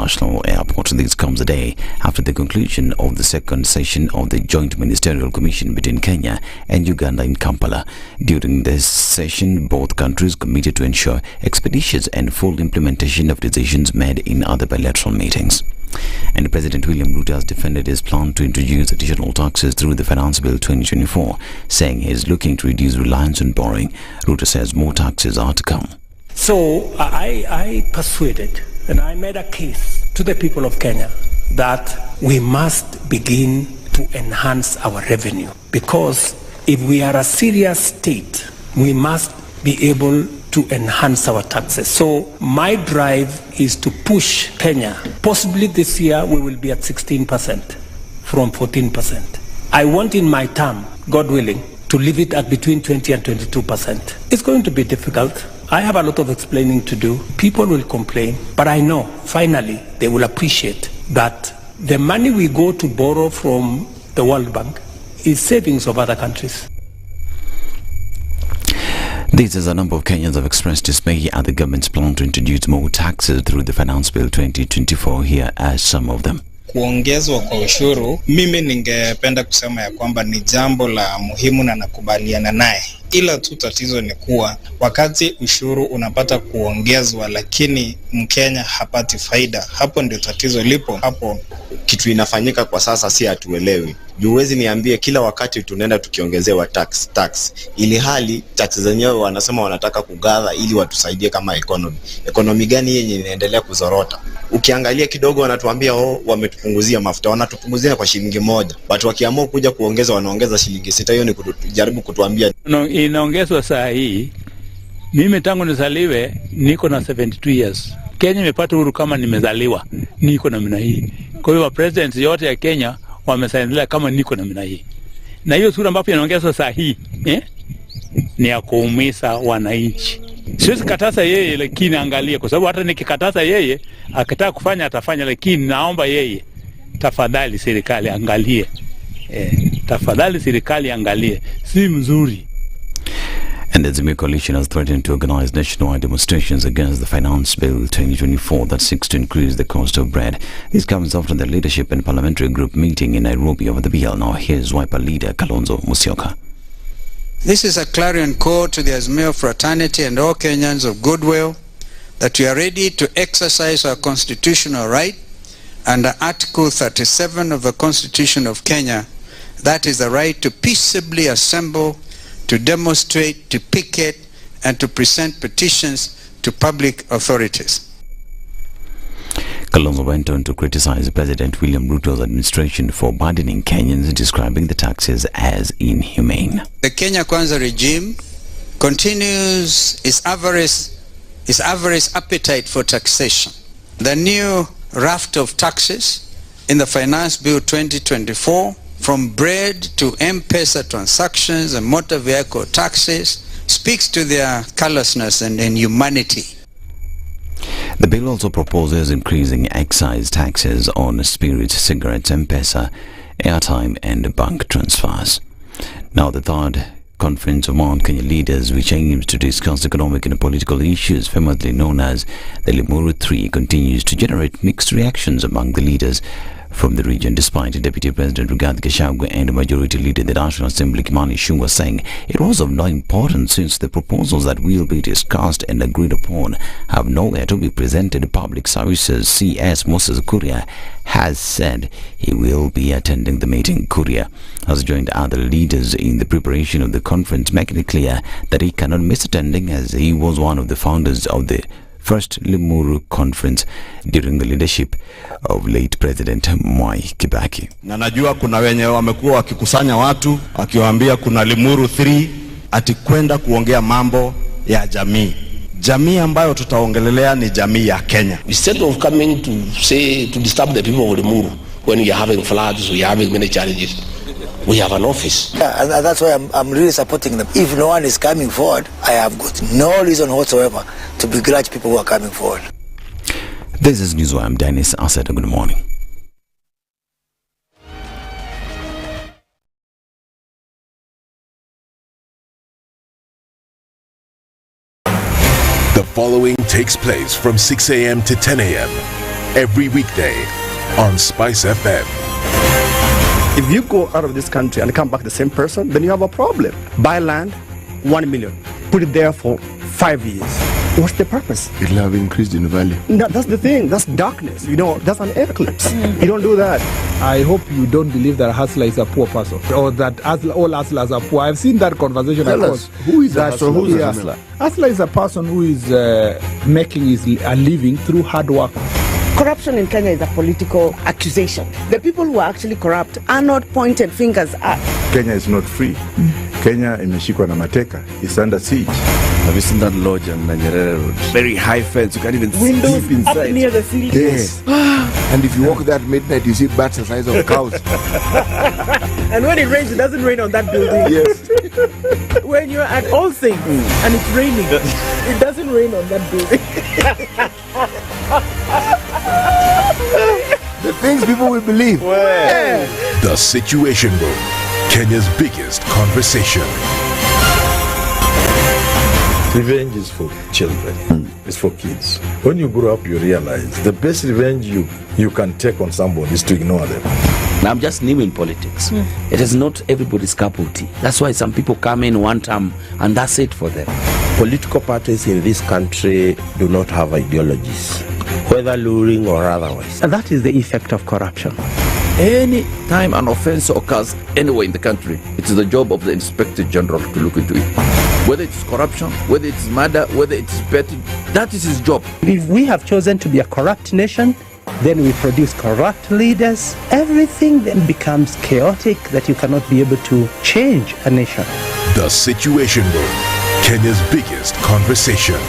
International Airport. This comes a day after the conclusion of the second session of the Joint Ministerial Commission between Kenya and Uganda in Kampala. During this session, both countries committed to ensure expeditious and full implementation of decisions made in other bilateral meetings. And President William Ruto has defended his plan to introduce additional taxes through the Finance Bill 2024, saying he is looking to reduce reliance on borrowing. Ruto says more taxes are to come. So I persuaded and I made a case to the people of Kenya that we must begin to enhance our revenue, because if we are a serious state, we must be able to enhance our taxes. So my drive is to push Kenya. Possibly this year we will be at 16% from 14%. I want in my term, God willing, to leave it at between 20 and 22%. It's going to be difficult. I have a lot of explaining to do. People will complain, but I know finally they will appreciate that the money we go to borrow from the World Bank is savings of other countries. This is a number of Kenyans have expressed dismay at the government's plan to introduce more taxes through the Finance Bill 2024. Here are some of them. Kuongezwa kwa ushuru, mimi ningependa kusema ya kwamba ni jambo la muhimu na nakubaliana naye. Ila tu tatizo ni kuwa wakati ushuru unapata kuongezwa lakini Mkenya hapati faida, hapo ndio tatizo lipo. Hapo kitu inafanyika kwa sasa si hatuelewi. Juwezi niambie kila wakati tunaenda tukiongezewa tax. Ili hali tax zenyewe wanasema wanataka kugather ili watusaidie kama economy. Economy gani yenye inaendelea kuzorota? Ukiangalia kidogo wanatuambia wametupunguzia mafuta, wanatupunguzia kwa shilingi 1. Watu wakiamua kuja kuongeza wanaongeza shilingi 6. Hiyo ni kujaribu kutuambia inaongezwa saa hii. Mimi tangu nizaliwe niko na 72 years. Kenya imepata uhuru kama nimezaliwa. Niko na namna hii. Kwa hiyo presidents yote ya Kenya wamesainilia kama niko na namna hii. Na hiyo sura ambapo inaongezwa saa hii, ni ya kuumiza wananchi. Siwezi kataza yeye, lakini angalia, kwa sababu hata nikikataza yeye akitaka kufanya atafanya, lakini naomba yeye tafadhali serikali angalie. Tafadhali serikali angalie, si mzuri. And the Zimmy coalition has threatened to organize nationwide demonstrations against the Finance Bill 2024 that seeks to increase the cost of bread. This comes after the leadership and Parliamentary group meeting in Nairobi over the bill. Now here's Wiper leader Kalonzo Musyoka. This is a clarion call to the Azimio fraternity and all Kenyans of goodwill that we are ready to exercise our constitutional right under Article 37 of the Constitution of Kenya. That is the right to peaceably assemble, to demonstrate, to picket, and to present petitions to public authorities. Kalonzo went on to criticize President William Ruto's administration for burdening Kenyans, describing the taxes as inhumane. The Kenya Kwanza regime continues its avarice appetite for taxation. The new raft of taxes in the Finance Bill 2024, from bread to M-Pesa transactions and motor vehicle taxes, speaks to their callousness and inhumanity. The bill also proposes increasing excise taxes on spirits, cigarettes, M-Pesa, airtime and bank transfers. Now the third Conference of Mount Kenya Leaders, which aims to discuss economic and political issues famously known as the Limuru 3, continues to generate mixed reactions among the leaders from the region, despite Deputy President Rigathi Gachagua and Majority Leader in the National Assembly Kimani Ichung'wah saying it was of no importance since the proposals that will be discussed and agreed upon have nowhere to be presented. Public Services CS Moses Kuria has said he will be attending the meeting. Kuria has joined other leaders in the preparation of the conference, making it clear that he cannot miss attending as he was one of the founders of the first Limuru conference during the leadership of late President Mwai Kibaki. Na najua kuna wenye wamekuwa wakikusanya watu akiwaambia kuna Limuru 3 ati kwenda kuongea mambo ya jamii. Jamii ambayo tutaongelelea ni jamii ya Kenya. Instead of coming to say to disturb the people of Limuru when you are having floods or you are having many challenges, we have an office. Yeah, and that's why I'm really supporting them. If no one is coming forward, I have got no reason whatsoever to begrudge people who are coming forward. This is Newswire. I'm Dennis Aseta. Good morning. The following takes place from 6 a.m. to 10 a.m. every weekday on SpiceFM. If you go out of this country and come back the same person, then you have a problem. Buy land, 1 million. Put it there for 5 years. What's the purpose? It'll have increased in value. No, that's the thing. That's darkness. That's an eclipse. You don't do that. I hope you don't believe that a hustler is a poor person or that all hustlers are poor. I've seen that conversation. Tell us, who is a hustler? Who's a hustler? Hustler is a person who is making a living through hard work. Corruption in Kenya is a political accusation. The people who are actually corrupt are not pointed fingers at. Kenya is not free. Kenya imeshikwa na mateka. It's under siege. Have you seen that lodge on Nyeri Road? Very high fence. You can't even Windows sleep inside. up near the ceiling. Yes. And if you walk there at midnight, you see bats the size of cows. And when it rains, it doesn't rain on that building. Yes. When you're at All Things and it's raining, it doesn't rain on that building. The things people will believe. Yeah. The Situation Room, Kenya's biggest conversation. Revenge is for children. It's for kids. When you grow up, you realize the best revenge you can take on somebody is to ignore them. Now, I'm just new in politics. It is not everybody's cup of tea. That's why some people come in one term and that's it for them. Political parties in this country do not have ideologies, whether luring or otherwise. And that is the effect of corruption. Any time an offense occurs anywhere in the country, it is the job of the Inspector General to look into it. Whether it's corruption, whether it's murder, whether it's petty, that is his job. If we have chosen to be a corrupt nation, then we produce corrupt leaders. Everything then becomes chaotic that you cannot be able to change a nation. The Situation Room, Kenya's biggest conversation.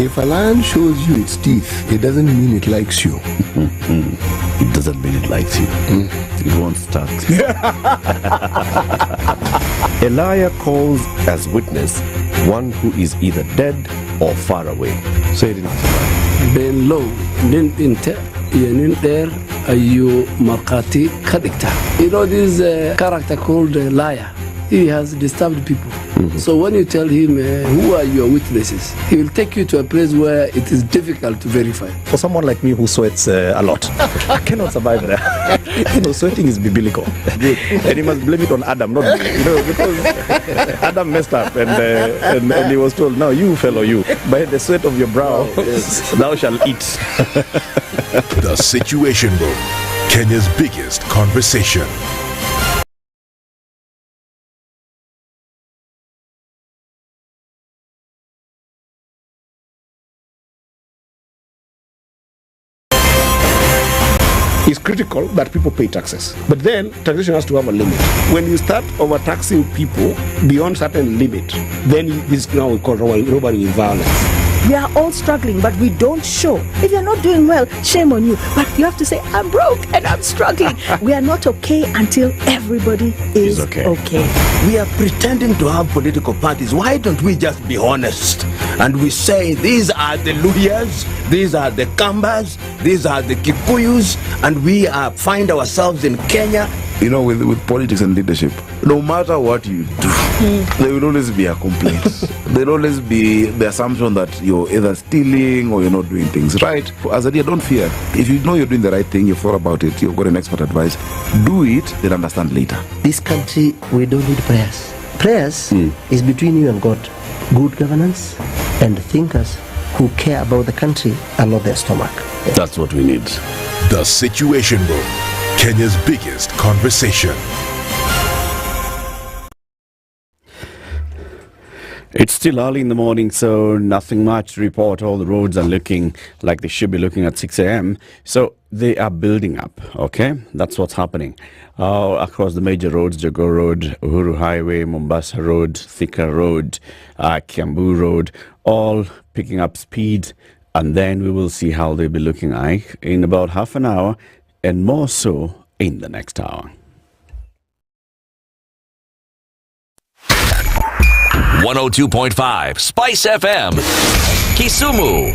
If a lion shows you its teeth, it doesn't mean it likes you. It doesn't mean it likes you. It won't start. A liar calls as witness one who is either dead or far away. Say it in Ben low, nin inte, yenin there, you markati kadikta. You know this character called liar. He has disturbed people. So when you tell him who are your witnesses, he will take you to a place where it is difficult to verify. For someone like me who sweats a lot, I cannot survive there. Sweating is biblical. And you must blame it on Adam, not me. Because Adam messed up and he was told, now you fellow you, by the sweat of your brow, thou shalt eat. The Situation Room, Kenya's biggest conversation. It's critical that people pay taxes. But then taxation has to have a limit. When you start overtaxing people beyond certain limit, then this is now called robbery with violence. We are all struggling, but we don't show. If you're not doing well, shame on you. But you have to say, I'm broke and I'm struggling. We are not okay until everybody is okay. We are pretending to have political parties. Why don't we just be honest? And we say, these are the Luyas, these are the Kambas, these are the Kikuyus, and we find ourselves in Kenya. You know, with politics and leadership, no matter what you do, there will always be a complaint. There will always be the assumption that you're either stealing or you're not doing things right. As a leader, don't fear. If you know you're doing the right thing, you've thought about it, you've got an expert advice, do it, then understand later. This country, we don't need prayers. Prayers is between you and God. Good governance and thinkers who care about the country and not their stomach. That's what we need. The Situation Room, Kenya's biggest conversation. It's still early in the morning, so nothing much to report. All the roads are looking like they should be looking at 6 a.m. So they are building up, okay? That's what's happening. Across the major roads, Jogoo Road, Uhuru Highway, Mombasa Road, Thika Road, Kiambu Road, all picking up speed. And then we will see how they'll be looking like in about half an hour and more so in the next hour. 102.5 SpiceFM, Kisumu.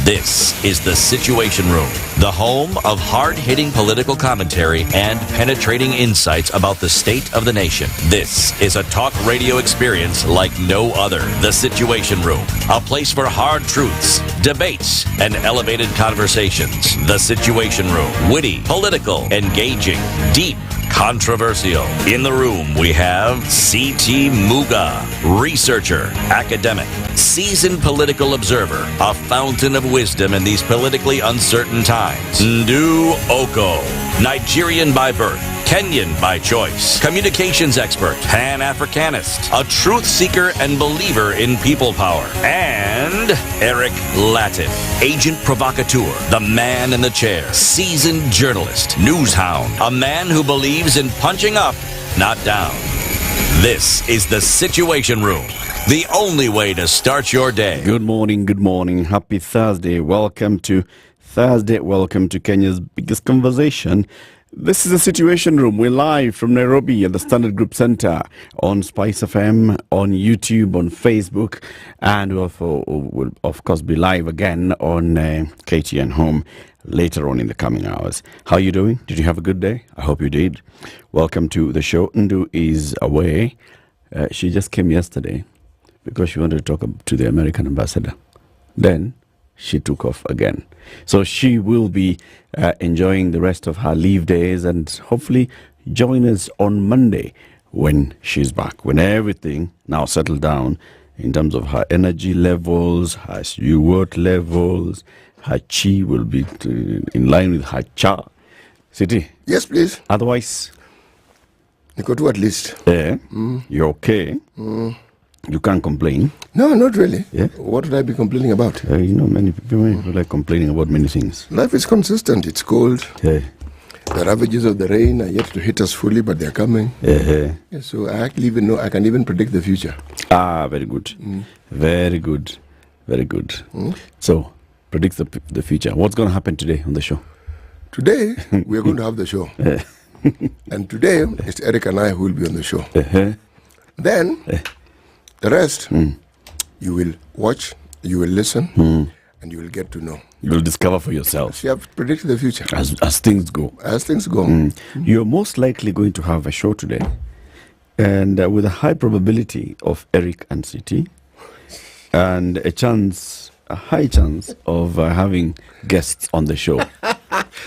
This is the Situation Room, the home of hard-hitting political commentary and penetrating insights about the state of the nation. This is a talk radio experience like no other. The Situation Room, a place for hard truths, debates, and elevated conversations. The Situation Room, witty, political, engaging, deep, controversial. In the room, we have C.T. Muga, researcher, academic, seasoned political observer, a fountain of wisdom in these politically uncertain times. Ndu Oko, Nigerian by birth, Kenyan by choice, communications expert, Pan-Africanist, a truth seeker and believer in people power, and Eric Latif, agent provocateur, the man in the chair, seasoned journalist, news hound, a man who believes in punching up, not down. This is the Situation Room, the only way to start your day. Good morning. Happy Thursday. Welcome to Thursday. Welcome to Kenya's biggest conversation. This is the Situation Room. We're live from Nairobi at the Standard Group Center on SpiceFM, on YouTube, on Facebook, and we'll of course be live again on KTN Home later on in the coming hours. How are you doing? Did you have a good day? I hope you did. Welcome to the show. Ndu is away. She just came yesterday because she wanted to talk to the American ambassador. Then she took off again. So she will be enjoying the rest of her leave days and hopefully join us on Monday when she's back, when everything now settled down in terms of her energy levels, her work levels, her chi will be in line with her cha. City? Yes, please. Otherwise? Nikotu at least. Yeah. You're okay? You can't complain? No, not really. Yeah? What would I be complaining about? Many people like complaining about many things. Life is consistent. It's cold. Yeah. The ravages of the rain are yet to hit us fully, but they're coming. Yeah, so I actually even know I can even predict the future. Very good. Very good. Very good. So, predict the future. What's going to happen today on the show? Today, we are going to have the show. And today, it's Eric and I who will be on the show. Then, the rest, you will watch, you will listen, and you will get to know. You will discover for yourself. You have predicted the future. As things go. As things go. You're most likely going to have a show today, and with a high probability of Eric and City, and a high chance of having guests on the show.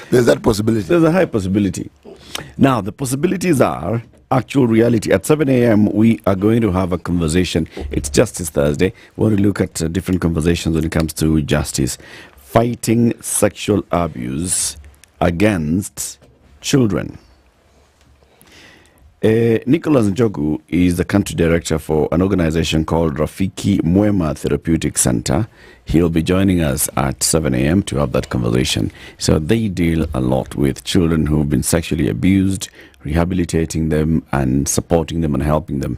There's that possibility. There's a high possibility. Now, the possibilities are actual reality. At 7 a.m., we are going to have a conversation. It's Justice Thursday. We want to look at different conversations when it comes to justice. Fighting sexual abuse against children. Nicholas Njogu is the country director for an organization called Rafiki Mwema Therapeutic Center. He'll be joining us at 7 a.m. to have that conversation. So they deal a lot with children who've been sexually abused, rehabilitating them and supporting them and helping them,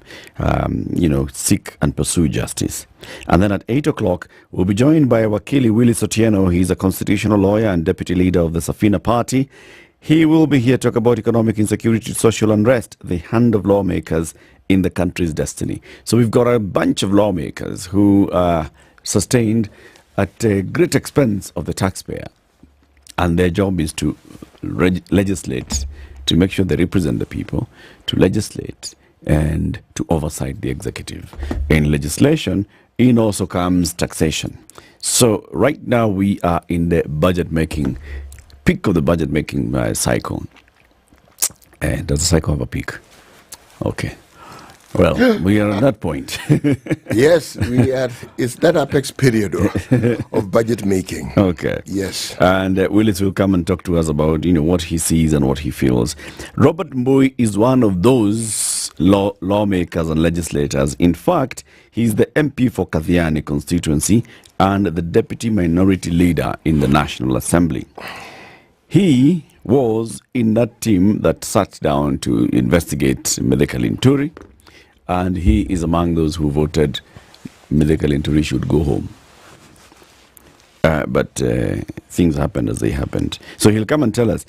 seek and pursue justice. And then at 8 o'clock, we'll be joined by Wakili Willis Otieno. He's a constitutional lawyer and deputy leader of the Safina Party. He will be here to talk about economic insecurity, social unrest, the hand of lawmakers in the country's destiny. So we've got a bunch of lawmakers who are sustained at a great expense of the taxpayer. And their job is to legislate, to make sure they represent the people, to legislate and to oversight the executive. In legislation, in also comes taxation. So right now we are in the budget making peak of the budget making cycle. Does the cycle have a peak? Okay. Well, we are at that point. Yes, we are. It's that apex period of budget making. Okay. Yes. And Willis will come and talk to us about what he sees and what he feels. Robert Mbui is one of those lawmakers and legislators. In fact, he's the MP for Kathiani constituency and the deputy minority leader in the National Assembly. He was in that team that sat down to investigate Mithika Linturi, and he is among those who voted Mithika Linturi should go home. But things happened as they happened. So he'll come and tell us,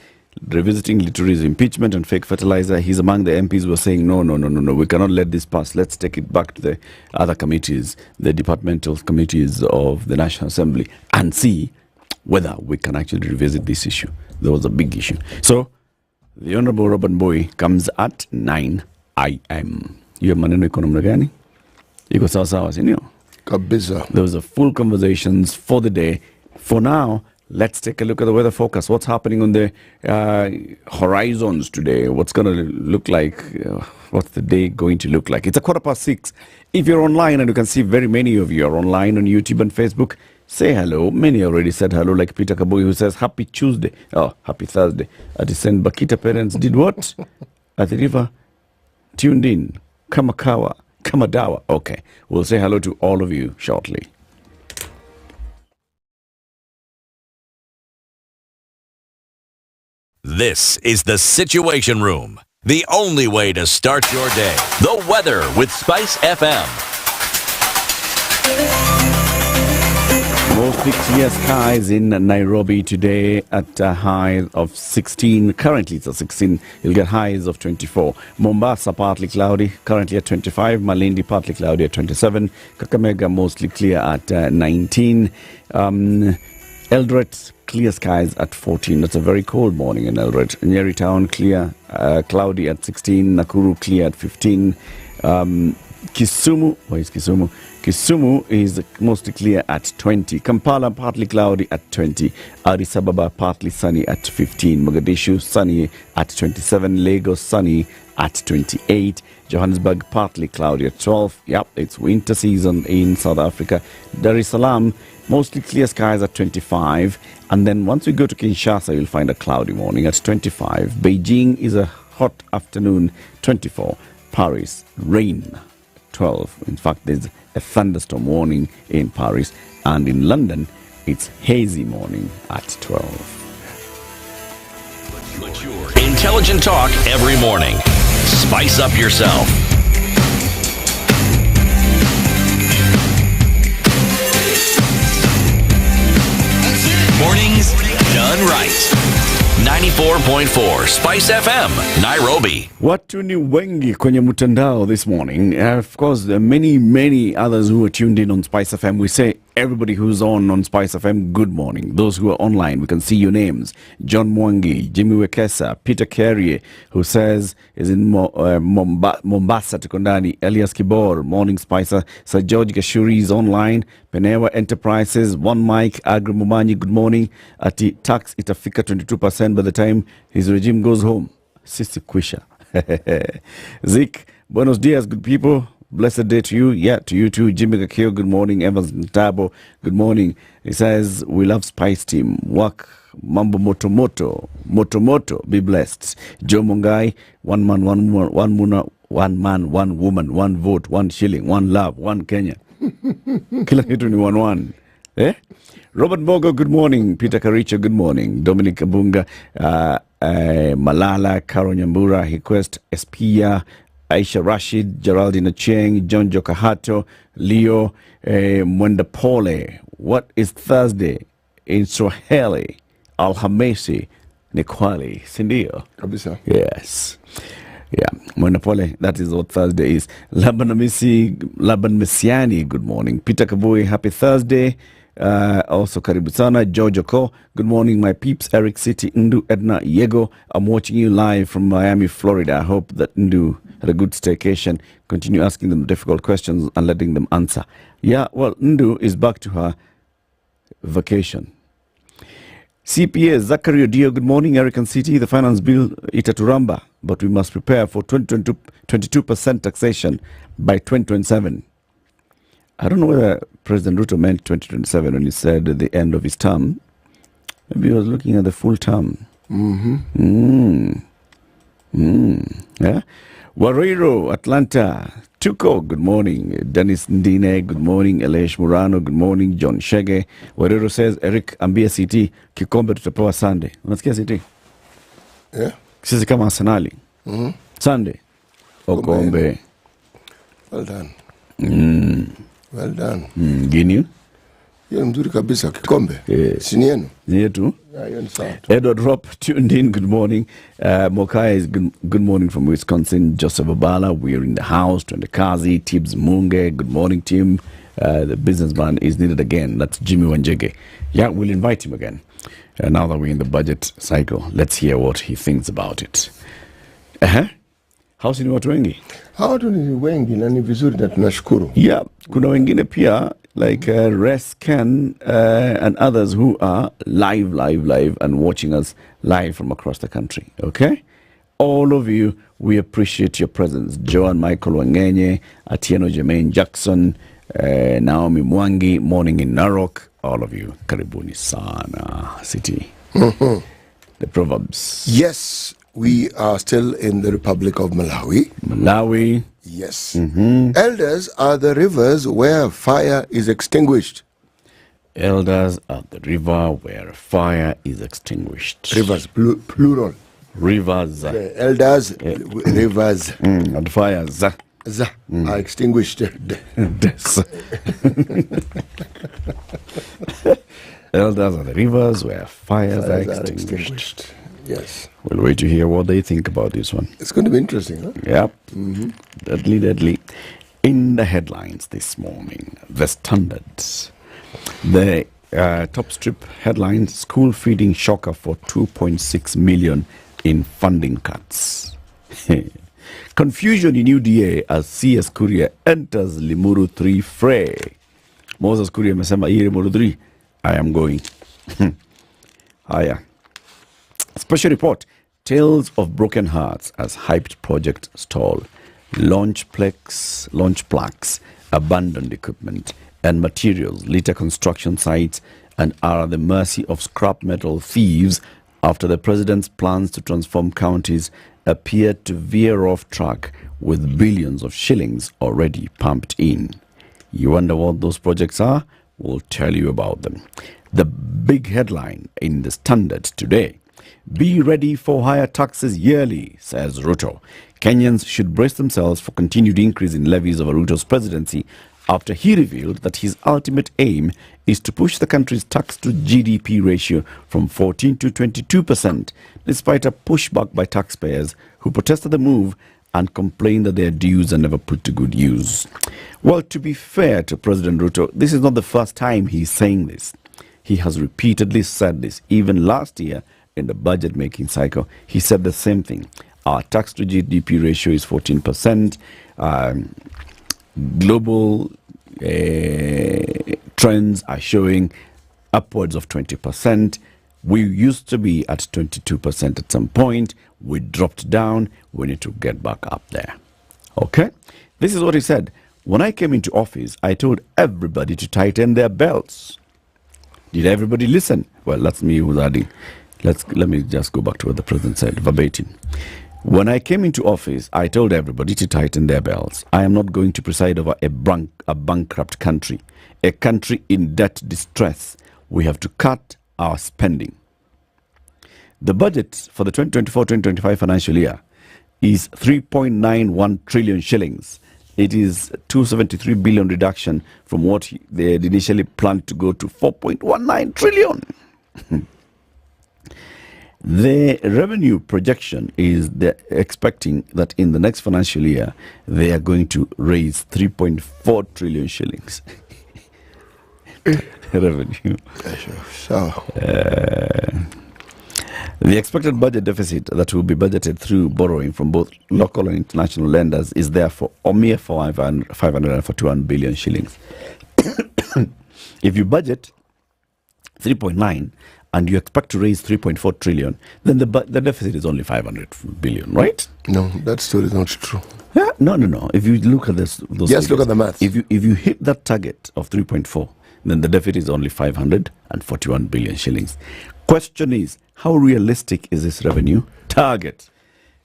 revisiting Linturi's impeachment and fake fertilizer. He's among the MPs who are saying, no, we cannot let this pass. Let's take it back to the other committees, the departmental committees of the National Assembly, and see whether we can actually revisit this issue. There was a big issue. So, the Honorable Robert Boy comes at 9 a.m. Hiyo maneno iko namna gani? Iko sawa sawa, si ndio? Kabisa. There was a full conversations for the day. For now, let's take a look at the weather forecast. What's happening on the horizons today? What's going to look like? What's the day going to look like? It's 6:15. If you're online, and you can see very many of you are online on YouTube and Facebook, say hello. Many already said hello, like Peter Kabui, who says happy Tuesday. Oh, happy Thursday. At the St. Bakita parents did what? At the river, tuned in. Kamadawa. Okay. We'll say hello to all of you shortly. This is the Situation Room, the only way to start your day. The weather with SpiceFM. Mostly clear skies in Nairobi today at a high of 16. Currently it's a 16. You'll get highs of 24. Mombasa partly cloudy, currently at 25. Malindi partly cloudy at 27. Kakamega mostly clear at 19. Eldoret clear skies at 14. That's a very cold morning in Eldoret. Nyeri town clear, cloudy at 16. Nakuru clear at 15. Kisumu, where is Kisumu? Kisumu is mostly clear at 20. Kampala partly cloudy at 20. Addis Ababa partly sunny at 15. Mogadishu sunny at 27. Lagos sunny at 28. Johannesburg partly cloudy at 12. Yep, it's winter season in South Africa. Dar es Salaam mostly clear skies at 25. And then once we go to Kinshasa, you'll find a cloudy morning at 25. Beijing is a hot afternoon, 24. Paris, rain, 12. In fact, there's a thunderstorm warning in Paris. And in London, it's hazy morning at 12. Intelligent talk every morning. Spice up yourself. Mornings done right. 94.4 Spice FM, Nairobi. Watu ni wengi kwenye mtandao this morning. Of course, there are many others who are tuned in on Spice FM. We say everybody who's on Spice FM, good morning. Those who are online, we can see your names. John Mwangi, Jimmy Wekesa, Peter Carrier, who says is in Mombasa, Tukondani. Elias Kibor, morning Spicer. Sir George Gashuri is online. Penewa Enterprises, One Mike, Agri Mumanyi, good morning. Ati tax itafika 22% by the time his regime goes home. Sisi Kwisha. Zik, buenos dias, good people. Blessed day to you. Yeah, to you too. Jimmy Kakio, good morning. Evans Ntabo, good morning. He says, we love Spice Team. Work, mambo moto. Be blessed. Joe Mungai, one man, one woman, one vote, 1 shilling, 1 love, 1 Kenya. Kila kitu ni 1-1. Eh? Robert Bogo, good morning. Peter Karicha, good morning. Dominic Abunga, Malala, Karo Nyambura, Hiquest, Espia, Aisha Rashid, Geraldine Cheng, John Jokahato, Leo, Mwenda Pole. What is Thursday? In Swahili, Alhamisi, Nikwali, Sindio. Kabisa. Yes. Yeah, Mwenda Pole, that is what Thursday is. Laban Mesiani, good morning. Peter Kabui, happy Thursday. Also karibu sana. Jojo Ko, good morning my peeps. Eric City, Ndu, Edna, Yego. I'm watching you live from Miami, Florida. I hope that Ndu had a good staycation. Continue asking them difficult questions and letting them answer. Yeah, well, Ndu is back to her vacation. CPA, Zachary Odio, good morning. American City, the finance bill, itaturamba, but we must prepare for 22% taxation by 2027. I don't know whether President Ruto meant 2027 when he said at the end of his term. Maybe he was looking at the full term. Yeah. Warriero, Atlanta. Tuko, good morning. Dennis Ndine, good morning. Elish Murano, good morning. John Shege. Warriero says, Eric, ambia CT, kikombe tutapewa Sunday. Unasikia CT? Yeah. Sisi kama Arsenali. Sunday. Okombe. Well done. Well done. Gini? Hiyo mzuri kabisa, kikombe. Sini yenu? Ni yetu. Yeah, Edward Ropp tuned in, good morning. Mokai is good morning from Wisconsin. Joseph Abala, we're in the house. Twende Kazi, Tibbs Munge, good morning team. The businessman is needed again. That's Jimmy Wanjege. Yeah, we'll invite him again. Now that we're in the budget cycle, let's hear what he thinks about it. How's ni watu wengi? Watu ni wengi na ni vizuri na tunashukuru. Yeah, kuna wengine pia like Res Ken and others who are live and watching us live from across the country. Okay? All of you, we appreciate your presence. Joan Michael Wangenye, Atieno Jermaine Jackson, Naomi Mwangi, Morning in Narok. All of you, karibuni sana, City. The Proverbs. Yes, we are still in the Republic of Malawi. Malawi. Yes. Elders are the rivers where fire is extinguished. Elders are the river where fire is extinguished. Rivers, plural. Rivers. Elders, rivers. And fires. Are extinguished. Elders are the rivers where fires are extinguished. Yes. We'll wait to hear what they think about this one. It's going to be interesting, huh? Yep. Deadly. In the headlines this morning, the Standard. The top strip headlines, school feeding shocker for 2.6 million in funding cuts. Confusion in UDA as CS Kuria enters Limuru 3 fray. Moses Kuria amesema hii Limuru 3, I am going. Haya. Special report, tales of broken hearts as hyped project stall. Launch plaques, abandoned equipment and materials litter construction sites and are at the mercy of scrap metal thieves after the president's plans to transform counties appear to veer off track with billions of shillings already pumped in. You wonder what those projects are? We'll tell you about them. The big headline in the Standard today. Be ready for higher taxes yearly, says Ruto. Kenyans should brace themselves for continued increase in levies over Ruto's presidency after he revealed that his ultimate aim is to push the country's tax to GDP ratio from 14 to 22%, despite a pushback by taxpayers who protested the move and complained that their dues are never put to good use. Well, to be fair to President Ruto, this is not the first time he's saying this. He has repeatedly said this. Even last year, in the budget-making cycle, he said the same thing. Our tax to GDP ratio is 14%. Global trends are showing upwards of 20%. We used to be at 22% at some point. We dropped down. We need to get back up there. Okay? This is what he said. When I came into office, I told everybody to tighten their belts. Did everybody listen? Well, that's me who's adding. Let me just go back to what the president said, verbatim. When I came into office, I told everybody to tighten their belts. I am not going to preside over a bankrupt country, a country in debt distress. We have to cut our spending. The budget for the 2024-2025 financial year is 3.91 trillion shillings. It is 273 billion reduction from what they had initially planned to go to 4.19 trillion. The revenue projection is they're expecting that in the next financial year, they are going to raise 3.4 trillion shillings. Revenue. The expected budget deficit that will be budgeted through borrowing from both local and international lenders is therefore a mere 541 billion shillings. If you budget 3.9 and you expect to raise 3.4 trillion, then the deficit is only 500 billion, right? No, that story is not true. Yeah, no. If you look at those just figures, look at the math. If you hit that target of 3.4, then the deficit is only 541 billion shillings. Question is, how realistic is this revenue target?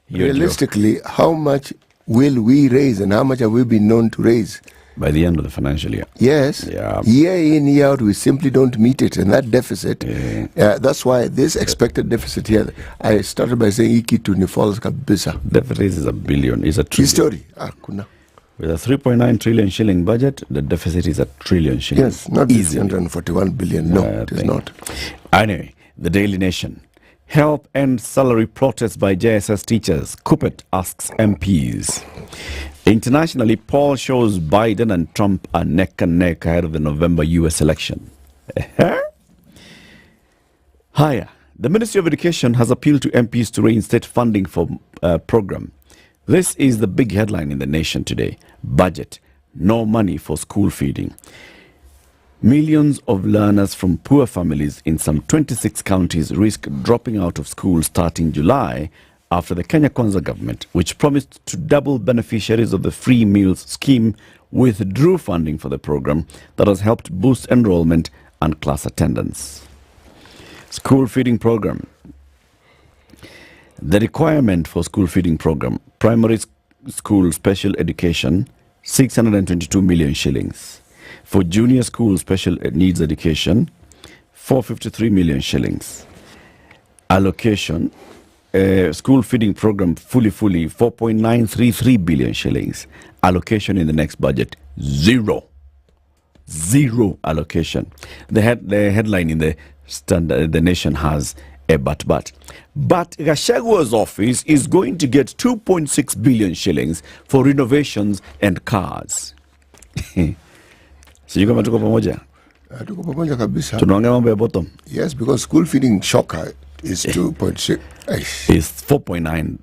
Realistically, how much will we raise and how much have we been known to raise? By the end of the financial year. Yes. Yeah. Year in, year out, we simply don't meet it. And that deficit, that's why this expected deficit here, I started by saying iki tu ni falls kabisa. Deficit is a billion, is a trillion. History. With a 3.9 trillion shilling budget, the deficit is a trillion shillings. Yes, not 141 billion. No, it is not. Anyway, the Daily Nation. Help end salary protests by JSS teachers. Kuppet asks MPs. Internationally, poll shows Biden and Trump are neck and neck ahead of the November U.S. election. Higher. The Ministry of Education has appealed to MPs to reinstate funding for program. This is the big headline in the nation today. Budget. No money for school feeding. Millions of learners from poor families in some 26 counties risk dropping out of school starting July after the Kenya Kwanza government, which promised to double beneficiaries of the free meals scheme, withdrew funding for the program that has helped boost enrollment and class attendance. School feeding program. The requirement for school feeding program, primary school special education, 622 million shillings. For junior school special needs education, 453 million shillings. Allocation, school feeding program fully, 4.933 billion shillings. Allocation in the next budget, zero allocation. The headline in the Standard, the Nation has a but. But Gashagua's office is going to get 2.6 billion shillings for renovations and cars. Sijui kama tuko pamoja? Tuko pamoja kabisa. Tunaongea mambo ya bottom. Yes, because school feeding shocker is 2.6. Is 4.9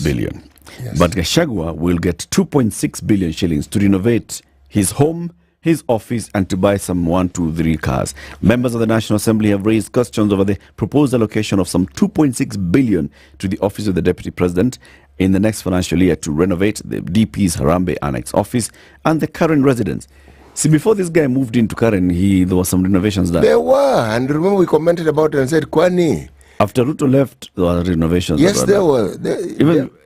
billion. Yes. But Gachagua will get 2.6 billion shillings to renovate his home, his office, and to buy some 1, 2, 3 cars. Members of the National Assembly have raised questions over the proposed allocation of some 2.6 billion to the office of the Deputy President in the next financial year to renovate the DP's Harambee Annex office and the Karen residence. See, before this guy moved into Karen, there was some renovations done. There were, and remember we commented about it and said, Kwani. After Ruto left, there were renovations. Yes, there were.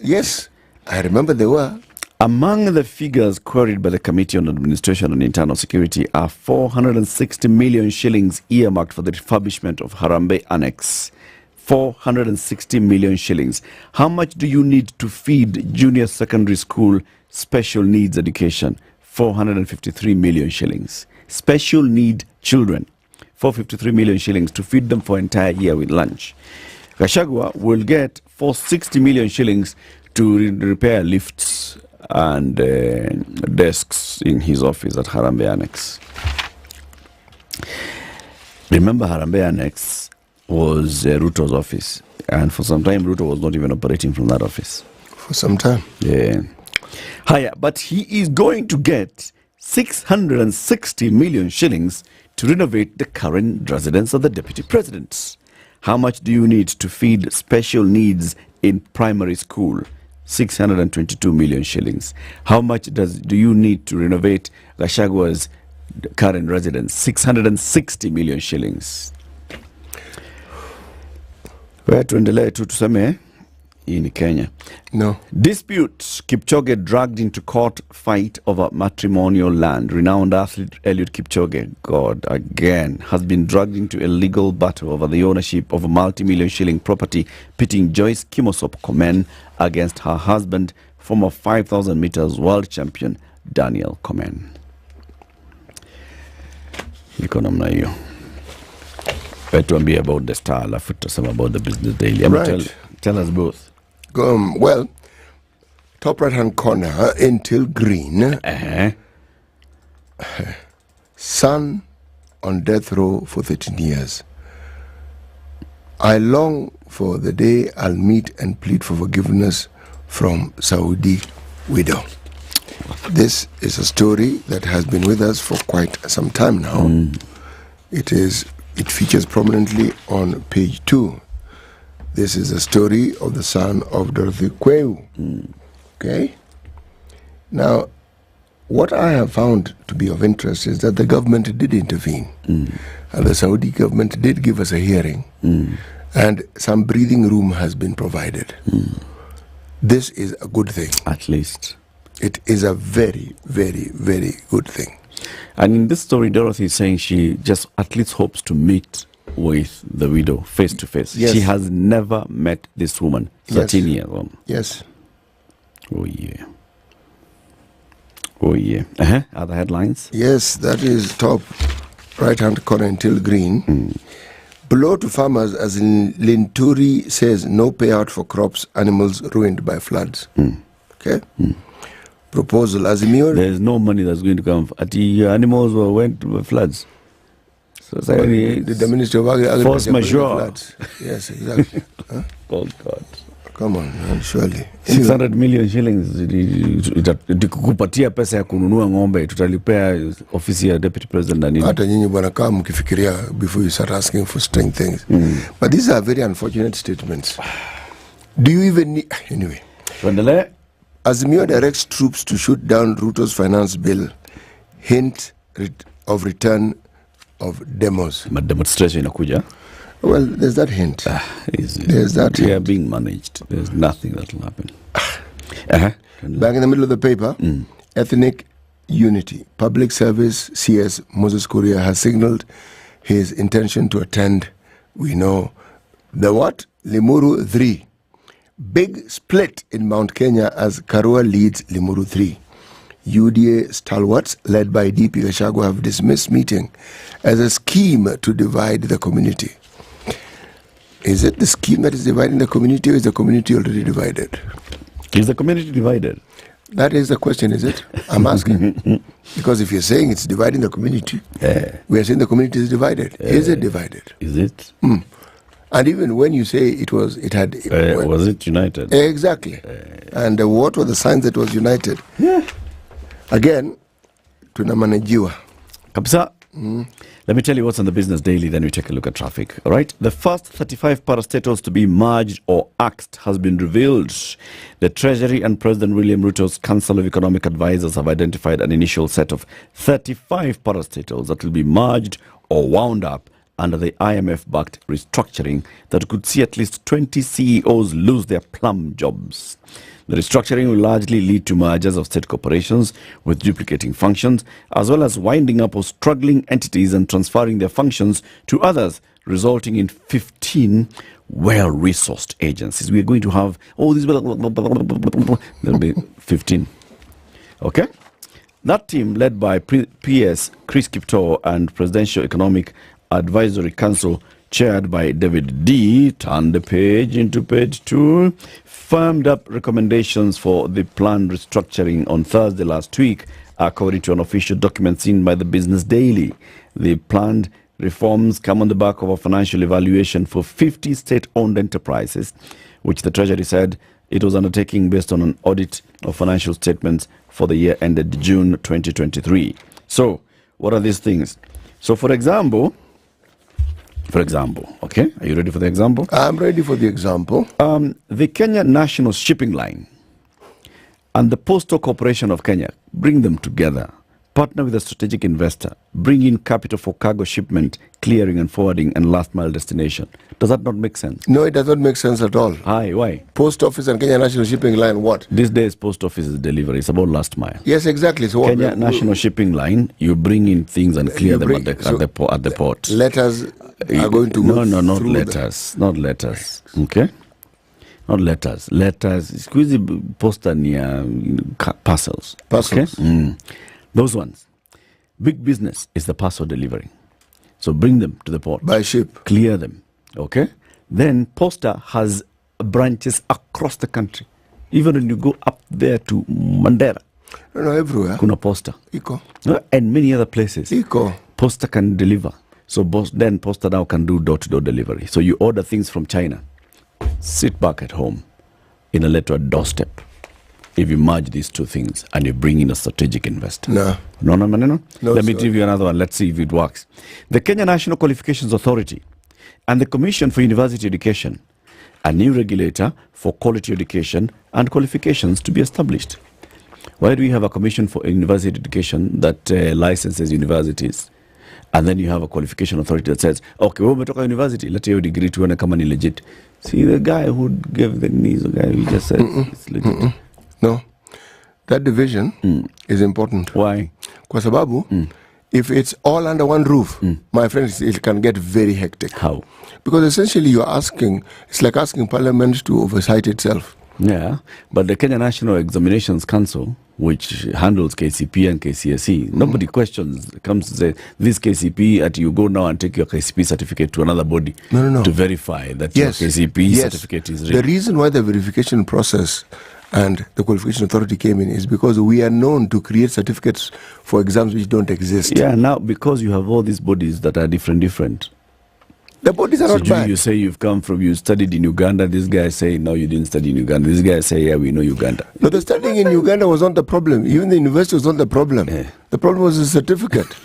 Yes, I remember there were. Among the figures queried by the Committee on Administration and Internal Security are 460 million shillings earmarked for the refurbishment of Harambee Annex. 460 million shillings. How much do you need to feed junior secondary school special needs education? 453 million shillings. Special need children, 453 million shillings to feed them for an entire year with lunch. Gachagua will get 460 million shillings to repair lifts and desks in his office at Harambee Annex. Remember, Harambee Annex was Ruto's office, and for some time Ruto was not even operating from that office. For some time. Yeah. Higher, but he is going to get 660 million shillings to renovate the current residence of the Deputy President. How much do you need to feed special needs in primary school? 622 million shillings. How much do you need to renovate Gashagua's current residence? 660 million shillings. Where tuendelee tu tuseme in Kenya. No. Dispute. Kipchoge dragged into court fight over matrimonial land. Renowned athlete Eliud Kipchoge, God, again, has been dragged into a legal battle over the ownership of a multi-million shilling property, pitting Joyce Kimosop Komen against her husband, former 5,000 meters world champion Daniel Komen. Iko namna hiyo. Tuambie about the Star, alafu tutasema about the Business Daily. Right. Tell us both. Well, top right-hand corner, Until Green. Son on death row for 13 years. I long for the day I'll meet and plead for forgiveness from Saudi widow. This is a story that has been with us for quite some time now. It features prominently on page 2. This is a story of the son of Dorothy Kweu. Okay? Now, what I have found to be of interest is that the government did intervene. And the Saudi government did give us a hearing. And some breathing room has been provided. This is a good thing. At least. It is a very, very, very good thing. And in this story, Dorothy is saying she just at least hopes to meet with the widow face to face. Yes. She has never met this woman, 13 years old. Yes. Oh, yeah. Other headlines? Yes, that is top right-hand corner, Until Green. Blow to farmers as Linturi says no payout for crops, animals ruined by floods. Okay? proposal, Azimio. There's no money that's going to come. The animals went to floods. So the Ministry of Agriculture. Force majeure. Yes, exactly. Huh? Oh, God. Come on, man, surely. 600 million shillings. Tukupatia pesa ya kununua ng'ombe, tutalipea ofisi ya deputy president na nini. Hata nyinyi bwana kama mkifikiria before you start asking for strange things. But these are very unfortunate statements. Do you even need... Anyway. Azimio directs troops to shoot down Ruto's finance bill. Hint of return of demos. Demonstration inakuja. Well, there's that hint. There's that hint. We are being managed. There's nothing that will happen. Back in the middle of the paper, ethnic unity. Public Service CS Moses Kuria has signaled his intention to attend. We know the what? Limuru 3. Big split in Mount Kenya as Karua leads Limuru 3. UDA stalwarts led by DP Gachagua have dismissed meeting as a scheme to divide the community. Is it the scheme that is dividing the community, or is the community already divided? Is the community divided? That is the question, is it? I'm asking. Because if you're saying it's dividing the community, we are saying the community is divided. Is it divided? Is it? And even when you say was it united? Exactly. And what were the signs that was united? Again, tunamanajiwa. Kabisa. Let me tell you what's on the Business Daily, then we take a look at traffic. All right. The first 35 parastatals to be merged or axed has been revealed. The Treasury and President William Ruto's Council of Economic Advisors have identified an initial set of 35 parastatals that will be merged or wound up under the IMF-backed restructuring that could see at least 20 CEOs lose their plum jobs. The restructuring will largely lead to mergers of state corporations with duplicating functions, as well as winding up of struggling entities and transferring their functions to others, resulting in 15 well-resourced agencies. We're going to have all these... There'll be 15. Okay? That team, led by PS Chris Kiptoo and Presidential Economic Advisory Council, chaired by David D., turned the page into page 2, firmed up recommendations for the planned restructuring on Thursday last week, according to an official document seen by the Business Daily. The planned reforms come on the back of a financial evaluation for 50 state-owned enterprises, which the Treasury said it was undertaking based on an audit of financial statements for the year ended June 2023. So, what are these things? So, for example, okay, are you ready for the example? I'm ready for the example. The Kenya National Shipping Line and the Postal Corporation of Kenya, bring them together. Partner with a strategic investor. Bring in capital for cargo shipment, clearing and forwarding, and last mile destination. Does that not make sense? No, it does not make sense at all. Why? Post Office and Kenya National Shipping Line, what? These days, Post Office is delivery. It's about last mile. Yes, exactly. So Kenya National Shipping Line, you bring in things and clear them at the port. Letters are going to go not letters. Not letters. Okay? Not letters. Letters. Squeeze poster near parcels. Parcels. Okay? Those ones. Big business is the parcel delivery. So bring them to the port. By ship. Clear them. Okay? Then Posta has branches across the country. Even when you go up there to Mandera. No, everywhere. Kuna Posta. Iko. And many other places. Iko. Posta can deliver. So then Posta now can do door-to-door delivery. So you order things from China. Sit back at home in a letter doorstep. If you merge these two things and you bring in a strategic investor. No. Let me give you another one. Let's see if it works. The Kenya National Qualifications Authority and the Commission for University Education, a new regulator for quality education and qualifications to be established. Why do we have a Commission for University Education that licenses universities? And then you have a qualification authority that says, okay, we're talking university, let your degree to one come and legit. See, the guy who gave the knees, the guy who just said it's legit. No, that division is important. Why? Kwa sababu, if it's all under one roof, my friends, it can get very hectic. How? Because essentially it's like asking Parliament to oversight itself. Yeah, but the Kenya National Examinations Council, which handles KCP and KCSE, nobody comes to say, this KCP, you go now and take your KCP certificate to another body to verify that your KCP certificate is real. The reason why the verification process and the Qualification Authority came in is because we are known to create certificates for exams which don't exist. Yeah, now because you have all these bodies that are different. The bodies are not bad. You say you studied in Uganda. This guy say, no, you didn't study in Uganda. This guy say, yeah, we know Uganda. No, the studying in Uganda was not the problem. Even the university was not the problem. Yeah. The problem was the certificate.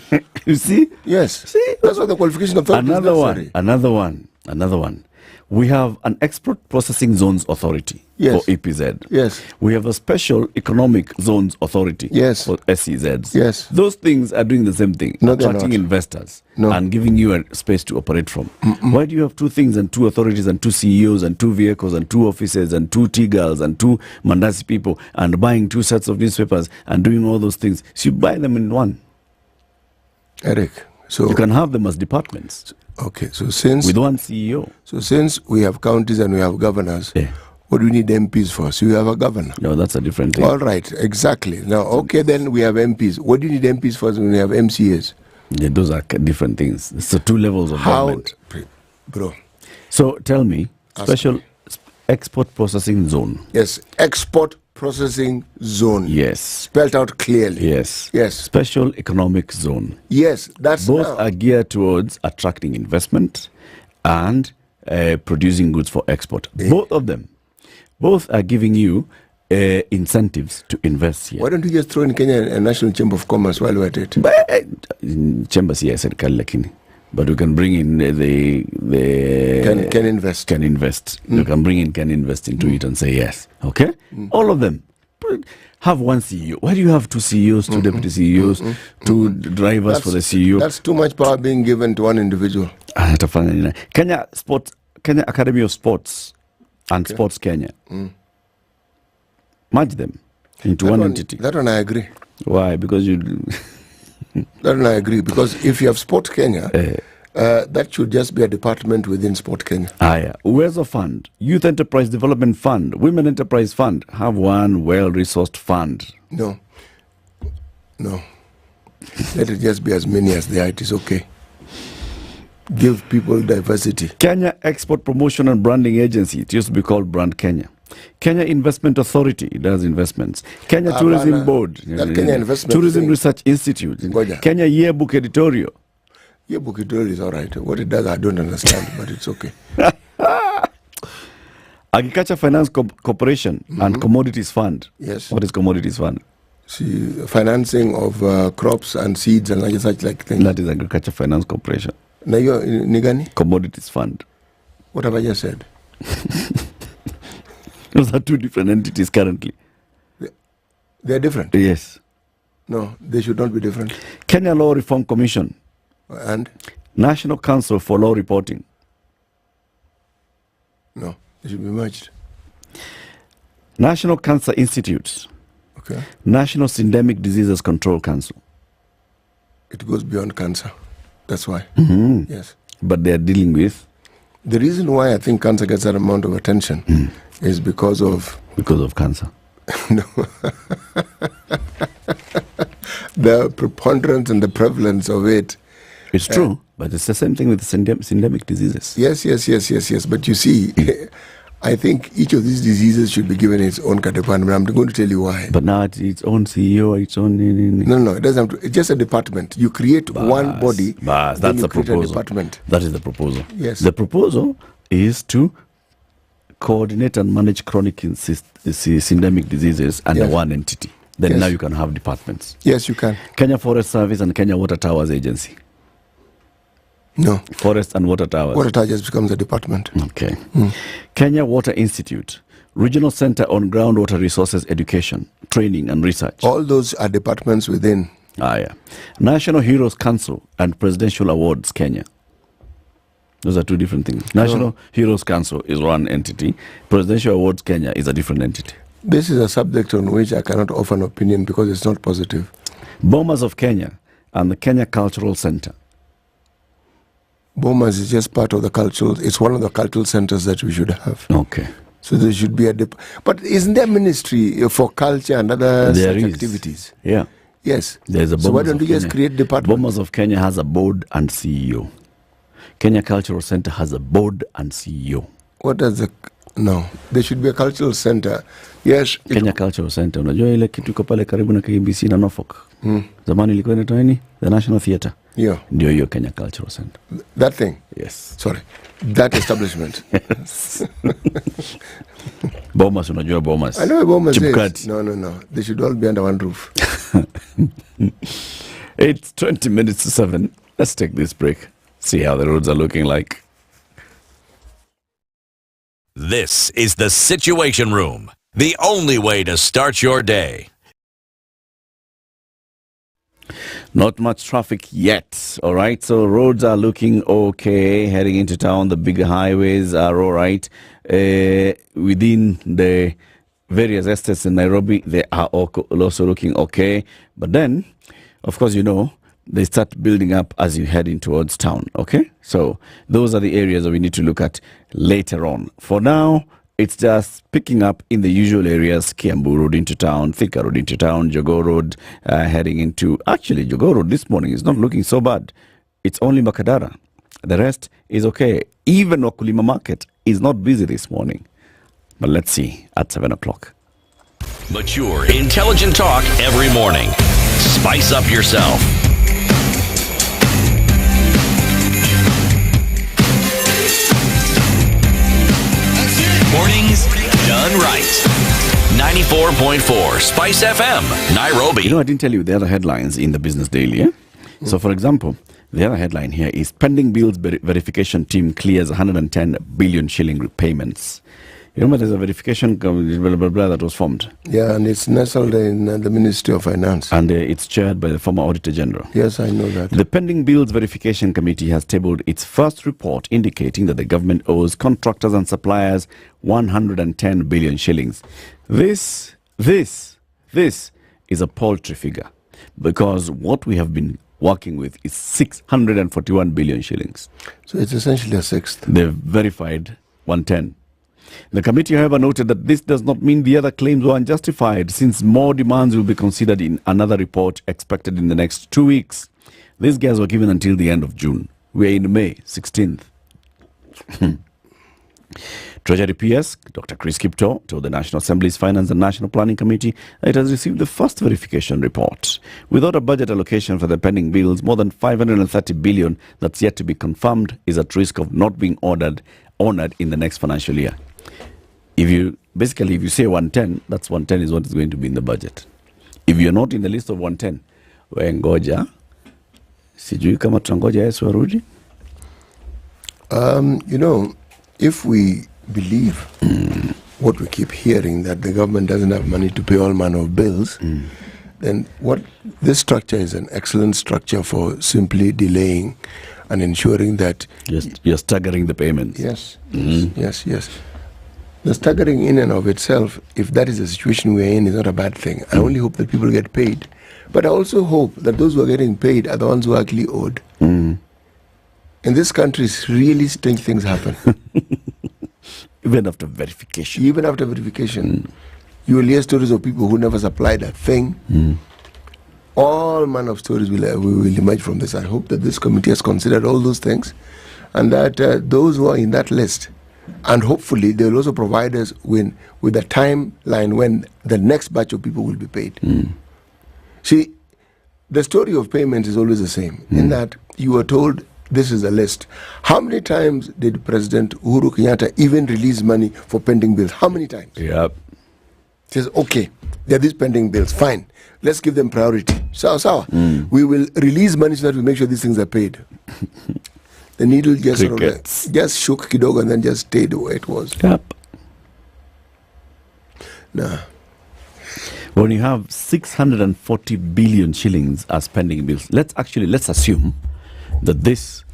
You see? Yes. See? That's what the Qualification Authority is necessary. Another one. We have an Export Processing Zones Authority for EPZ. Yes. We have a Special Economic Zones Authority for SEZs. Yes. Those things are doing the same thing, attracting investors and giving you a space to operate from. Why do you have two things and two authorities and two CEOs and two vehicles and two offices and two T-girls and two Mandasi people and buying two sets of newspapers and doing all those things? So you buy them in one. Eric, so you can have them as departments. Okay, so since with one CEO. So since we have counties and we have governors, what do we need MPs for? So you have a governor. No, that's a different thing. All right, exactly. Now, okay, then we have MPs. What do you need MPs for when we have MCAs? Yeah, those are different things. So two levels of government. Bro. So tell me, special export processing zone. Yes, export processing zone. Yes. Spelled out clearly. Yes. Yes. Special economic zone. Yes, that's both are geared towards attracting investment and producing goods for export. Both of them. Both are giving you incentives to invest here. Why don't you just throw in Kenya a National Chamber of Commerce while we're at it? Chambers here, serikali lakini. But we can bring in the can invest. Can invest. You can bring in can invest into it and say yes. Okay? All of them. Have one CEO. Why do you have two CEOs, two deputy CEOs, two drivers for the CEO? That's too much power being given to one individual. Kenya Academy of Sports and Sports Kenya. Merge them into one entity. That one I agree. Why? Because you... That one I agree, because if you have Sport Kenya, that should just be a department within Sport Kenya. Uwezo Fund, Youth Enterprise Development Fund, Women Enterprise Fund, have one well-resourced fund. No. Let it just be as many as they are. It is okay. Give people diversity. Kenya Export Promotion and Branding Agency, it used to be called Brand Kenya. Kenya Investment Authority, it does investments. Kenya Tourism Board, Kenya Investment Tourism Research Institute, Kenya Yearbook Editorial. Yearbook Editorial is all right. What it does, I don't understand, but it's okay. Agriculture Finance Corporation and Commodities Fund. Yes. What is Commodities Fund? See, financing of crops and seeds and such like things. That is Agriculture Finance Corporation. Nigani? Commodities Fund. What have I just said? Those are two different entities currently. They are different? Yes. No, they should not be different. Kenya Law Reform Commission. And? National Council for Law Reporting. No, they should be merged. National Cancer Institute. Okay. National Syndemic Diseases Control Council. It goes beyond cancer. That's why. Yes. But they are dealing with? The reason why I think cancer gets that amount of attention is because of... Because of cancer? No. The preponderance and the prevalence of it. It's true, but it's the same thing with the syndemic diseases. Yes. But you see, I think each of these diseases should be given its own department. I'm going to tell you why. But now it's its own CEO, its own... No, it doesn't have to. It's just a department. You create one body, that's the proposal. Department. That is the proposal. Yes. The proposal is to coordinate and manage chronic syndemic diseases under one entity. Then now you can have departments. Yes, you can. Kenya Forest Service and Kenya Water Towers Agency. No. Forest and Water Towers. Water Towers just becomes a department. Okay. Kenya Water Institute, Regional Center on Groundwater Resources Education, Training and Research. All those are departments within. National Heroes Council and Presidential Awards Kenya. Those are two different things. National Heroes Council is one entity. Presidential Awards Kenya is a different entity. This is a subject on which I cannot offer an opinion because it's not positive. Bombers of Kenya and the Kenya Cultural Center. Bombers is just part of the cultural... It's one of the cultural centers that we should have. Okay. So there should be a... But isn't there a ministry for culture and other such activities? Yeah. Yes. There's a so why don't you just create departments? Bombers of Kenya has a board and CEO. Kenya Cultural Center has a board and CEO. What does the... No, there should be a cultural center. Yes. Kenya Cultural Center. Unajua ile kitu iko pale karibu na KBC na Norfolk. Zamani ilikuwa inaitwa nini? The National Theatre. Yeah. Ndio hiyo Kenya Cultural Center. That thing? Yes. Sorry. That establishment. Yes. Bomas, unajua Bomas. I know where Bomas Chipkati. is. No. They should all be under one roof. It's 20 minutes to 7. Let's take this break. See how the roads are looking like. This is the Situation Room, the only way to start your day. Not much traffic yet, all right? So roads are looking okay. Heading into town, the bigger highways are all right. Within the various estates in Nairobi, they are also looking okay. But then, of course, you know, they start building up as you head in towards town, okay? So those are the areas that we need to look at later on. For now, it's just picking up in the usual areas: Kiambu Road into town, Thika Road into town, Jogoo Road heading into... Actually, Jogoo Road this morning is not looking so bad. It's only Makadara. The rest is okay. Even Wakulima Market is not busy this morning. But let's see at 7 o'clock. Mature, intelligent talk every morning. Spice up yourself. Mornings done right. 94.4 Spice FM, Nairobi. You know, I didn't tell you the other headlines in the Business Daily. Yeah? So, for example, the other headline here is Pending Bills Verification Team Clears 110 billion shilling repayments. You remember there's a verification that was formed? Yeah, and it's nestled in the Ministry of Finance. And it's chaired by the former Auditor General. Yes, I know that. The Pending Bills Verification Committee has tabled its first report indicating that the government owes contractors and suppliers 110 billion shillings. This is a paltry figure, because what we have been working with is 641 billion shillings. So it's essentially a sixth. They've verified 110. The committee, however, noted that this does not mean the other claims were unjustified, since more demands will be considered in another report expected in the next 2 weeks. These guys were given until the end of June. We are in May 16th. Treasury PS, Dr. Chris Kipto, told the National Assembly's Finance and National Planning Committee that it has received the first verification report. Without a budget allocation for the pending bills, more than 530 billion that's yet to be confirmed is at risk of not being honored in the next financial year. If you say 110, that's 110 is what is going to be in the budget. If you're not in the list of 110, ngoja sijui kama tutangoja Yesu arudi. You know, if we believe what we keep hearing, that the government doesn't have money to pay all manner of bills, then this structure is an excellent structure for simply delaying and ensuring that you're staggering the payments. Yes. The staggering in and of itself, if that is the situation we're in, is not a bad thing. I only hope that people get paid. But I also hope that those who are getting paid are the ones who are actually owed. In this country, really strange things happen. Even after verification. You will hear stories of people who never supplied a thing. All manner of stories will emerge from this. I hope that this committee has considered all those things, and that those who are in that list, and hopefully they will also provide us with a timeline when the next batch of people will be paid. See, the story of payments is always the same, in that you are told this is a list. How many times did President Uhuru Kenyatta even release money for pending bills? How many times? Yep. He says, okay, there are these pending bills, fine. Let's give them priority. Sawa. We will release money so that we make sure these things are paid. The needle just shook kidogo and then just stayed the way it was. Yep. Nah. When you have 640 billion shillings as pending bills, let's assume that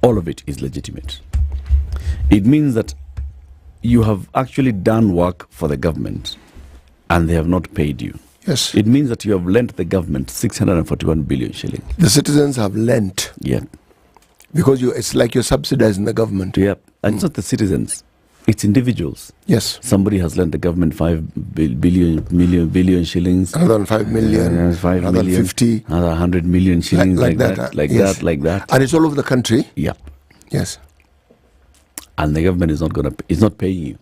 all of it is legitimate. It means that you have actually done work for the government and they have not paid you. Yes. It means that you have lent the government 641 billion shillings. The citizens have lent. Yeah. Because it's like you're subsidizing the government. Yeah. And it's not the citizens. It's individuals. Yes. Somebody has lent the government 5 billion shillings. Another 5 million. 5 another million. 50. Another 100 million shillings. Like that. And it's all over the country. Yeah. Yes. And the government is not paying you.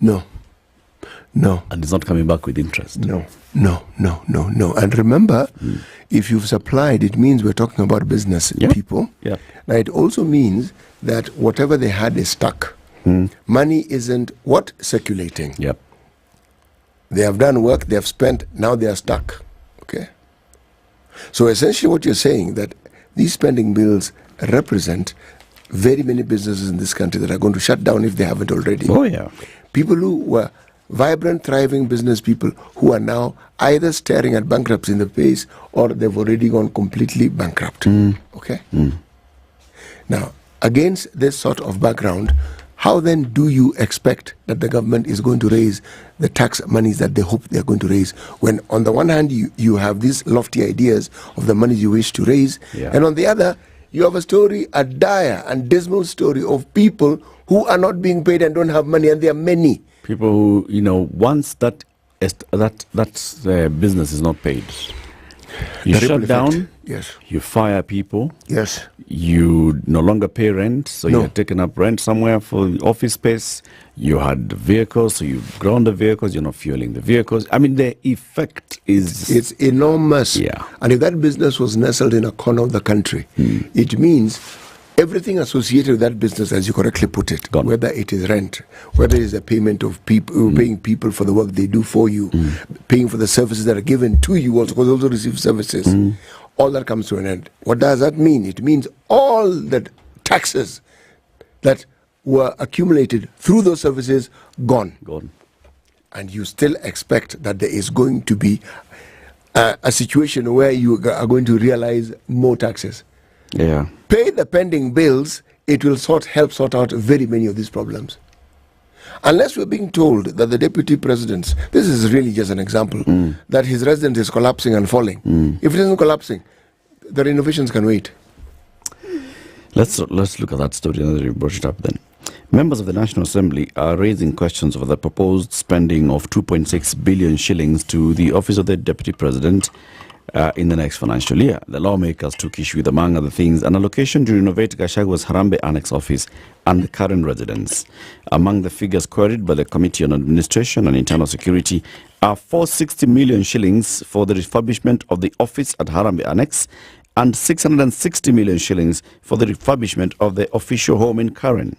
No. And it's not coming back with interest. No. And remember, if you've supplied, it means we're talking about business people. Yeah. Now, it also means that whatever they had is stuck. Money isn't what? Circulating. Yep. They have done work, they have spent, now they are stuck. Okay? So essentially what you're saying, that these spending bills represent very many businesses in this country that are going to shut down if they haven't already. Oh, yeah. People who were vibrant, thriving business people who are now either staring at bankruptcy in the face or they've already gone completely bankrupt. Okay? Now, against this sort of background, how then do you expect that the government is going to raise the tax monies that they hope they're going to raise, when on the one hand you have these lofty ideas of the money you wish to raise, and on the other you have a story, a dire and dismal story of people who are not being paid and don't have money, and there are many. People who, once that business is not paid, you shut down, yes. You fire people, yes. You no longer pay rent, so you're taking up rent somewhere for office space. You had vehicles, so you've ground the vehicles, you're not fueling the vehicles. I mean, the effect is... It's enormous. Yeah. And if that business was nestled in a corner of the country, it means everything associated with that business, as you correctly put it, whether it is rent, whether it is the payment of people, paying people for the work they do for you, paying for the services that are given to you also, because you also receive services, all that comes to an end. What does that mean? It means all the taxes that were accumulated through those services, gone. And you still expect that there is going to be a situation where you are going to realize more taxes. Yeah. Pay the pending bills, it will help sort out very many of these problems. Unless we're being told that the deputy presidents, this is really just an example, that his residence is collapsing and falling. If it isn't collapsing, the renovations can wait. Let's look at that story and you brought it up then. Members of the National Assembly are raising questions over the proposed spending of 2.6 billion shillings to the office of the deputy president in the next financial year. The lawmakers took issue with, among other things, an allocation to renovate Gachagwa's Harambee Annex office and the current residence. Among the figures queried by the Committee on Administration and Internal Security are 460 million shillings for the refurbishment of the office at Harambee Annex and 660 million shillings for the refurbishment of the official home in Karen.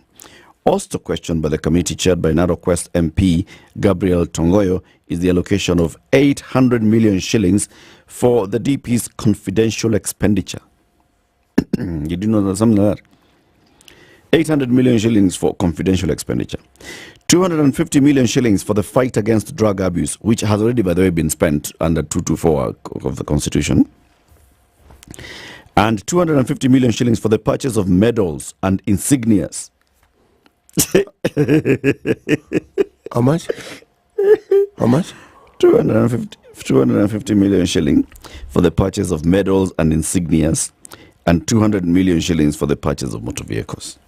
Also questioned by the committee chaired by Narok West MP Gabriel Tongoyo is the allocation of 800 million shillings for the DP's confidential expenditure. You didn't know that something like that? 800 million shillings for confidential expenditure. 250 million shillings for the fight against drug abuse, which has already, by the way, been spent under 224 of the Constitution. And 250 million shillings for the purchase of medals and insignias. How much? How much? 250 million shillings for the purchase of medals and insignias, and 200 million shillings for the purchase of motor vehicles.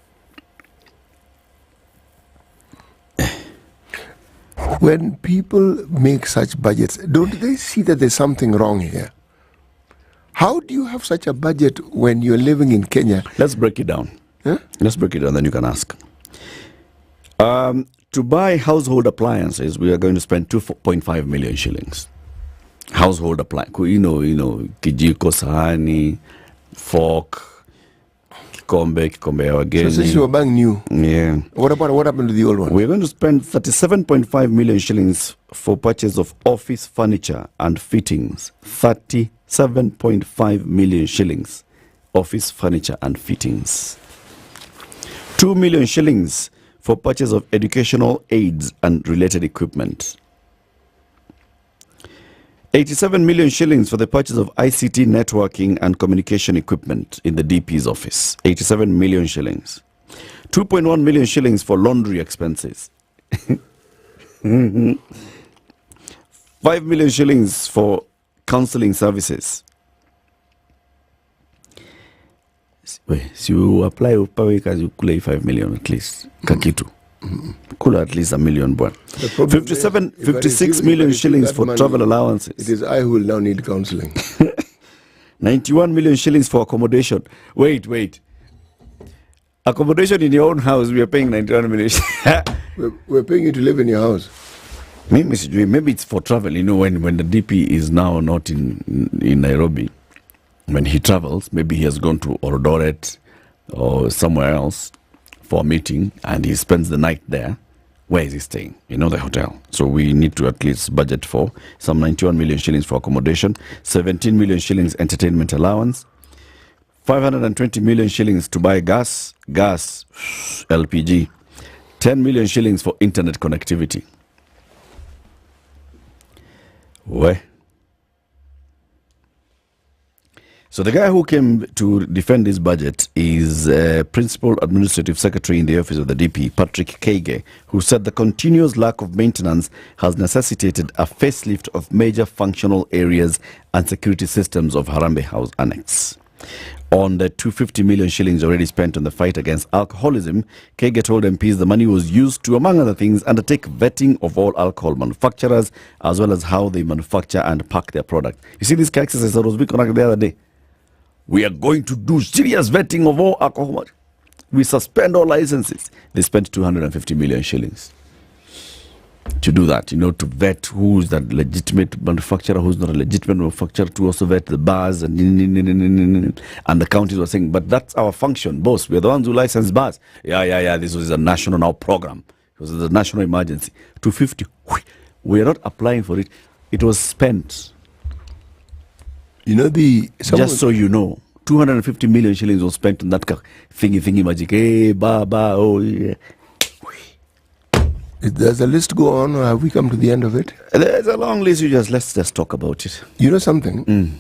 When people make such budgets, don't they see that there's something wrong here? How do you have such a budget when you're living in Kenya? Let's break it down. Huh? Let's break it down, then you can ask. To buy household appliances, we are going to spend 2.5 million shillings. Household appliances, kijiko, sahani, fork, kikombe ya wageni. So since you were buying new, yeah. What happened to the old one? We're going to spend 37.5 million shillings for purchase of office furniture and fittings. 37.5 million shillings, office furniture and fittings. 2 million shillings for purchase of educational aids and related equipment. 87 million shillings for the purchase of ICT networking and communication equipment in the DP's office. 87 million shillings. 2.1 million shillings for laundry expenses. 5 million shillings for counseling services. So you apply upawe kazi kule 5 million at least. Kakitu. Kula at least $1 million. 56 million shillings for money, travel allowances. It is I who will now need counseling. 91 million shillings for accommodation. Wait. Accommodation in your own house, we are paying 91 million. We're paying you to live in your house. Maybe it's for travel. When the DP is now not in Nairobi, when he travels, maybe he has gone to Eldoret or somewhere else for a meeting, and he spends the night there. Where is he staying? The hotel. So we need to at least budget for some 91 million shillings for accommodation, 17 million shillings entertainment allowance, 520 million shillings to buy gas, LPG, 10 million shillings for internet connectivity. Where? So the guy who came to defend this budget is Principal Administrative Secretary in the Office of the DP, Patrick Keige, who said the continuous lack of maintenance has necessitated a facelift of major functional areas and security systems of Harambee House Annex. On the 250 million shillings already spent on the fight against alcoholism, Keige told MPs the money was used to, among other things, undertake vetting of all alcohol manufacturers, as well as how they manufacture and pack their product. You see this exercise that was being conducted the other day? We are going to do serious vetting of all alcohol. We suspend all licenses. They spent 250 million shillings to do that, to vet who's the legitimate manufacturer, who's not a legitimate manufacturer, to also vet the bars and the counties were saying, but that's our function, boss. We're the ones who license bars. Yeah. This was a national now program. It was a national emergency. 250. We are not applying for it. It was spent. Just so you know, 250 million shillings was spent on that thingy magic. Hey, oh yeah. Does the list go on, or have we come to the end of it? There's a long list. Let's just talk about it. You know something?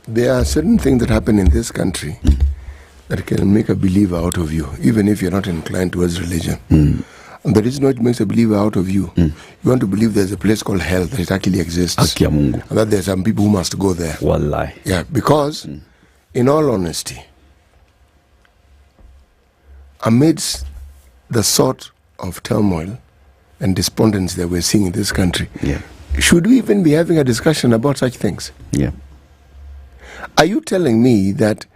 There are certain things that happen in this country that can make a believer out of you, even if you're not inclined towards religion. And the reason why it makes a believer out of you, you want to believe there's a place called hell, that it actually exists. And that there's some people who must go there. Wallahi. Yeah, because, in all honesty, amidst the sort of turmoil and despondency that we're seeing in this country, should we even be having a discussion about such things? Yeah. Are you telling me that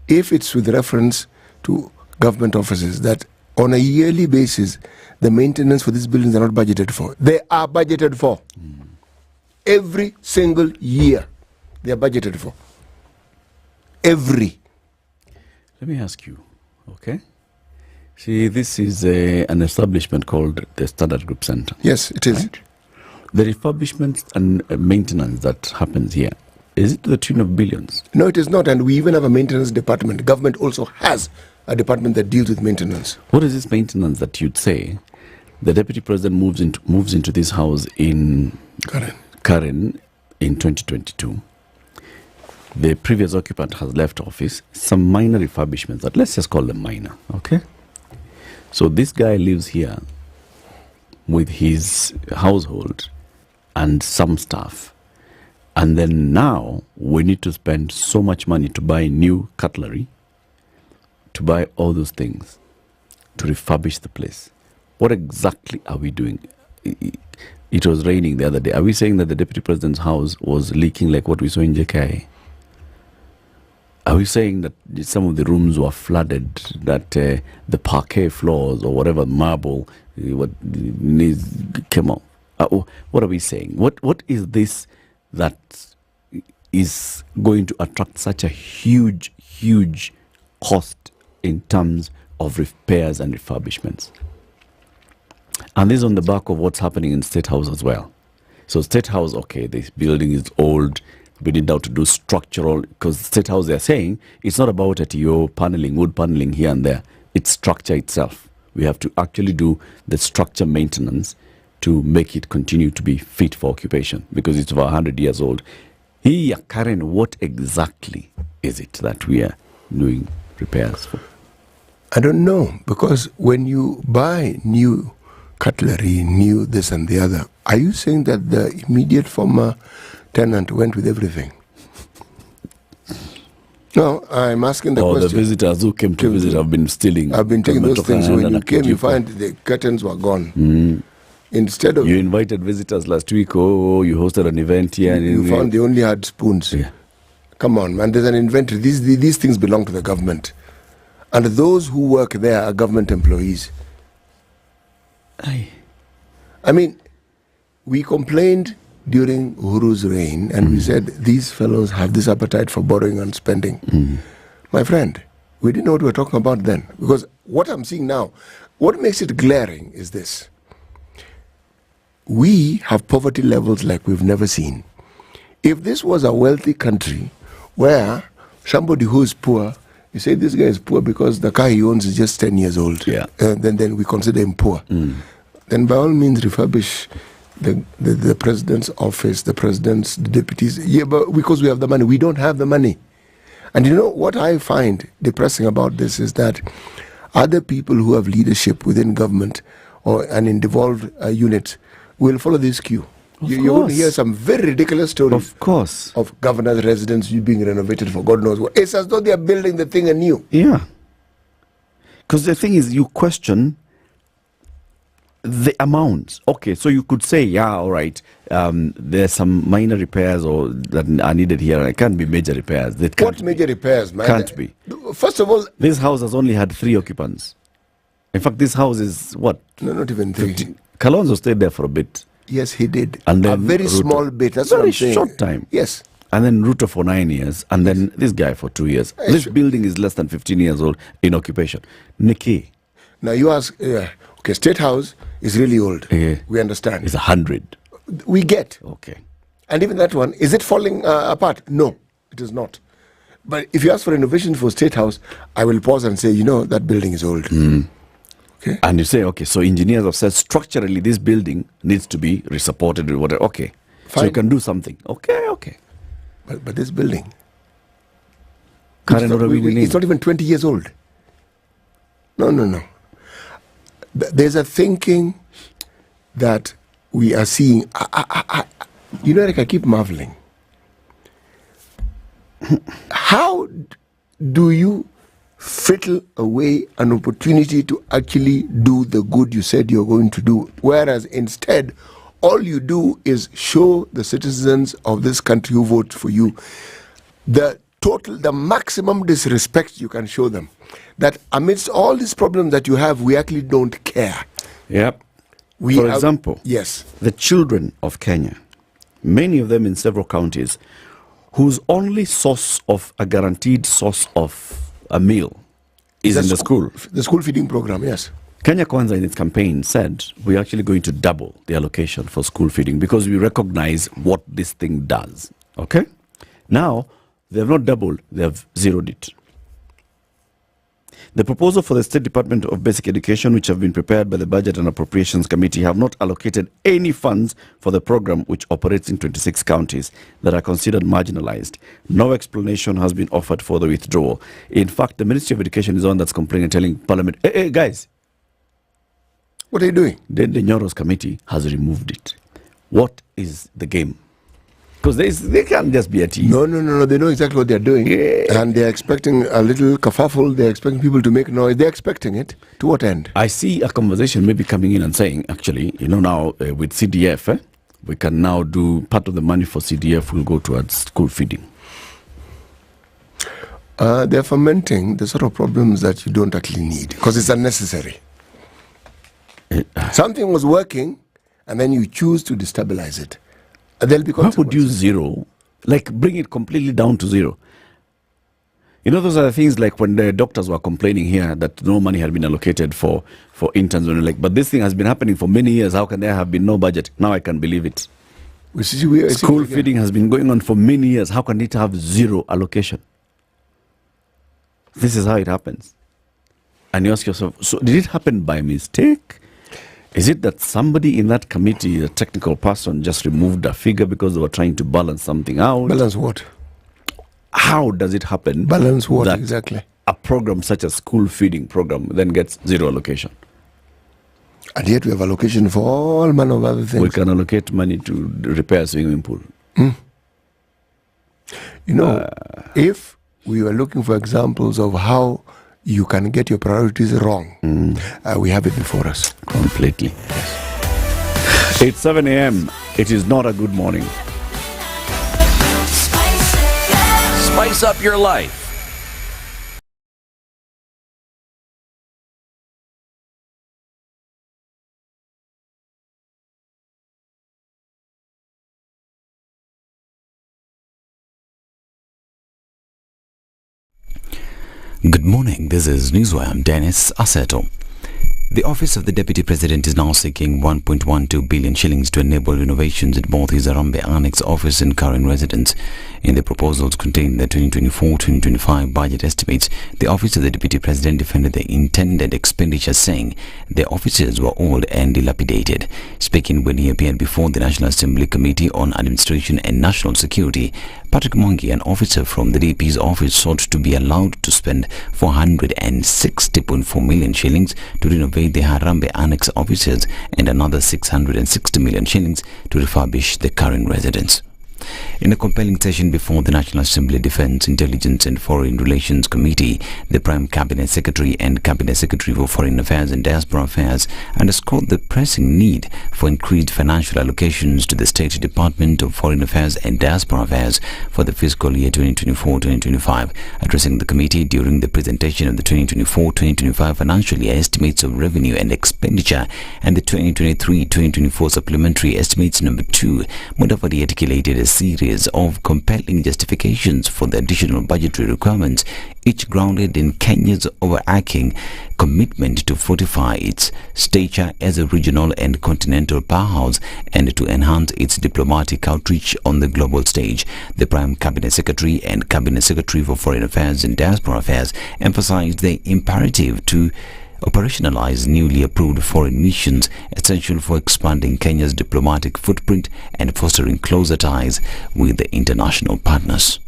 if it's with reference to government offices, that on a yearly basis, the maintenance for these buildings are not budgeted for? They are budgeted for. Every single year, they are budgeted for. Every. Let me ask you, okay? See, this is an establishment called the Standard Group Center. Yes, it is. Right? The refurbishment and maintenance that happens here, is it to the tune of billions? No, it is not. And we even have a maintenance department. The government also has a department that deals with maintenance. What is this maintenance that you'd say the Deputy President moves into this house in Karen in 2022? The previous occupant has left office. Some minor refurbishments that, let's just call them minor, okay? So this guy lives here with his household and some staff. And then now we need to spend so much money to buy new cutlery, to buy all those things, to refurbish the place. What exactly are we doing? It was raining the other day. Are we saying that the Deputy President's house was leaking like what we saw in JKI? Are we saying that some of the rooms were flooded, that the parquet floors or whatever marble came out? What are we saying? What is this that is going to attract such a huge cost in terms of repairs and refurbishments? And this is on the back of what's happening in State House as well. So State House, okay, this building is old. We need now to do structural, because State House, they're saying it's not about paneling, wood paneling here and there. It's structure itself. We have to actually do the structure maintenance to make it continue to be fit for occupation, because it's over 100 years old. Here, Karen, what exactly is it that we are doing repairs for? I don't know, because when you buy new cutlery, new this and the other, are you saying that the immediate former tenant went with everything? No, I'm asking the question. The visitors who came to visit have been stealing. I've been taking those things. When you came, you find the curtains were gone. Instead of... You invited visitors last week, you hosted an event here. And you found they only had spoons. Yeah. Come on, man, there's an inventory. These things belong to the government. And those who work there are government employees. Aye. I mean, we complained during Uhuru's reign, and we said, these fellows have this appetite for borrowing and spending. My friend, we didn't know what we were talking about then. Because what I'm seeing now, what makes it glaring is this. We have poverty levels like we've never seen. If this was a wealthy country where somebody who is poor, you say this guy is poor because the car he owns is just 10 years old, then we consider him poor. Then by all means refurbish the president's office, the president's, the deputies. Yeah, but because we have the money. We don't have the money. And you know what I find depressing about this is that other people who have leadership within government or an devolved unit will follow this queue. You're going to hear some very ridiculous stories. Of course. Of governor's residence being renovated for God knows what. It's as though they're building the thing anew. Yeah. Because the thing is, you question the amount. Okay, so you could say, yeah, all right, there's some minor repairs or that are needed here. It can't be major repairs. What major repairs, man? Can't be. First of all, this house has only had 3 occupants. In fact, this house is what? No, not even 3. Kalonzo stayed there for a bit. Yes, he did. And then a very Ruto. small bit. That's what very I'm saying. short time. Yes. And then Ruto for 9 years. And then this guy for 2 years. This building is less than 15 years old in occupation. Nikki. Now you ask, okay, State House is really old. We understand. It's 100. We get. Okay. And even that one, is it falling apart? No, it is not. But if you ask for renovation for State House, I will pause and say, that building is old. Okay. And you say, okay, so engineers have said structurally this building needs to be resupported or whatever. Okay. Fine. So you can do something. Okay. But this building, it's not even 20 years old. No. There's a thinking that we are seeing. Eric, I keep marveling. How do you fiddle away an opportunity to actually do the good you said you're going to do, whereas instead all you do is show the citizens of this country who vote for you the maximum disrespect you can show them, that amidst all these problems that you have, we actually don't care. Yep. For example, yes, the children of Kenya, many of them in several counties, whose only source of a guaranteed source of a meal is in the school. The school feeding program, yes. Kenya Kwanza in its campaign said we're actually going to double the allocation for school feeding because we recognize what this thing does. Okay? Now, they have not doubled, they have zeroed it. The proposal for the State Department of Basic Education, which have been prepared by the Budget and Appropriations Committee, have not allocated any funds for the program, which operates in 26 counties that are considered marginalized. No explanation has been offered for the withdrawal. In fact, the Ministry of Education is the one that's complaining and telling Parliament, hey, guys. What are you doing? Then the Nyoro's committee has removed it. What is the game? Because they can't just be a team. No. They know exactly what they're doing. Yeah. And they're expecting a little kerfuffle. They're expecting people to make noise. They're expecting it. To what end? I see a conversation maybe coming in and saying, actually, now with CDF, we can now do part of the money for CDF will go towards school feeding. They're fomenting the sort of problems that you don't actually need because it's unnecessary. Something was working and then you choose to destabilize it. Why would you zero? Like bring it completely down to zero. Those are the things like when the doctors were complaining here that no money had been allocated for interns. But this thing has been happening for many years. How can there have been no budget? Now I can believe it. School feeding has been going on for many years. How can it have zero allocation? This is how it happens. And you ask yourself, so did it happen by mistake? Is it that somebody in that committee, a technical person, just removed a figure because they were trying to balance something out? Balance what? How does it happen? Balance what exactly? A program such as school feeding program then gets zero allocation. And yet we have allocation for all manner of other things. We can allocate money to repair a swimming pool. If we were looking for examples of how you can get your priorities wrong, we have it before us. Completely. It's 7 a.m. It is not a good morning. Spice up your life. Good morning, this is Newswire. I'm Dennis Aseto. The Office of the Deputy President is now seeking 1.12 billion shillings to enable renovations at both his Arambe Annex office and current residence. In the proposals contained the 2024-2025 budget estimates, the Office of the Deputy President defended the intended expenditure, saying the offices were old and dilapidated. Speaking when he appeared before the National Assembly Committee on Administration and National Security, Patrick Mwangi, an officer from the DP's office, sought to be allowed to spend 460.4 million shillings to renovate the Harambe Annex offices and another 660 million shillings to refurbish the current residence. In a compelling session before the National Assembly Defence, Intelligence and Foreign Relations Committee, the Prime Cabinet Secretary and Cabinet Secretary for Foreign Affairs and Diaspora Affairs underscored the pressing need for increased financial allocations to the State Department of Foreign Affairs and Diaspora Affairs for the fiscal year 2024-2025. Addressing the committee during the presentation of the 2024-2025 financial year estimates of revenue and expenditure and the 2023-2024 supplementary estimates number 2, Mudavadi articulated a series of compelling justifications for the additional budgetary requirements, each grounded in Kenya's overarching commitment to fortify its stature as a regional and continental powerhouse and to enhance its diplomatic outreach on the global stage. The Prime Cabinet Secretary and Cabinet Secretary for Foreign Affairs and Diaspora Affairs emphasized the imperative to operationalize newly approved foreign missions, essential for expanding Kenya's diplomatic footprint and fostering closer ties with the international partners.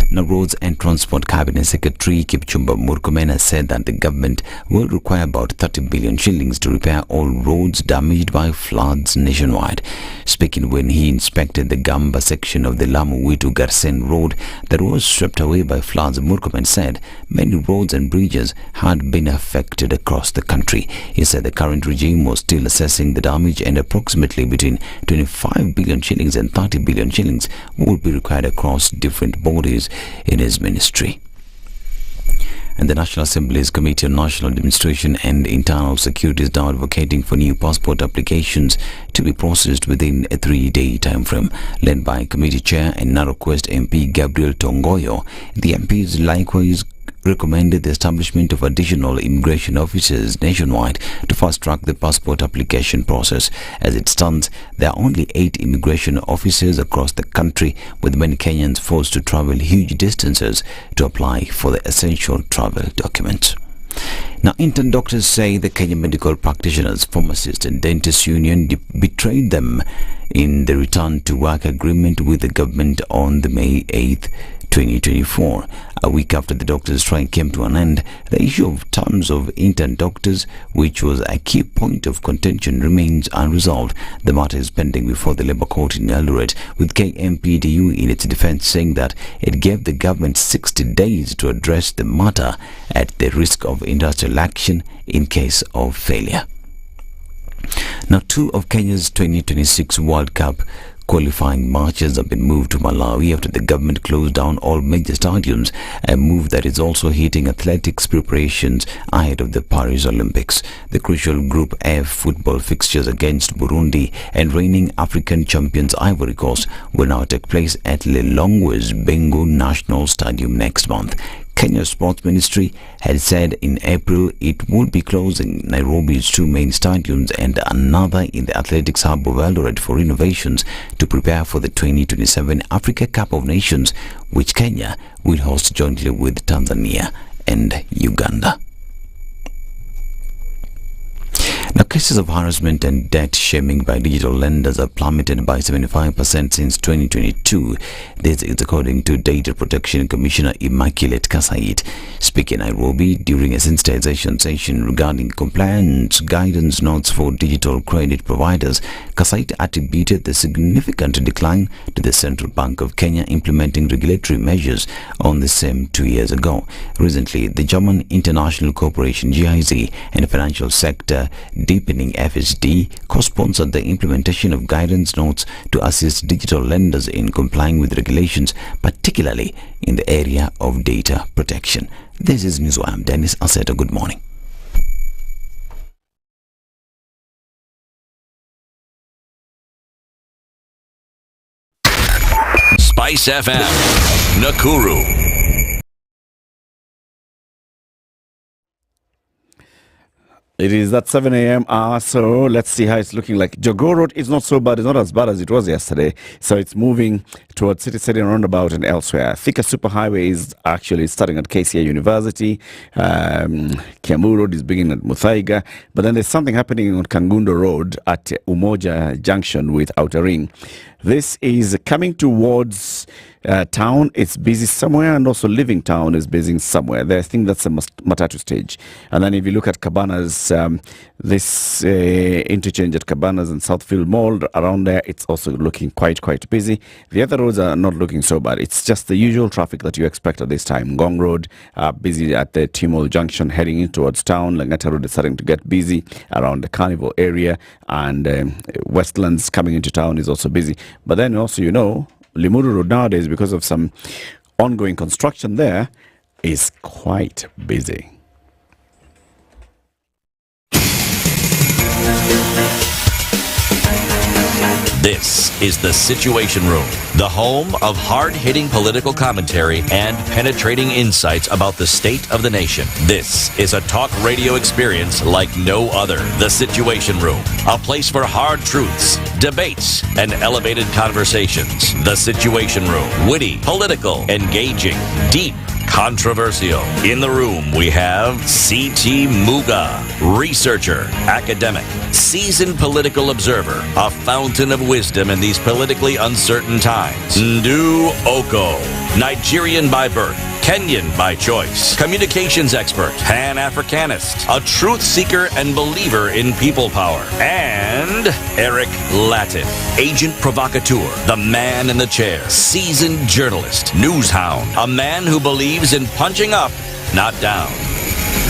Now, Roads and Transport Cabinet Secretary Kipchumba Murkomen said that the government will require about 30 billion shillings to repair all roads damaged by floods nationwide. Speaking when he inspected the Gamba section of the Lamu-Witu-Garsen road that was swept away by floods, Murkomen said many roads and bridges had been affected across the country. He said the current regime was still assessing the damage and approximately between 25 billion shillings and 30 billion shillings would be required across different bodies in his ministry. And the National Assembly's Committee on National Administration and Internal Security is now advocating for new passport applications to be processed within a 3-day time frame. Led by Committee Chair and Narok West MP Gabriel Tongoyo, the MPs likewise recommended the establishment of additional immigration offices nationwide to fast-track the passport application process. As it stands, there are only 8 immigration offices across the country, with many Kenyans forced to travel huge distances to apply for the essential travel documents. Now, intern doctors say the Kenya Medical Practitioners, Pharmacists and Dentists Union betrayed them in the return to work agreement with the government on the May 8th, 2024. A week after the doctors' strike came to an end, the issue of terms of intern doctors, which was a key point of contention, remains unresolved. The matter is pending before the Labour Court in Eldoret, with KMPDU in its defence saying that it gave the government 60 days to address the matter at the risk of industrial action in case of failure. Now, 2 of Kenya's 2026 World Cup qualifying matches have been moved to Malawi after the government closed down all major stadiums, a move that is also hitting athletics preparations ahead of the Paris Olympics. The crucial Group F football fixtures against Burundi and reigning African champions Ivory Coast will now take place at Lilongwe's Bengo National Stadium next month. Kenya's Sports Ministry had said in April it would be closing Nairobi's 2 main stadiums and another in the athletics hub of Eldoret for renovations to prepare for the 2027 Africa Cup of Nations, which Kenya will host jointly with Tanzania and Uganda. Now, cases of harassment and debt shaming by digital lenders have plummeted by 75% since 2022. This is according to Data Protection Commissioner Immaculate Kasait. Speaking in Nairobi during a sensitization session regarding compliance guidance notes for digital credit providers, Kasait attributed the significant decline to the Central Bank of Kenya implementing regulatory measures on the same 2 years ago. Recently, the German International Corporation GIZ and Financial Sector Deepening FSD co-sponsored the implementation of guidance notes to assist digital lenders in complying with regulations, particularly in the area of data protection. This is Newswire. I'm Dennis Aseto. Good morning. SpiceFM, Nakuru. It is that 7 a.m. hour, so let's see how it's looking like. Jogoo Road is not so bad. It's not as bad as it was yesterday. So it's moving towards City Center Roundabout and elsewhere. Thika Superhighway is actually starting at KCA University. Kiambu Road is beginning at Muthaiga. But then there's something happening on Kangundo Road at Umoja Junction with Outer Ring. This is coming towards town. It's busy somewhere, and also Living Town is busy somewhere. There, I think that's a Matatu stage. And then if you look at Cabanas, this interchange at Cabanas and Southfield Mall, around there, it's also looking quite busy. The other roads are not looking so bad. It's just the usual traffic that you expect at this time. Ngong Road, busy at the Timol Junction, heading in towards town. Langata Road is starting to get busy around the Carnival area, and Westlands coming into town is also busy. But then also, Limuru Road nowadays, because of some ongoing construction there, is quite busy. This is The Situation Room, the home of hard-hitting political commentary and penetrating insights about the state of the nation. This is a talk radio experience like no other. The Situation Room, a place for hard truths, debates, and elevated conversations. The Situation Room, witty, political, engaging, deep, controversial. In the room, we have C.T. Muga, researcher, academic, seasoned political observer, a fountain of wisdom in these politically uncertain times. Ndu Oko, Nigerian by birth, Kenyan by choice, communications expert, Pan-Africanist, a truth seeker and believer in people power, and Eric Latin, agent provocateur, the man in the chair, seasoned journalist, news hound, a man who believes in punching up, not down.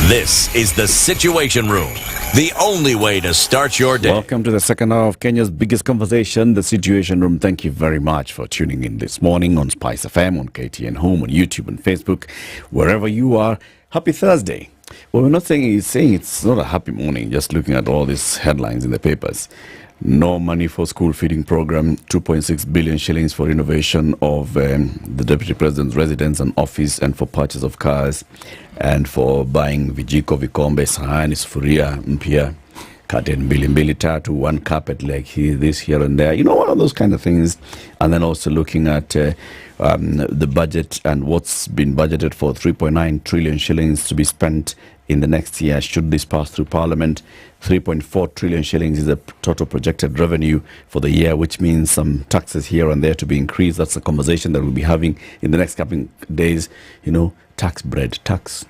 This is The Situation Room, the only way to start your day. Welcome to the second hour of Kenya's biggest conversation, The Situation Room. Thank you very much for tuning in this morning on SpiceFM, on KTN Home, on YouTube and Facebook, wherever you are. Happy Thursday. Well, we're not saying it's not a happy morning, just looking at all these headlines in the papers. No money for school feeding program, 2.6 billion shillings for renovation of the Deputy President's residence and office, and for purchase of cars, and for buying vijiko, vikombe, sahani, sufuria, mpya, curtain, mbili tatu, one carpet like this here and there. One of those kind of things. And then also looking at the budget and what's been budgeted for 3.9 trillion shillings to be spent in the next year should this pass through Parliament. 3.4 trillion shillings is the total projected revenue for the year, which means some taxes here and there to be increased. That's a conversation that we'll be having in the next couple of days. Tax bread, tax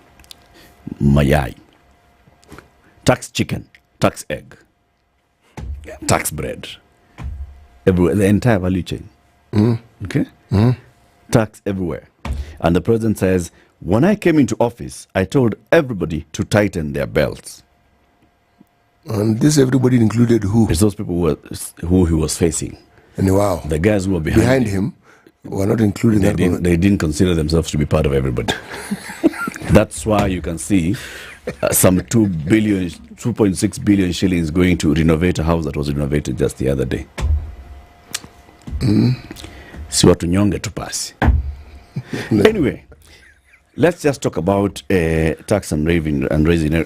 mayai, tax chicken, tax egg, tax bread, everywhere, the entire value chain. Okay? Tax everywhere. And the president says, when I came into office, I told everybody to tighten their belts. And this everybody included who? It's those people who he was facing. And wow. The guys who were behind him were not included. They didn't consider themselves to be part of everybody. That's why you can see some 2.6 billion shillings going to renovate a house that was renovated just the other day. Si watu nyonge tupasi. Anyway, let's just talk about tax and raising.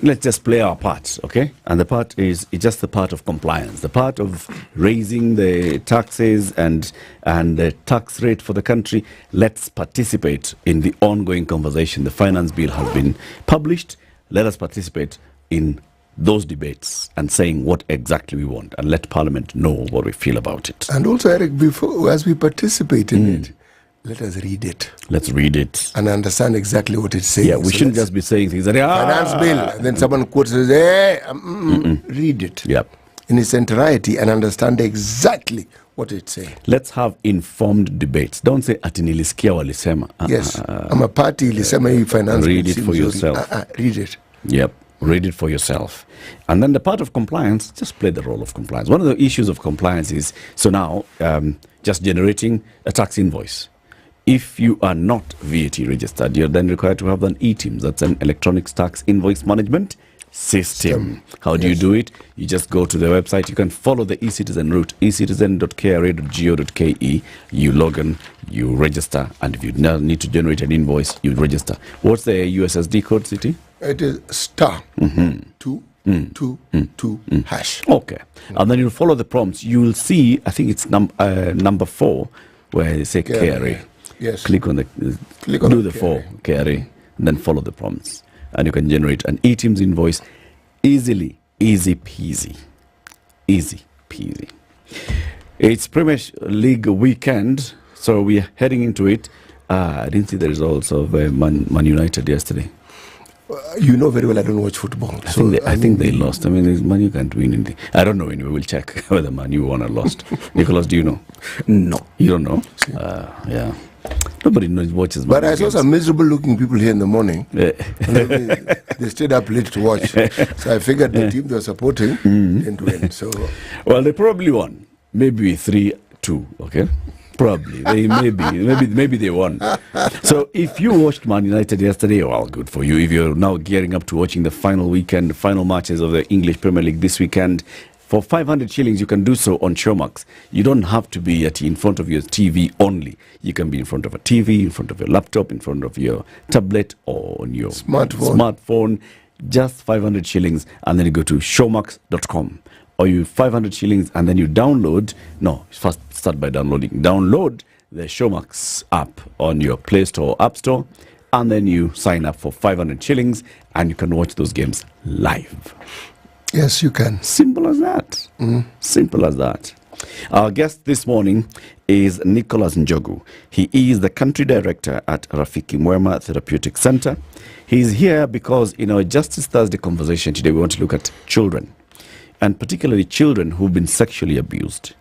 Let's just play our part, okay? And the part it's just the part of compliance, the part of raising the taxes and the tax rate for the country. Let's participate in the ongoing conversation. The finance bill has been published. Let us participate in those debates and saying what exactly we want, and let Parliament know what we feel about it. And also, Eric, as we participate in it, let us read it. Let's read it. And understand exactly what it's saying. Yeah, we shouldn't just be saying things that finance bill, and then someone quotes and says, read it in its entirety and understand exactly what it's saying. Let's have informed debates. Don't say ati nilisikia walisema. Yes, I'm a party ilisema hii finance bill. Read it for yourself. Read it. Yep. Read it for yourself. And then the part of compliance, just play the role of compliance. One of the issues of compliance is, so now, just generating a tax invoice. If you are not VAT registered, you're then required to have an eTIMS. That's an electronic tax invoice management system. How do you do it? You just go to the website. You can follow the eCitizen route, ecitizen.kra.go.ke. You log in, you register, and if you now need to generate an invoice, you register. What's the USSD code, City? It is star 2 hash. Okay. And then you'll follow the prompts. You'll see, I think it's number 4, where they say carry. Yes. Click on the, do the 4, carry, then follow the prompts. And you can generate an eTeams invoice easily, easy peasy. Easy peasy. It's Premier League weekend, so we are heading into it. I didn't see the results of Man United yesterday. You know very well I don't watch football. I think they lost. I mean, Man U can't win anything. I don't know anyway. We'll check whether Man U won or lost. Nicholas, do you know? No. You don't know? Yeah. Nobody watches. But I saw some miserable-looking people here in the morning. They stayed up late to watch. So I figured the team they were supporting didn't win. So, well, they probably won. Maybe 3-2. Okay. Probably. Maybe they won. So if you watched Man United yesterday, well, good for you. If you're now gearing up to watching the final matches of the English Premier League this weekend, for 500 shillings, you can do so on Showmax. You don't have to be in front of your TV only. You can be in front of a TV, in front of your laptop, in front of your tablet, or on your smartphone. Just 500 shillings, and then you go to showmax.com. Or you 500 shillings, and then you download. No, first start by downloading. Download the Showmax app on your Play Store or App Store, and then you sign up for 500 shillings, and you can watch those games live. Yes, you can. Simple as that. Simple as that. Our guest this morning is Nicholas Njogu. He is the country director at Rafiki Mwema Therapeutic Center. He's here because in our Justice Thursday conversation today, we want to look at children, and particularly children who've been sexually abused.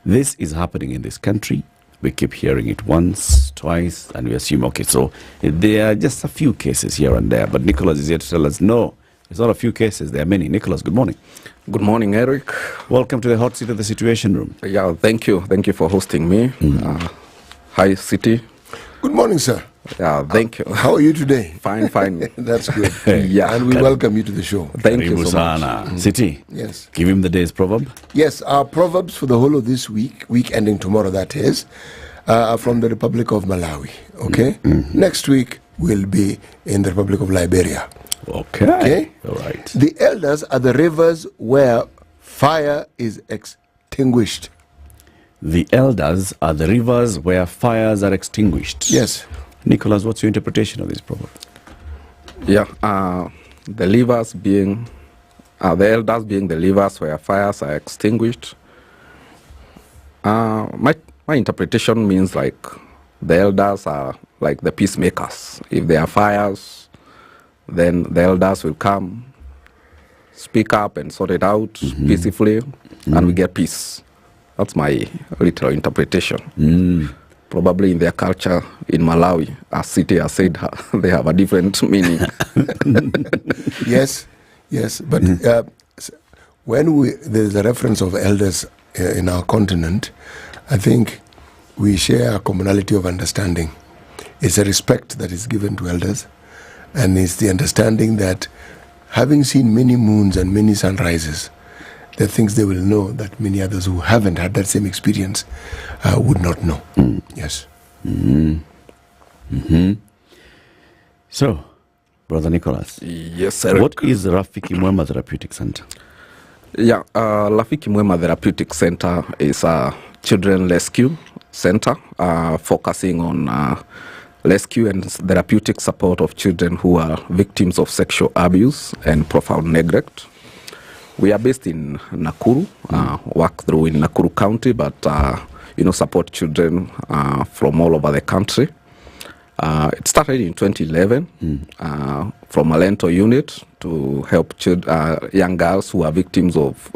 This is happening in this country. We keep hearing it once, twice, and we assume, okay, so there are just a few cases here and there. But Nicholas is here to tell us, no, it's not a few cases, there are many. Nicholas, good morning. Good morning, Eric. Welcome to the hot seat of the Situation Room. Yeah, thank you. Thank you for hosting me. Hi, City. Good morning, sir. Yeah, thank you. How are you today? Fine. That's good. Yeah. And we welcome you to the show. Thank you so much. City. Yes. Give him the day's proverb. Yes, our proverbs for the whole of this week ending tomorrow, that is, are from the Republic of Malawi. Okay? Next week, we'll be in the Republic of Liberia. Okay. All right. The elders are the rivers where fire is extinguished. The elders are the rivers where fires are extinguished. Yes. Nicholas, what's your interpretation of this proverb? Yeah, the elders being the rivers where fires are extinguished. My interpretation means like the elders are like the peacemakers. If there are fires, then the elders will come, speak up and sort it out peacefully, and we get peace. That's my literal interpretation. Probably in their culture in Malawi, as City has said, they have a different meaning. Yes. But when there's a reference of elders in our continent, I think we share a commonality of understanding. It's a respect that is given to elders, and it's the understanding that having seen many moons and many sunrises, there are things they will know that many others who haven't had that same experience would not know. Yes. So, Brother Nicholas. Yes, Eric. What is Rafiki Mwema Therapeutic Center? Yeah, Rafiki Mwema Therapeutic Center is a children rescue center focusing on rescue and therapeutic support of children who are victims of sexual abuse and profound neglect. We are based in Nakuru, work through in Nakuru County, but support children from all over the country. It started in 2011 from a Lento unit to help young girls who are victims of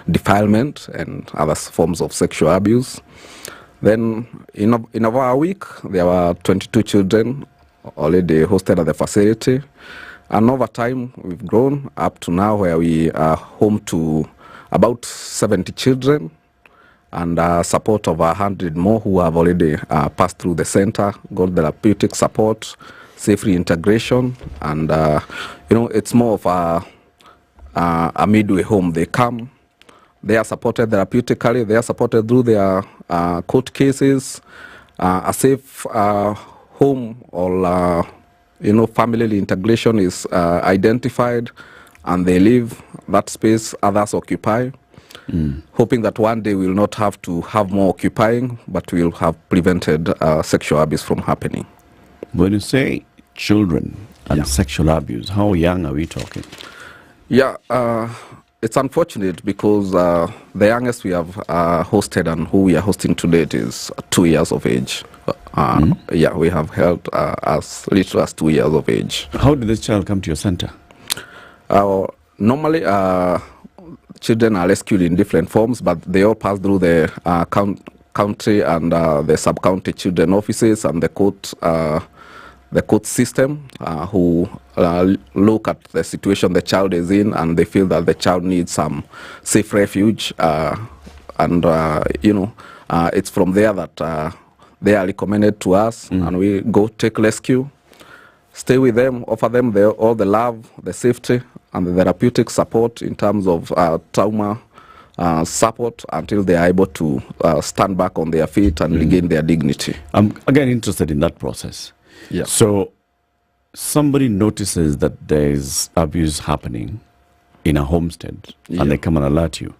defilement and other forms of sexual abuse. Then in about a week, there were 22 children already hosted at the facility. And over time, we've grown up to now where we are home to about 70 children and support of 100 more who have already passed through the center, got therapeutic support, safe reintegration, and it's more of a midway home. They come, they are supported therapeutically, they are supported through their court cases, a safe home or family integration is identified, and they leave that space, others occupy, hoping that one day we'll not have to have more occupying, but we'll have prevented sexual abuse from happening. When you say children and sexual abuse, how young are we talking? Yeah, it's unfortunate because the youngest we have hosted and who we are hosting to date is 2 years of age. Yeah, we have held as little as 2 years of age. How did this child come to your center? Normally, children are rescued in different forms, but they all pass through the county and the sub-county children offices and the court system, who look at the situation the child is in, and they feel that the child needs some safe refuge, and it's from there that they are recommended to us, and we go take rescue, stay with them, offer them all the love, the safety, and the therapeutic support in terms of trauma support until they are able to stand back on their feet and regain their dignity. I'm again interested in that process. Yeah. So somebody notices that there's abuse happening in a homestead, and they come and alert you.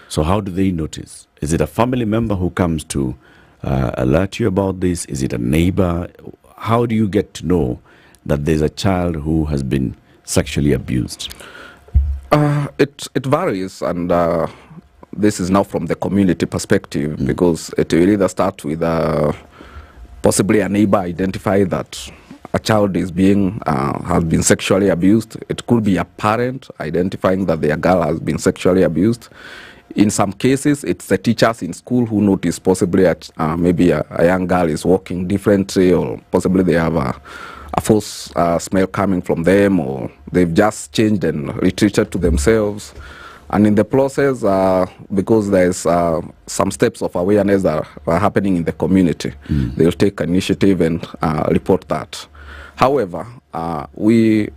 So how do they notice? Is it a family member who comes to alert you about this? Is it a neighbor? How do you get to know that there's a child who has been sexually abused? It varies, and this is now from the community perspective, because it will either start with possibly a neighbor identify that a child is has been sexually abused. It could be a parent identifying that their girl has been sexually abused. In some cases, it's the teachers in school who notice possibly maybe a young girl is walking differently, or possibly they have a false smell coming from them, or they've just changed and retreated to themselves. And in the process, because there's some steps of awareness that are happening in the community, they'll take initiative and report that. However, we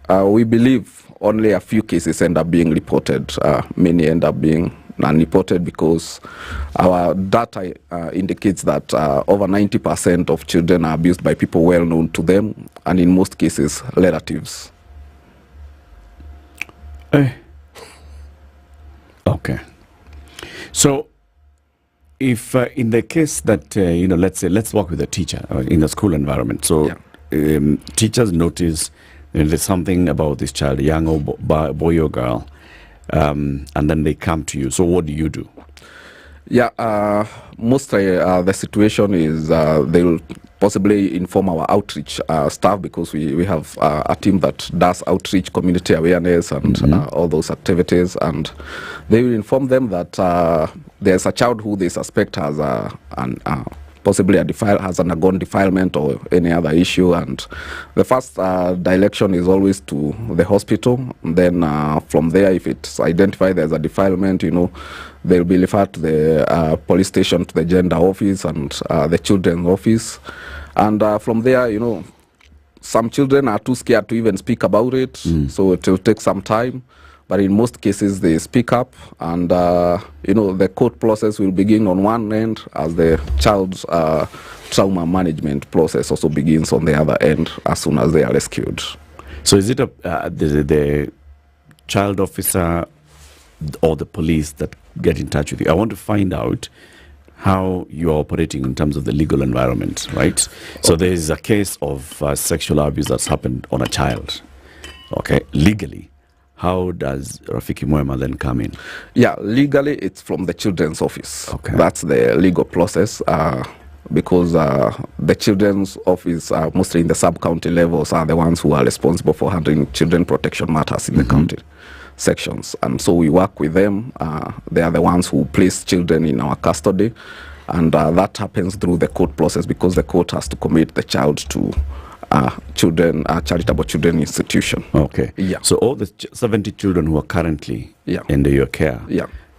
believe only a few cases end up being reported. Many end up being unreported because our data indicates that over 90% of children are abused by people well known to them, and in most cases, relatives. Okay. So, if in the case that let's work with a teacher in a school environment. So, teachers notice there's something about this child, young or boy or girl, and then they come to you. So, what do you do? Yeah, mostly the situation is they will possibly inform our outreach staff, because we have a team that does outreach, community awareness, and all those activities, and they will inform them that there's a child who they suspect has possibly has undergone defilement or any other issue, and the first direction is always to the hospital. And then from there, if it's identified there's a defilement, they'll be referred to the police station, to the gender office and the children's office. And from there, some children are too scared to even speak about it, so it will take some time. But in most cases, they speak up, and the court process will begin on one end, as the child's trauma management process also begins on the other end as soon as they are rescued. So is it the child officer or the police that get in touch with you? I want to find out how you are operating in terms of the legal environment, right? So there is a case of sexual abuse that's happened on a child, okay, legally. How does Rafiki Mwema then come in? Yeah, legally it's from the children's office. Okay. That's the legal process, because the children's office, mostly in the sub-county levels, are the ones who are responsible for handling children protection matters in the county sections. And so we work with them. They are the ones who place children in our custody, and that happens through the court process, because the court has to commit the child to charitable children institution. Okay. Yeah. So all the 70 children who are currently under your care,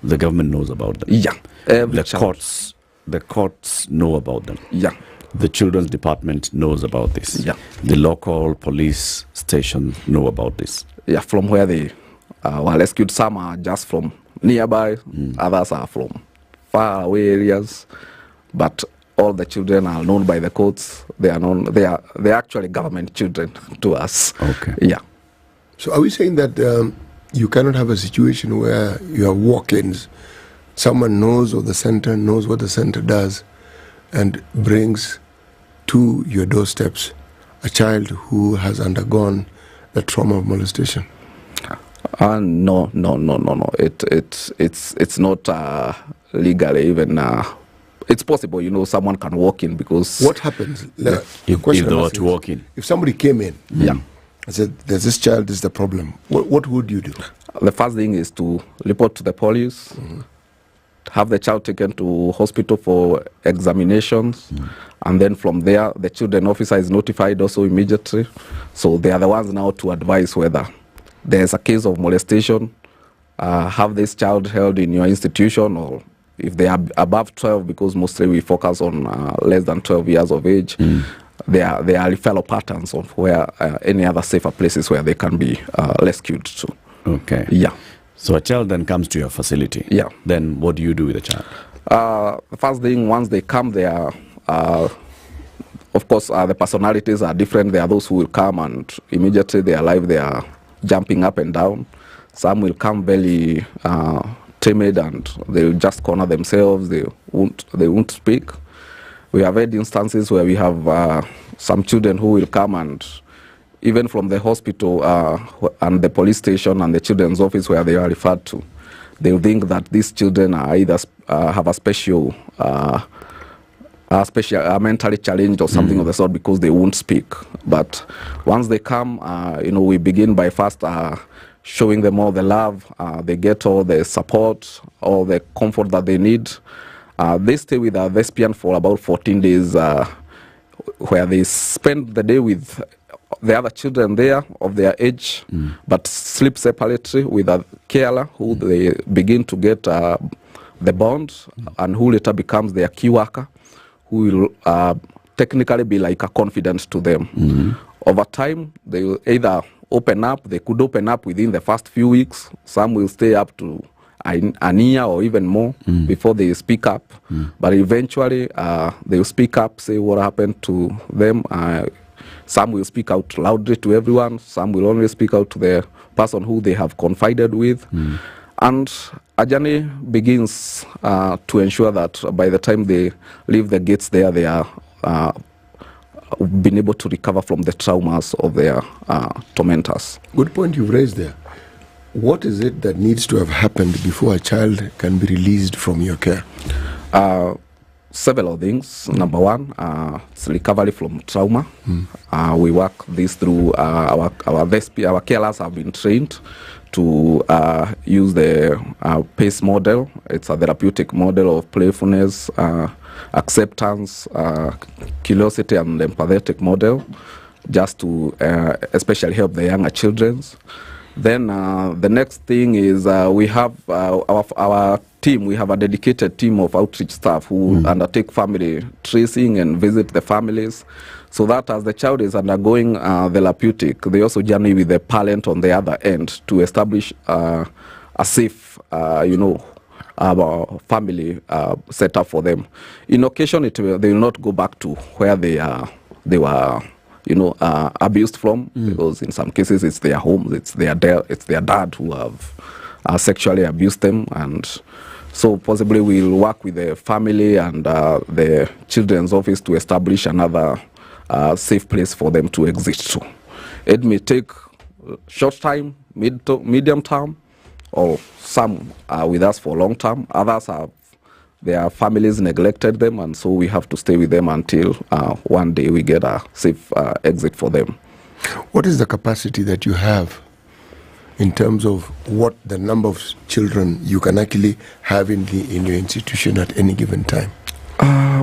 the government knows about them. Yeah. The courts know about them. Yeah. The children's department knows about this. Yeah. The local police station know about this. Yeah. From where they were rescued, some are just from nearby, others are from far away areas, but all the children are known by the courts. They are known. They are actually government children to us. Okay. Yeah. So are we saying that you cannot have a situation where you have walk-ins, someone knows what the center does, and brings to your doorsteps a child who has undergone the trauma of molestation? No. It's not legally even. It's possible, someone can walk in because. What happens? If they were to walk in, if somebody came in, and said, "There's this child. This is the problem." What would you do? The first thing is to report to the police. Have the child taken to hospital for examinations, and then from there the children officer is notified also immediately. So they are the ones now to advise whether there's a case of molestation, have this child held in your institution, or if they are above 12, because mostly we focus on less than 12 years of age, there are referral patterns of where any other safer places where they can be rescued to. Okay. Yeah. So a child then comes to your facility. Yeah. Then what do you do with the child? The first thing, once they come, they are, of course, the personalities are different. There are those who will come and immediately they are live, they are jumping up and down. Some will come very timid and they will just corner themselves. They won't speak. We have had instances where we have some children who will come and even from the hospital and the police station and the children's office where they are referred to, they will think that these children are either have a special mentally challenged or something of the sort because they won't speak. But once they come, we begin by first showing them all the love. They get all the support, all the comfort that they need. They stay with a Vespian for about 14 days where they spend the day with the other children there of their age, but sleep separately with a carer who they begin to get the bond and who later becomes their key worker, who will technically be like a confidant to them. Over time, they will either open up, they could open up within the first few weeks. Some will stay up to an year or even more before they speak up. But eventually, they will speak up, say what happened to them. Some will speak out loudly to everyone. Some will only speak out to the person who they have confided with. And a journey begins to ensure that by the time they leave the gates there, they are been able to recover from the traumas of their tormentors. Good point you've raised there. What is it that needs to have happened before a child can be released from your care? Several things. Number one, it's recovery from trauma. We work this through our carers have been trained to use the PACE model. It's a therapeutic model of playfulness, acceptance, curiosity, and empathetic model, just to especially help the younger children. Then the next thing is we have our team. We have a dedicated team of outreach staff who undertake family tracing and visit the families, so that as the child is undergoing therapeutic, they also journey with the parent on the other end to establish a safe, family setup for them. In occasion, they will not go back to where they were abused from, because in some cases it's their homes, it's their dad who have sexually abused them, and so possibly we'll work with the family and the children's office to establish another safe place for them to exit to. It may take short time, medium term, or some are with us for long term. Others have their families neglected them, and so we have to stay with them until one day we get a safe exit for them. What is the capacity that you have in terms of what the number of children you can actually have in your institution at any given time?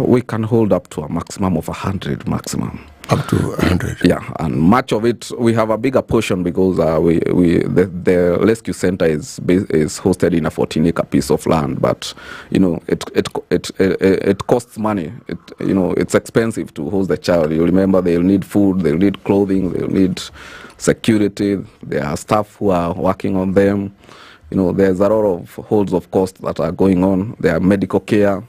We can hold up to a maximum of 100 maximum. Up to 100? Yeah, and much of it, we have a bigger portion because the rescue center is hosted in a 14-acre piece of land, but it costs money. It's expensive to host the child. You remember, they'll need food, they'll need clothing, they'll need security. There are staff who are working on them. There's a lot of holds of cost that are going on. There are medical care.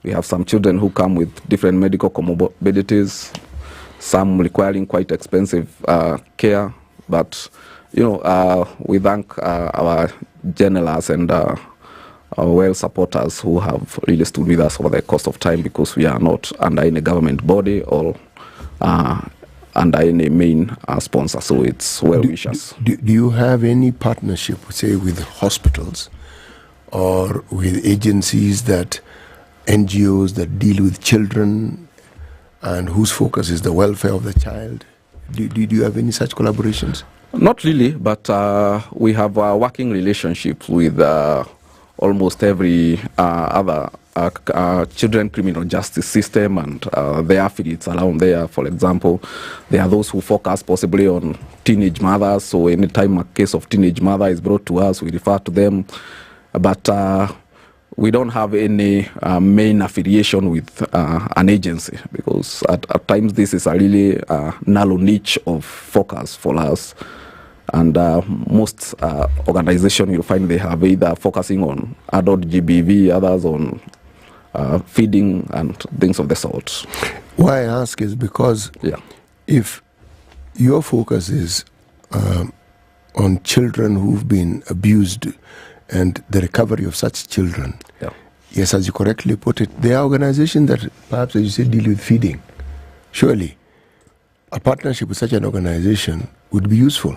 We have some children who come with different medical comorbidities, some requiring quite expensive care. But we thank our journalists and our well supporters who have really stood with us over the course of time, because we are not under any government body or under any main sponsor, so it's well wishers. Do you have any partnership, say, with hospitals or with agencies NGOs that deal with children and whose focus is the welfare of the child? Do you have any such collaborations? Not really, but we have a working relationship with almost every other children criminal justice system and their affiliates around there. For example, there are those who focus possibly on teenage mothers, so anytime a case of teenage mother is brought to us, we refer to them. But we don't have any main affiliation with an agency, because at times this is a really narrow niche of focus for us. And most organizations, you'll find they have either focusing on adult GBV, others on feeding and things of the sort. Why I ask is because if your focus is on children who've been abused and the recovery of such children, yes, as you correctly put it, there are organizations that perhaps, as you say, deal with feeding. Surely, a partnership with such an organization would be useful.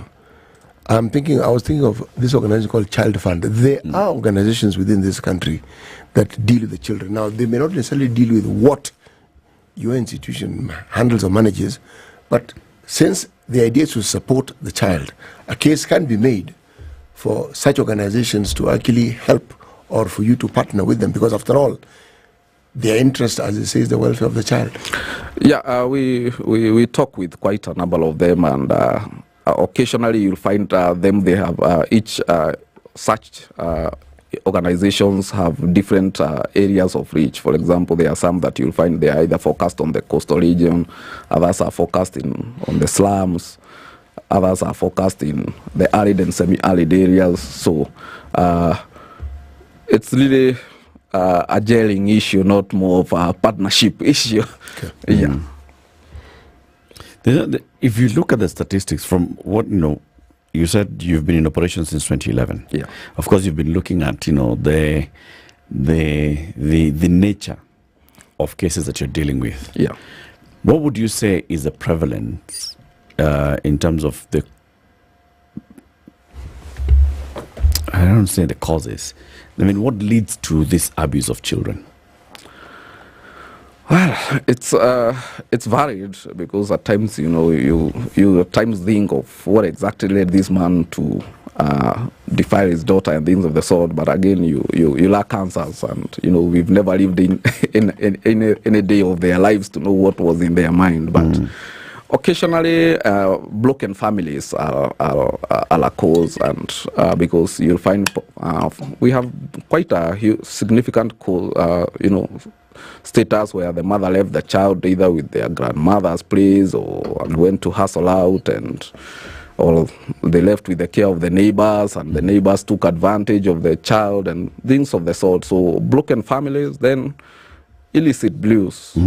I was thinking of this organization called Child Fund. There are organizations within this country that deal with the children. Now, they may not necessarily deal with what your institution handles or manages, but since the idea is to support the child, a case can be made for such organizations to actually help or for you to partner with them, because after all, their interest, as it says, the welfare of the child. Yeah, we talk with quite a number of them, and occasionally you'll find them, they have each such organizations have different areas of reach. For example, there are some that you'll find they are either focused on the coastal region, others are focused on the slums, others are focused in the arid and semi-arid areas. So it's really a gelling issue, not more of a partnership issue. Okay. Yeah. If you look at the statistics from what you said, you've been in operation since 2011. Yeah. Of course, you've been looking at the nature of cases that you're dealing with. Yeah. What would you say is the prevalence in terms of the? I don't say the causes. I mean, what leads to this abuse of children? Well, it's varied, because at times you at times think of what exactly led this man to defile his daughter and things of the sort. But again, you lack answers, and we've never lived in any day of their lives to know what was in their mind. But occasionally, broken families are a cause, and because you'll find we have quite a significant status where the mother left the child either with their grandmother's place or went to hustle out, or they left with the care of the neighbors, and the neighbors took advantage of the child and things of the sort. So broken families, then illicit blues.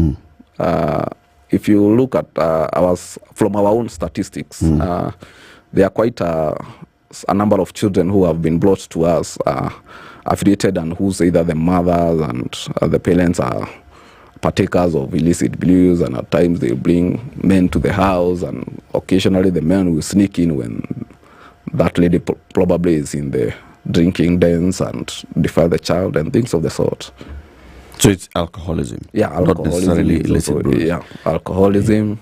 If you look at from our own statistics, there are quite a number of children who have been brought to us affiliated, and whose either the mothers and the parents are partakers of illicit blues, and at times they bring men to the house, and occasionally the men will sneak in when that lady probably is in the drinking dens and defile the child and things of the sort. So it's alcoholism? Yeah, alcoholism. Not necessarily illicit blues. Yeah, alcoholism.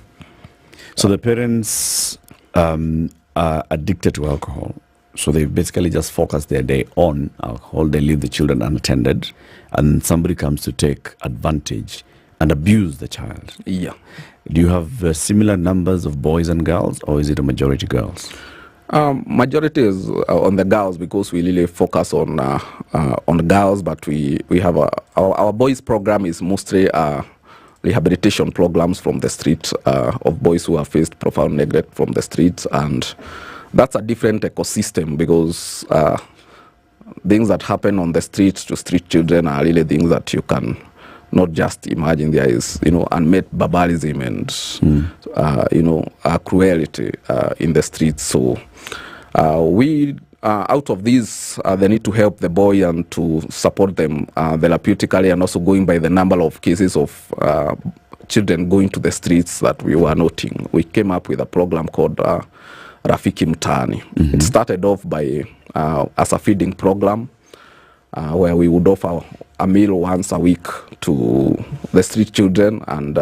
So the parents are addicted to alcohol. So they basically just focus their day on alcohol. They leave the children unattended, and somebody comes to take advantage and abuse the child. Yeah. Do you have similar numbers of boys and girls, or is it a majority girls? Majority is on the girls, because we really focus on girls, but we have our boys program is mostly rehabilitation programs from the streets of boys who have faced profound neglect from the streets, and that's a different ecosystem, because things that happen on the streets to street children are really things that you can not just imagine. There is, unmet barbarism and, cruelty in the streets. So We out of these, they need to help the boy and to support them therapeutically, and also going by the number of cases of children going to the streets that we were noting. We came up with a program called Rafiki Mtaani. It started off by as a feeding program where we would offer a meal once a week to the street children, and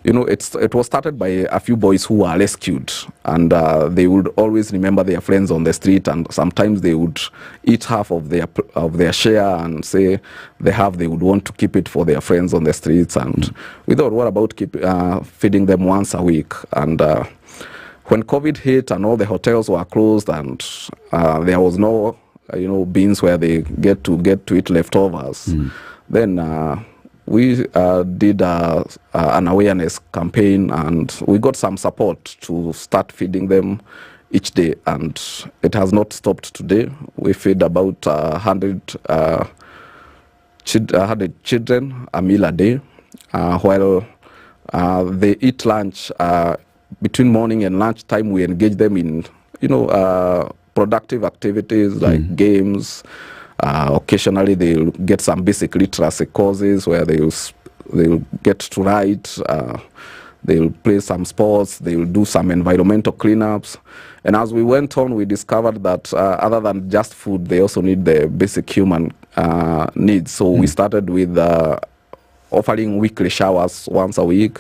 it was started by a few boys who were rescued, and they would always remember their friends on the street, and sometimes they would eat half of their share and say they would want to keep it for their friends on the streets. And we thought, what about feeding them once a week? And when COVID hit and all the hotels were closed and there was no bins where they get to eat leftovers, then we did an awareness campaign, and we got some support to start feeding them each day, and it has not stopped today. We feed about 100 children a meal a day, while they eat lunch. Between morning and lunch time, we engage them in productive activities like games. Occasionally they'll get some basic literacy courses where they'll get to write, they'll play some sports, they'll do some environmental cleanups. And as we went on, we discovered that other than just food, they also need the basic human needs. So we started with offering weekly showers once a week,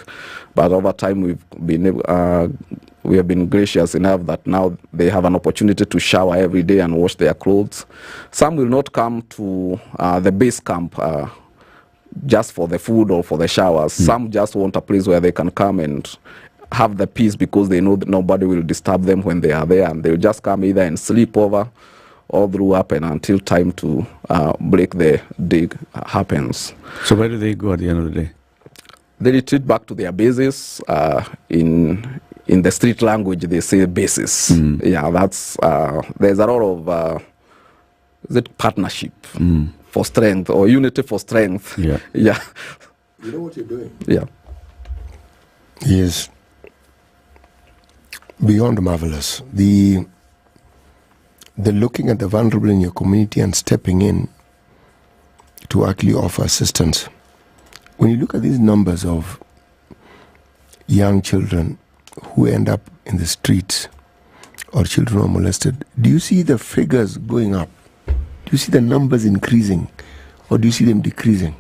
but over time we have been gracious enough that now they have an opportunity to shower every day and wash their clothes. Some will not come to the base camp just for the food or for the showers. Some just want a place where they can come and have the peace because they know that nobody will disturb them when they are there, and they'll just come either and sleep over all through up and until time to break the day happens. So where do they go at the end of the day? They retreat back to their bases. In the street language, they say bases. Yeah, that's there's a lot of partnership for strength or unity for strength. Yeah. Yeah. You know what you're doing? Yeah. Is beyond marvelous. The looking at the vulnerable in your community and stepping in to actually offer assistance. When you look at these numbers of young children who end up in the streets or children who are molested, do you see the figures going up? Do you see the numbers increasing, or do you see them decreasing?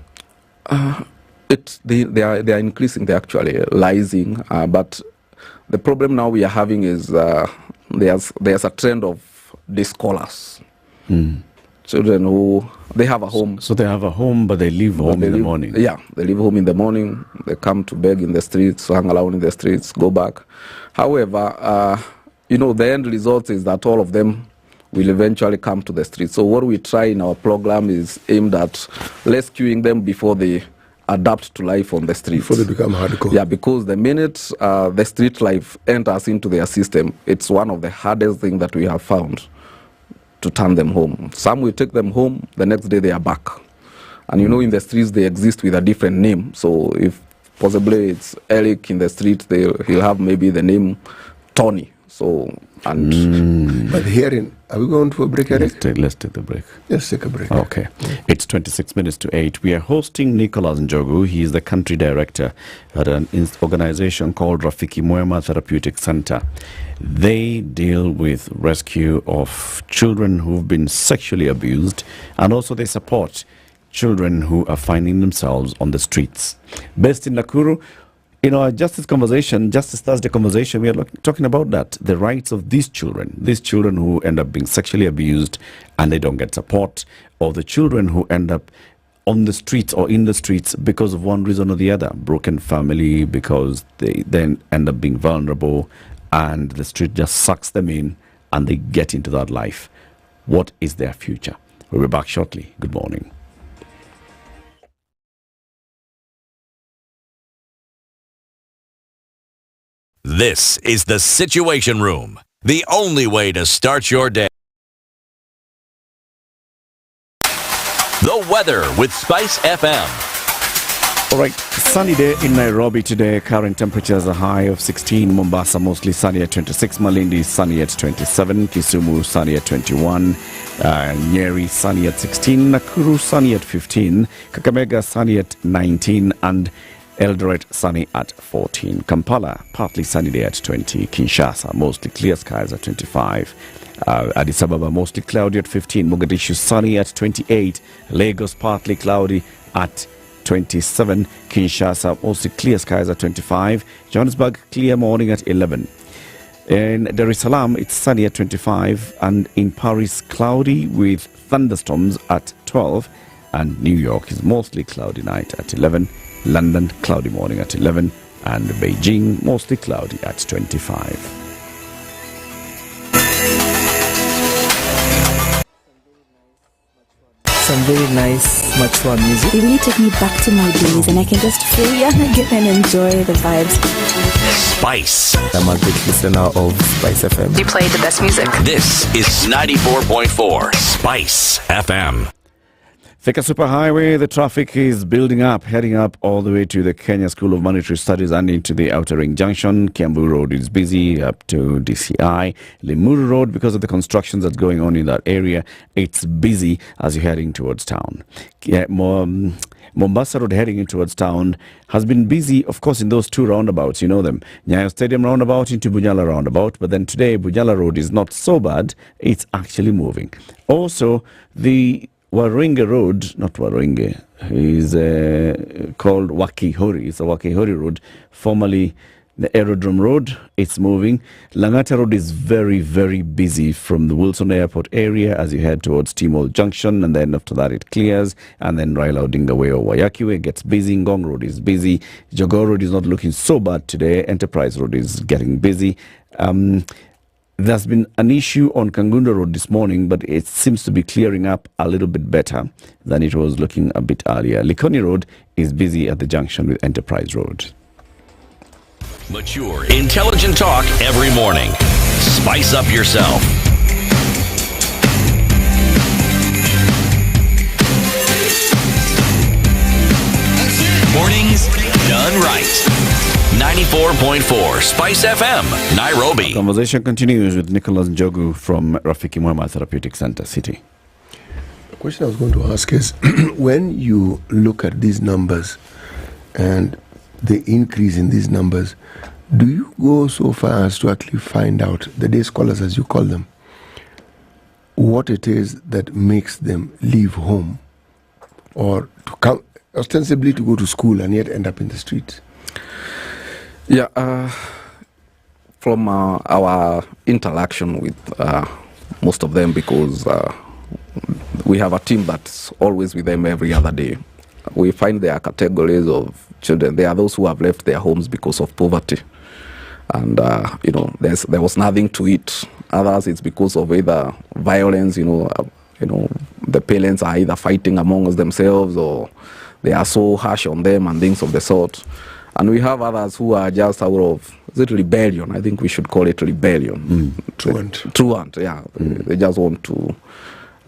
They are increasing. They're actually rising. But the problem now we are having is there's a trend of day scholars. Children who they have a home. So they have a home, but they leave home in the morning. Yeah, they leave home in the morning. They come to beg in the streets, hang around in the streets, go back. However, the end result is that all of them will eventually come to the streets. So what we try in our program is aimed at rescuing them before they adapt to life on the streets. Before they become hardcore. Yeah, because the minute the street life enters into their system, it's one of the hardest things that we have found to turn them home. Some will take them home, the next day they are back. And in the streets they exist with a different name. So if possibly it's Eric in the street, he'll have maybe the name Tony. So, But hearing, are we going to a break, Eric? Let's take the break. Let's take a break. Okay. It's 26 minutes to 8. We are hosting Nicholas Njogu. He is the country director at an organization called Rafiki Mwema Therapeutic Center. They deal with rescue of children who've been sexually abused, and also they support children who are finding themselves on the streets. Based in Nakuru, Justice Thursday conversation, we are talking about that, the rights of these children who end up being sexually abused and they don't get support, or the children who end up on the streets or in the streets because of one reason or the other, broken family, because they then end up being vulnerable and the street just sucks them in and they get into that life. What is their future? We'll be back shortly. Good morning. This is the Situation Room, the only way to start your day. The weather with SpiceFM. All right, sunny day in Nairobi today. Current temperatures a high of 16. Mombasa mostly sunny at 26. Malindi sunny at 27. Kisumu sunny at 21. Nyeri sunny at 16. Nakuru sunny at 15. Kakamega sunny at 19. And Eldoret sunny at 14. Kampala partly sunny day at 20. Kinshasa mostly clear skies at 25. Addis Ababa mostly cloudy at 15. Mogadishu sunny at 28. Lagos partly cloudy at 27. Kinshasa mostly clear skies at 25. Johannesburg clear morning at 11. In Dar es Salaam it's sunny at 25, and in Paris cloudy with thunderstorms at 12, and New York is mostly cloudy night at 11. London cloudy morning at 11, and Beijing mostly cloudy at 25. Some very nice, mature music. It really took me back to my days, and I can just feel young again and enjoy the vibes. Spice. I'm a big listener of SpiceFM. You play the best music. This is 94.4 Spice FM. Thika Superhighway, the traffic is building up, heading up all the way to the Kenya School of Monetary Studies and into the Outer Ring Junction. Kiambu Road is busy up to DCI. Limuru Road, because of the construction that's going on in that area, it's busy as you're heading towards town. Mombasa Road heading in towards town has been busy, of course, in those two roundabouts. You know them. Nyayo Stadium roundabout into Bunyala roundabout. But then today, Bunyala Road is not so bad. It's actually moving. Also, the Waringe Road, not Waringe, is called Wakihori. It's a Wakihori Road, formerly the Aerodrome Road. It's moving. Langata Road is very, very busy from the Wilson Airport area as you head towards Timol Junction, and then after that it clears, and then Raila Odinga Way or Wayaki Way gets busy. Ngong Road is busy. Jogoo Road is not looking so bad today. Enterprise Road is getting busy. There's been an issue on Kangunda Road this morning, but it seems to be clearing up a little bit better than it was looking a bit earlier. Likoni Road is busy at the junction with Enterprise Road. Mature, intelligent talk every morning. Spice up yourself. Mornings done right. 94.4 Spice FM, Nairobi. Conversation continues with Nicholas Njogu from Rafiki Mwema Therapeutic Center City. The question I was going to ask is, when you look at these numbers and the increase in these numbers, do you go so far as to actually find out, the day scholars as you call them, what it is that makes them leave home or to come ostensibly to go to school and yet end up in the streets? Yeah, from our interaction with most of them, because we have a team that's always with them every other day, we find there are categories of children. There are those who have left their homes because of poverty, and there was nothing to eat. Others, it's because of either violence. The parents are either fighting amongst themselves or they are so harsh on them and things of the sort. And we have others who are just out of, is it rebellion? I think we should call it rebellion. Truant, yeah. They just want to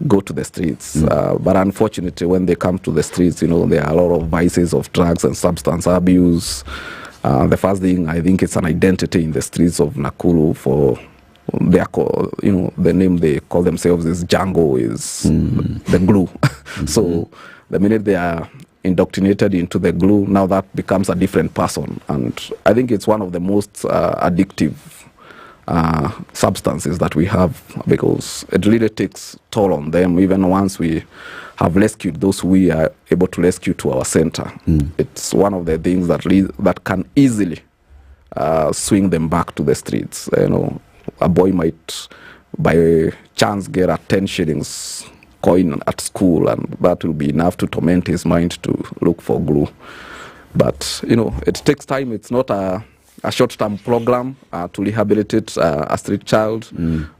go to the streets. But unfortunately, when they come to the streets, there are a lot of vices of drugs and substance abuse. The first thing, I think it's an identity in the streets of Nakuru for their, the name they call themselves is Django, is the glue. So the minute they are indoctrinated into the glue, now that becomes a different person. And I think it's one of the most addictive substances that we have, because it really takes toll on them. Even once we have rescued those we are able to rescue to our center, it's one of the things that can easily swing them back to the streets. A boy might by chance get a 10 shillings coin at school, and that will be enough to torment his mind to look for glue. But it takes time. It's not a short-term program to rehabilitate a street child,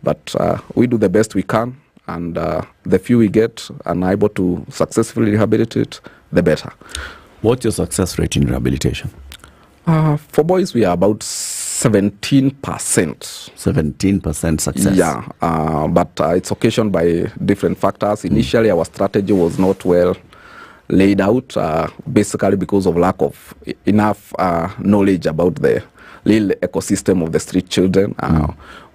but we do the best we can, and the few we get and are able to successfully rehabilitate, the better. What's your success rate in rehabilitation? For boys, we are about 17%. 17% success. Yeah, but it's occasioned by different factors. Initially, our strategy was not well laid out, basically because of lack of enough knowledge about the real ecosystem of the street children.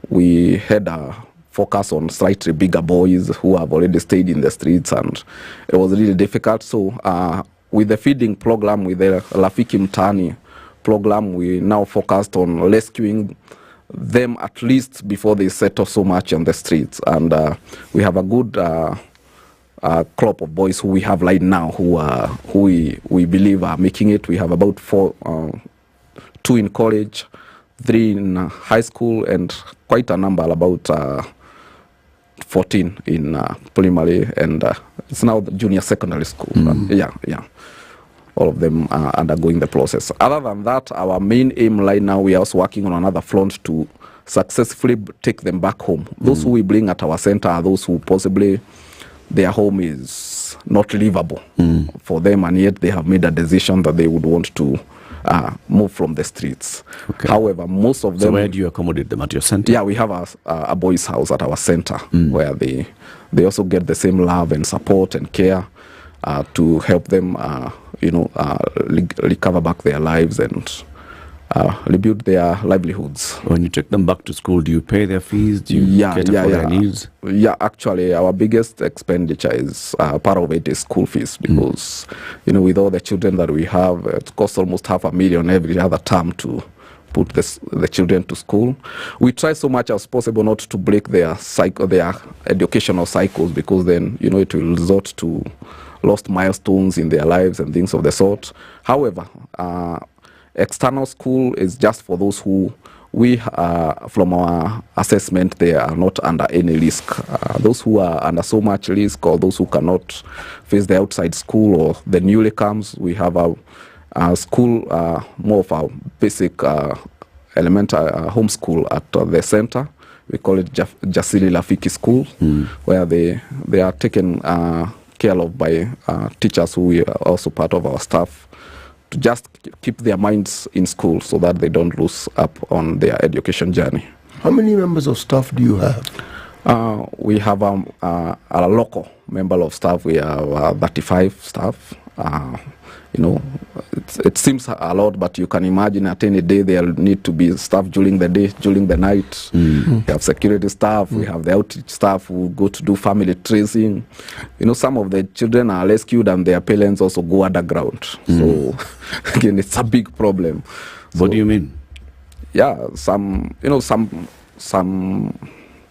We had a focus on slightly bigger boys who have already stayed in the streets, and it was really difficult. So with the feeding program, with the Rafiki Mtaani program, we now focused on rescuing them at least before they settle so much on the streets. And we have a good crop of boys who we have right now who we believe are making it. We have about 2 in college, 3 in high school, and quite a number, about 14 in primary, and it's now the junior secondary school. All of them are undergoing the process. Other than that, our main aim right now, we are also working on another front to successfully take them back home. Those who we bring at our center are those who possibly their home is not livable for them, and yet they have made a decision that they would want to move from the streets. Okay. However, most of them... So where do you accommodate them? At your center? Yeah, we have a boys' house at our center where they also get the same love and support and care to help them, recover back their lives and rebuild their livelihoods. When you take them back to school, do you pay their fees? Do you cater for their needs? Yeah, actually, our biggest expenditure is part of it is school fees, because with all the children that we have, it costs almost $500,000 every other term to put the children to school. We try so much as possible not to break their educational cycles, because then it will result to lost milestones in their lives and things of the sort. However, external school is just for those who from our assessment, they are not under any risk. Those who are under so much risk, or those who cannot face the outside school, or the newly comes, we have a school, more of a basic elementary homeschool at the center. We call it Jasiri Rafiki School, where they are taken care of by teachers who are also part of our staff, to just keep their minds in school so that they don't lose up on their education journey. How many members of staff do you have? We have a local member of staff. We have 35 staff. It seems a lot, but you can imagine at any day there need to be staff during the day, during the night. We have security staff, we have the outreach staff who go to do family tracing. Some of the children are rescued and their parents also go underground. So again, it's a big problem. What do you mean? Yeah, some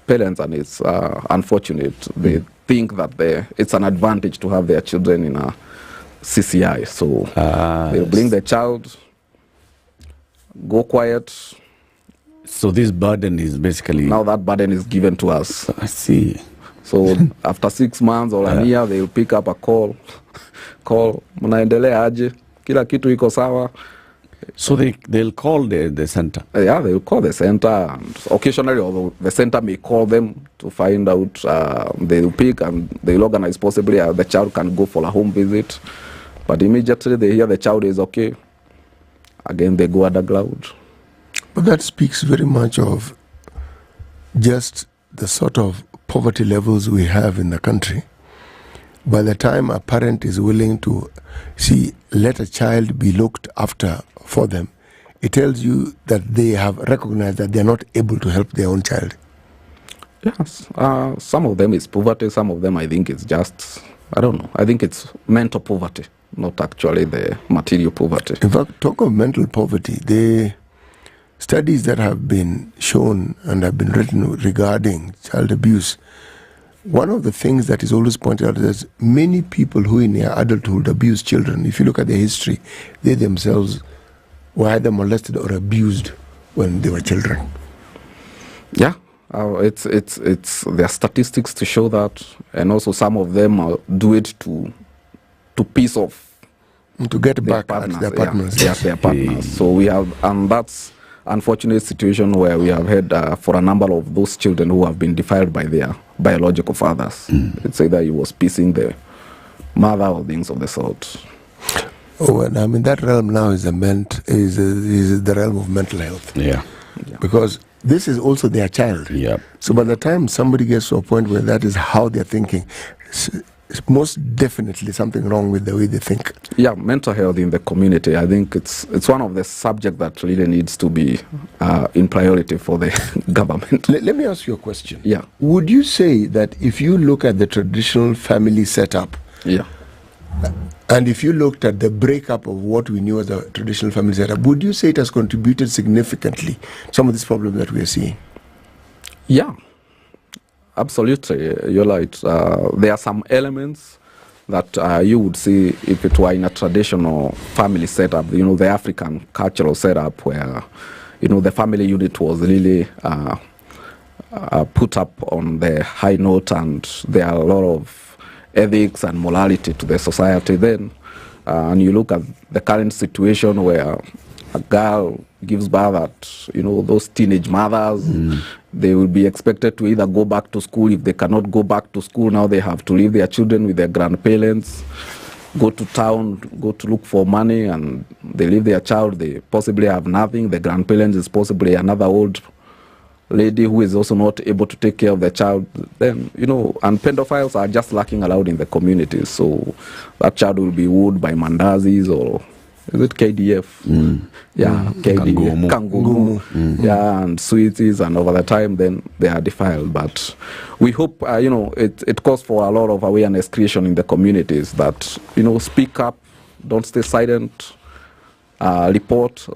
parents, and it's unfortunate, they think that it's an advantage to have their children in a CCI, so they'll bring the child, go quiet. So this burden is basically... Now that burden is given to us. I see. So after 6 months or a year, they'll pick up a call, mnaendelea aje, kila kitu iko sawa. So they'll call the center? Yeah, they'll call the center. And occasionally, although the center may call them to find out, they'll pick and they'll organize possibly the child can go for a home visit. But immediately they hear the child is okay, again they go underground. But that speaks very much of just the sort of poverty levels we have in the country. By the time a parent is willing to let a child be looked after for them, it tells you that they have recognized that they are not able to help their own child. Yes, some of them is poverty, some of them I think it's just, I don't know, I think it's mental poverty, not actually the material poverty. In fact, talk of mental poverty, the studies that have been shown and have been written regarding child abuse, one of the things that is always pointed out is that many people who in their adulthood abuse children, if you look at their history, they themselves were either molested or abused when they were children. Yeah, it's there are statistics to show that, and also some of them do it to piece off, to get back at their partners. Yeah, their partners. So we have, and that's unfortunate situation where we have had for a number of those children who have been defiled by their biological fathers. It's either he was piecing the mother or things of the sort. Oh, and I mean that realm now is the realm of mental health. Yeah. Because this is also their child. Yeah. So by the time somebody gets to a point where that is how they're thinking, most definitely something wrong with the way they think. Yeah, mental health in the community. I think it's one of the subjects that really needs to be in priority for the government. Let me ask you a question. Yeah. Would you say that if you look at the traditional family setup, yeah, and if you looked at the breakup of what we knew as a traditional family setup, would you say it has contributed significantly to some of these problems that we are seeing? Yeah. Absolutely, you're right. There are some elements that you would see if it were in a traditional family setup, the African cultural setup where, the family unit was really put up on the high note, and there are a lot of ethics and morality to the society then. And you look at the current situation where a girl gives birth at, those teenage mothers, they will be expected to either go back to school. If they cannot go back to school, now they have to leave their children with their grandparents, go to town, go to look for money, and they leave their child. They possibly have nothing. The grandparents is possibly another old lady who is also not able to take care of the child. Then, and pedophiles are just lacking allowed in the community. So that child will be wooed by mandazis or... Is it KDF? Yeah, KDF. Kangumu. Yeah, and sweeties, and over the time, then they are defiled. But we hope, it calls for a lot of awareness creation in the communities that, speak up, don't stay silent, report,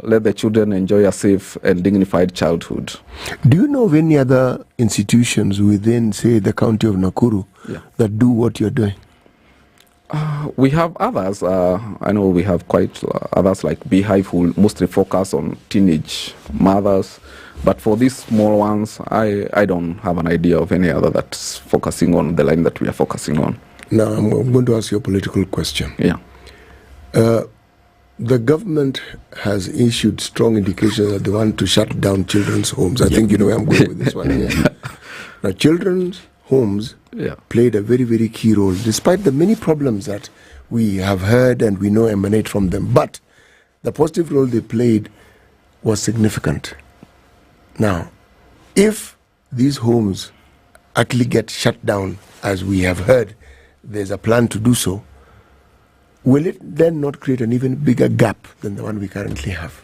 let the children enjoy a safe and dignified childhood. Do you know of any other institutions within, say, the county of Nakuru that do what you're doing? We have others. I know we have quite others like Beehive who mostly focus on teenage mothers. But for these small ones, I don't have an idea of any other that's focusing on the line that we are focusing on. Now, I'm going to ask you a political question. Yeah. The government has issued strong indications that they want to shut down children's homes. I think you know where I'm going with this one. Yeah. Now, children's homes played a very, very key role, despite the many problems that we have heard and we know emanate from them. But the positive role they played was significant. Now, if these homes actually get shut down, as we have heard, there's a plan to do so, will it then not create an even bigger gap than the one we currently have?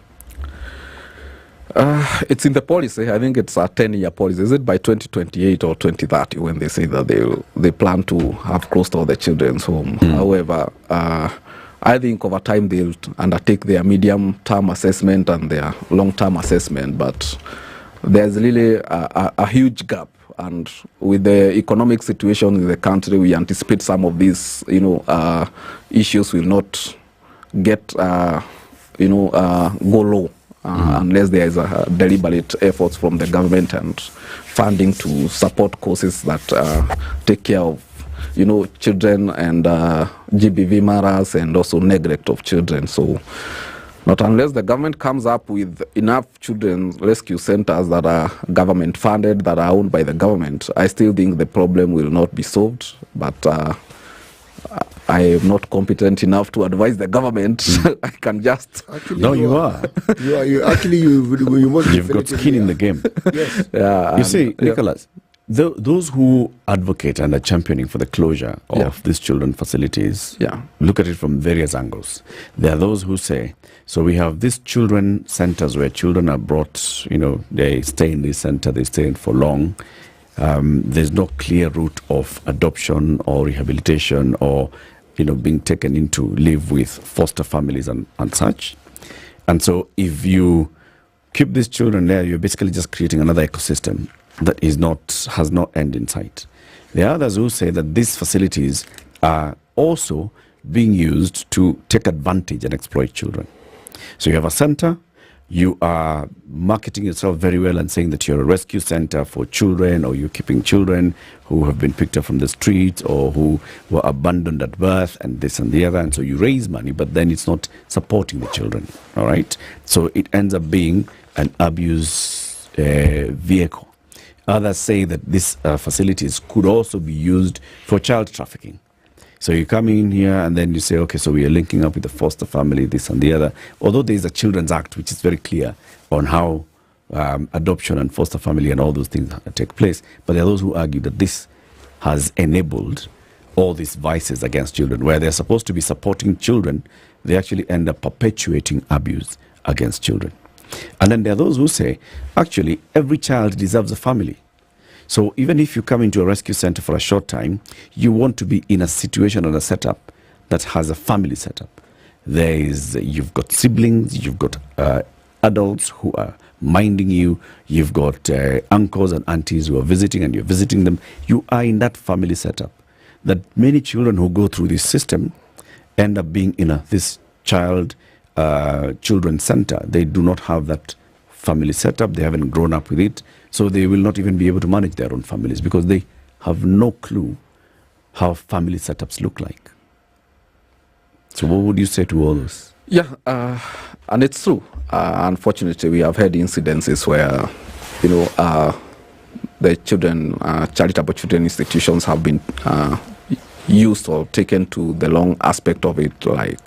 It's in the policy. I think it's a 10-year policy. Is it by 2028 or 2030 when they say that they plan to have closed all the children's home? However, I think over time they'll undertake their medium-term assessment and their long-term assessment. But there's really a huge gap. And with the economic situation in the country, we anticipate some of these, issues will not get, go low. Unless there is a deliberate efforts from the government and funding to support causes that take care of, children and GBV matters and also neglect of children. So not unless the government comes up with enough children's rescue centers that are government funded, that are owned by the government, I still think the problem will not be solved. But I am not competent enough to advise the government. I can just... Actually, no, you are. You must. You've got skin in the game. Yes. Yeah, you see, Nicholas, those who advocate and are championing for the closure of these children facilities look at it from various angles. There are those who say, so we have these children centers where children are brought, they stay in this center, they stay in for long. There's no clear route of adoption or rehabilitation or being taken in to live with foster families and such. And so if you keep these children there, you're basically just creating another ecosystem that has no end in sight. There are others who say that these facilities are also being used to take advantage and exploit children. So you have a center, you are marketing yourself very well and saying that you're a rescue center for children, or you're keeping children who have been picked up from the streets or who were abandoned at birth and this and the other. And so you raise money, but then it's not supporting the children. All right. So it ends up being an abuse vehicle. Others say that these facilities could also be used for child trafficking. So you come in here and then you say, okay, so we are linking up with the foster family, this and the other. Although there is a Children's Act, which is very clear on how adoption and foster family and all those things take place. But there are those who argue that this has enabled all these vices against children. Where they're supposed to be supporting children, they actually end up perpetuating abuse against children. And then there are those who say, actually, every child deserves a family. So even if you come into a rescue center for a short time, you want to be in a situation or a setup that has a family setup. You've got siblings, you've got adults who are minding you, you've got uncles and aunties who are visiting and you're visiting them. You are in that family setup. That many children who go through this system end up being in this children's center. They do not have that family setup. They haven't grown up with it. So they will not even be able to manage their own families because they have no clue how family setups look like. So what would you say to all those? Yeah, and it's true. Unfortunately, we have had incidences where, the children, charitable children institutions have been used or taken to the long aspect of it, like,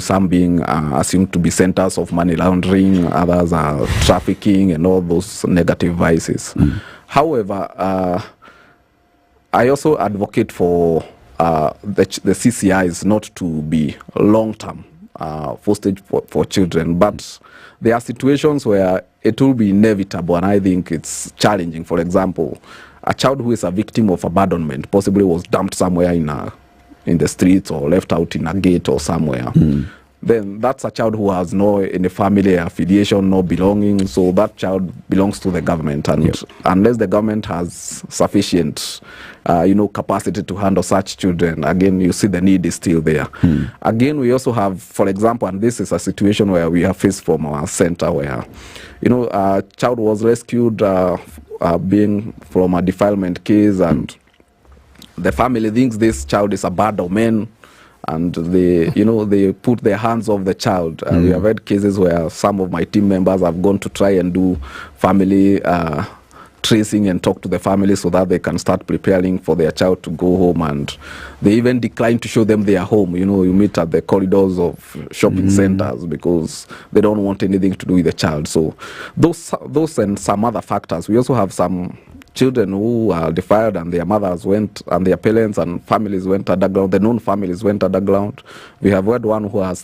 some being assumed to be centers of money laundering, others are trafficking and all those negative vices. However, I also advocate for the CCIs not to be long-term hostage for children, but there are situations where it will be inevitable, and I think it's challenging. For example, a child who is a victim of abandonment possibly was dumped somewhere in the streets or left out in a gate or somewhere. Then that's a child who has no any family affiliation, no belonging, so that child belongs to the government, and unless the government has sufficient capacity to handle such children, again, you see the need is still there. Again, we also have, for example, and this is a situation where we have faced from our center where, a child was rescued being from a defilement case, and the family thinks this child is a bad omen, and they put their hands off the child. We have had cases where some of my team members have gone to try and do family tracing and talk to the family so that they can start preparing for their child to go home, and they even decline to show them their home. You meet at the corridors of shopping centers because they don't want anything to do with the child. So those and some other factors. We also have some children who are defiled and their mothers went, and their parents and families went underground. The known families went underground. We have had one who had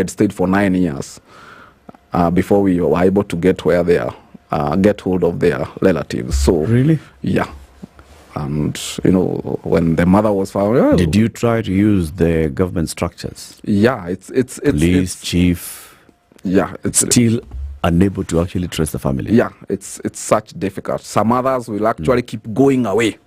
stayed for 9 years before we were able to get where they are. Get hold of their relatives. So really, yeah, and when the mother was found, did you try to use the government structures? Yeah, it's police chief. Yeah, it's still unable to actually trace the family. Yeah, it's such difficult. Some others will actually keep going away.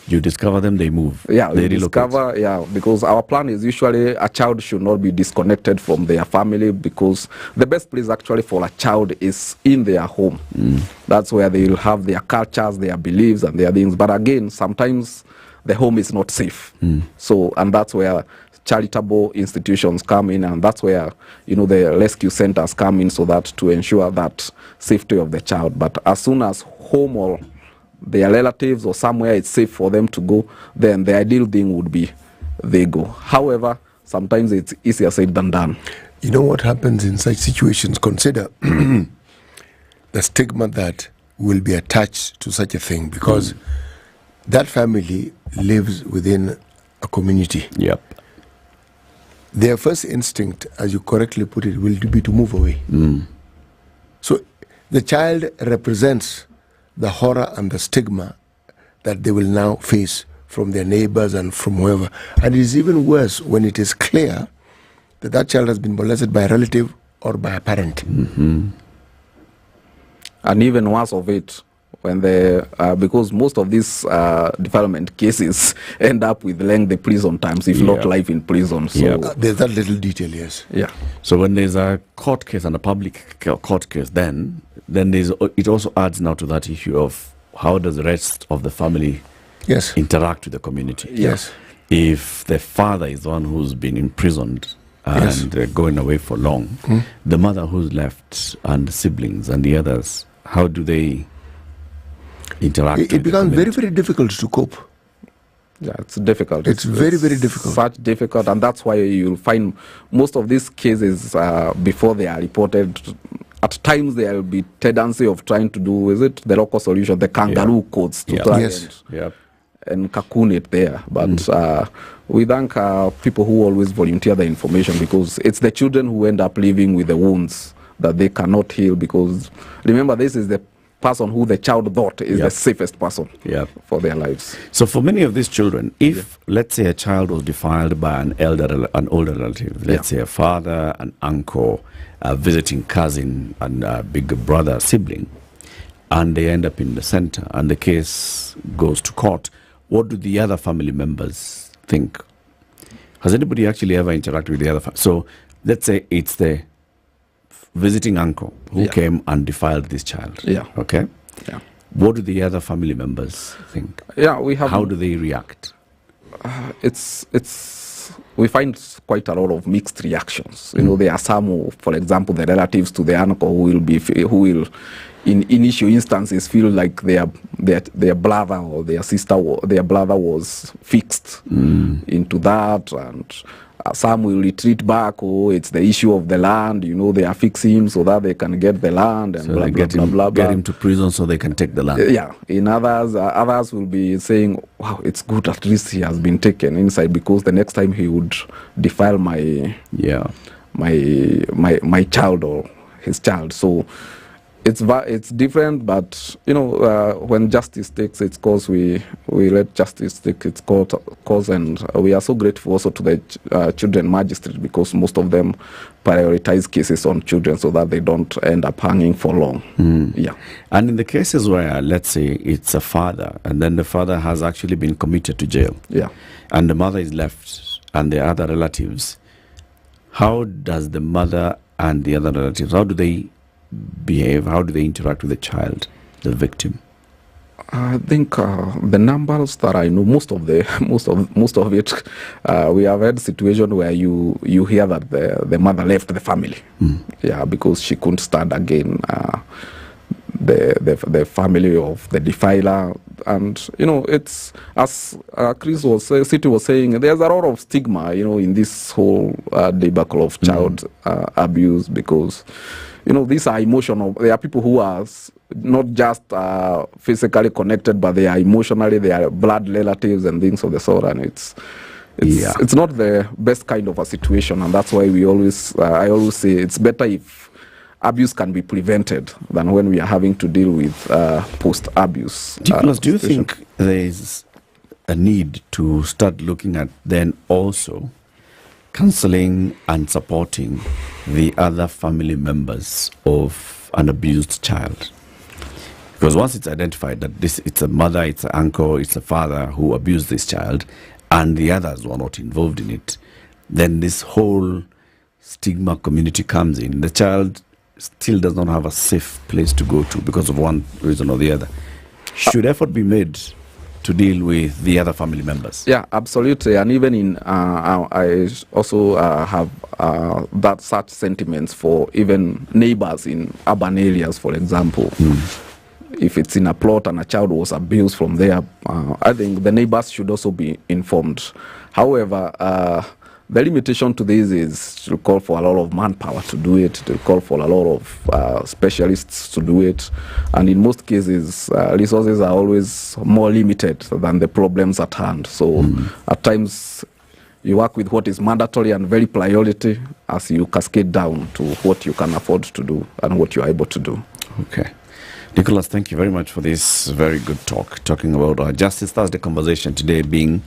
You discover them, they move. Yeah, they discover. Yeah, because our plan is usually a child should not be disconnected from their family, because the best place actually for a child is in their home. That's where they will have their cultures, their beliefs, and their things. But again, sometimes the home is not safe. So, and that's where charitable institutions come in, and that's where the rescue centers come in, so that to ensure that safety of the child. But as soon as home or their relatives or somewhere it's safe for them to go, then the ideal thing would be they go. However, sometimes it's easier said than done. You know what happens in such situations? Consider the stigma that will be attached to such a thing, because that family lives within a community. Yep. Their first instinct, as you correctly put it, will be to move away. So the child represents the horror and the stigma that they will now face from their neighbors and from whoever. And it is even worse when it is clear that that child has been molested by a relative or by a parent. And even worse of it, when because most of these development cases end up with lengthy prison times, if not life in prison. So there's that little detail, yes. Yeah. So when there's a court case and a public court case, then it also adds now to that issue of how does the rest of the family interact with the community. Yes. If the father is the one who's been imprisoned and going away for long, the mother who's left and the siblings and the others, how do they interact? It becomes very, very difficult to cope. Yeah, it's difficult. It's very, very difficult. Such difficult, and that's why you'll find most of these cases before they are reported. At times there will be tendency of trying to do the local solution, the kangaroo courts, to try cocoon it there. But we thank people who always volunteer the information, because it's the children who end up living with the wounds that they cannot heal, because remember, this is the person who the child thought is the safest person for their lives. So for many of these children, if let's say a child was defiled by an older relative, let's say a father, an uncle, a visiting cousin, and a big brother, sibling, and they end up in the center and the case goes to court, what do the other family members think? Has anybody actually ever interacted with the other so let's say it's the visiting uncle who came and defiled this child. Okay. What do the other family members think? We have. How do they react? We find quite a lot of mixed reactions. You know, there are some who, for example, the relatives to the uncle who will in initial instances feel like their brother or their sister or their brother was fixed into that, and some will retreat back. It's the issue of the land. You know, they are fixing him so that they can get the land, and so get him to prison so they can take the land. In others will be saying, wow, it's good, at least he has been taken inside, because the next time he would defile my child or his child. So it's different, but you know, when justice takes its course, we let justice take its course, and we are so grateful also to the children magistrate, because most of them prioritize cases on children so that they don't end up hanging for long. And in the cases where, let's say, it's a father, and then the father has actually been committed to jail, and the mother is left, and the other relatives, how does the mother and the other relatives, how do they behave? How do they interact with the child, the victim? I think the numbers that I know, most of it, we have had situation where you hear that the mother left the family, because she couldn't stand again the family of the defiler. And you know, it's as City was saying, there's a lot of stigma, you know, in this whole debacle of child abuse, because you know, these are emotional. There are people who are not just physically connected, but they are emotionally, they are blood relatives and things of the sort. And it's not the best kind of a situation. And that's why I always say it's better if abuse can be prevented than when we are having to deal with post-abuse. Nicholas, do you think there is a need to start looking at then also counseling and supporting the other family members of an abused child? Because once it's identified that it's a mother, it's an uncle, it's a father who abused this child, and the others were not involved in it, then this whole stigma community comes in. The child still does not have a safe place to go to because of one reason or the other. Should effort be made to deal with the other family members? Yeah, absolutely. And even in I also have that such sentiments for even neighbors in urban areas, for example. If it's in a plot and a child was abused from there, I think the neighbors should also be informed. However, the limitation to this is to call for a lot of manpower to do it, to call for a lot of specialists to do it. And in most cases, resources are always more limited than the problems at hand. So at times, you work with what is mandatory and very priority as you cascade down to what you can afford to do and what you're able to do. Okay. Nicholas, thank you very much for this very good talking about our Justice Thursday conversation today being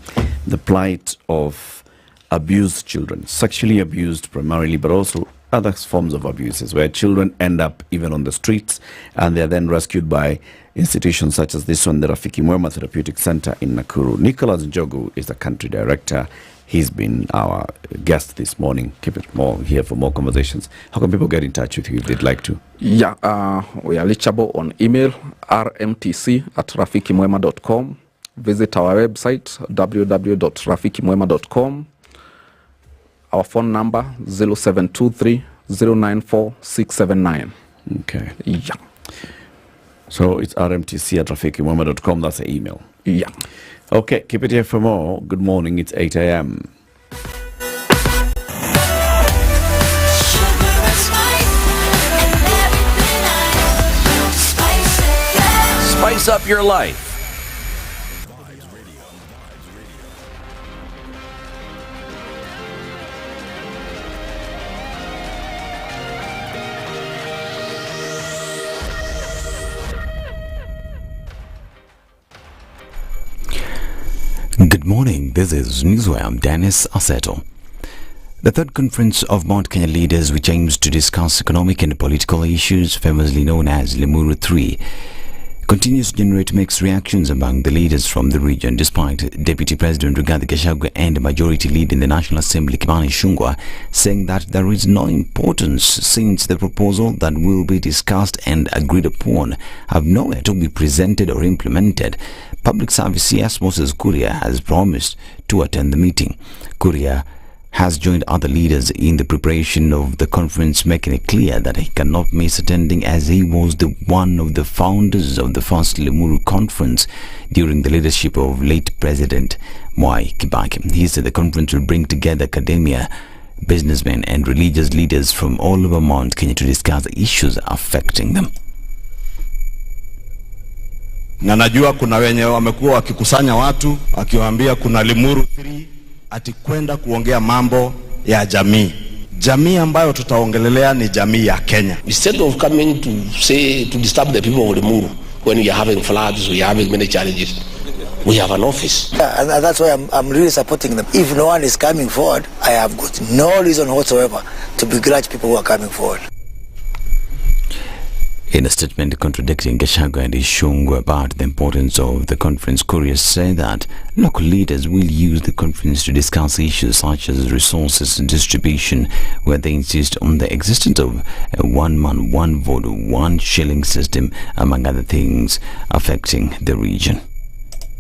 the plight of abused children, sexually abused primarily, but also other forms of abuses where children end up even on the streets and they are then rescued by institutions such as this one, the Rafiki Mwema Therapeutic Center in Nakuru. Nicholas Njogu is the country director. He's been our guest this morning. Keep it more here for more conversations. How can people get in touch with you if they'd like to? Yeah, we are reachable on email, rmtc@rafikimwema.com. Visit our website, www.rafikimwema.com. Our phone number, 0723 094 679. Okay. Yeah. So it's rmtc@rafikimwema.com. That's the email. Yeah. Okay, keep it here for more. Good morning. It's 8 a.m. Spice up your life. Good morning, this is Newswire. I'm Dennis Aseto. The third conference of Mount Kenya leaders, which aims to discuss economic and political issues, famously known as Limuru 3, continues to generate mixed reactions among the leaders from the region, despite Deputy President Rigathi Gachagua and Majority Leader in the National Assembly Kimani Ichung'wah saying that there is no importance since the proposal that will be discussed and agreed upon have nowhere to be presented or implemented. Public Service CS Moses Kuria has promised to attend the meeting. Kuria has joined other leaders in the preparation of the conference, making it clear that he cannot miss attending as he was one of the founders of the first Limuru conference during the leadership of late President Mwai Kibaki. He said the conference will bring together academia, businessmen and religious leaders from all over Mount Kenya to discuss issues affecting them. Na najua kuna wenye wamekuwa wakikusanya watu akiwaambia kuna Limuru 3 ati kwenda kuongea mambo ya jamii. Jamii ambayo tutaongelelea ni jamii ya Kenya. Instead of coming to say to disturb the people of Limuru when you are having floods, we are having many challenges. We have an office. Yeah, and that's why I'm really supporting them. If no one is coming forward, I have got no reason whatsoever to begrudge people who are coming forward. In a statement contradicting Gachagua and Ichung'wah about the importance of the conference, Kuria said that local leaders will use the conference to discuss issues such as resources distribution, where they insist on the existence of a one-man, one-vote, one-shilling system, among other things affecting the region.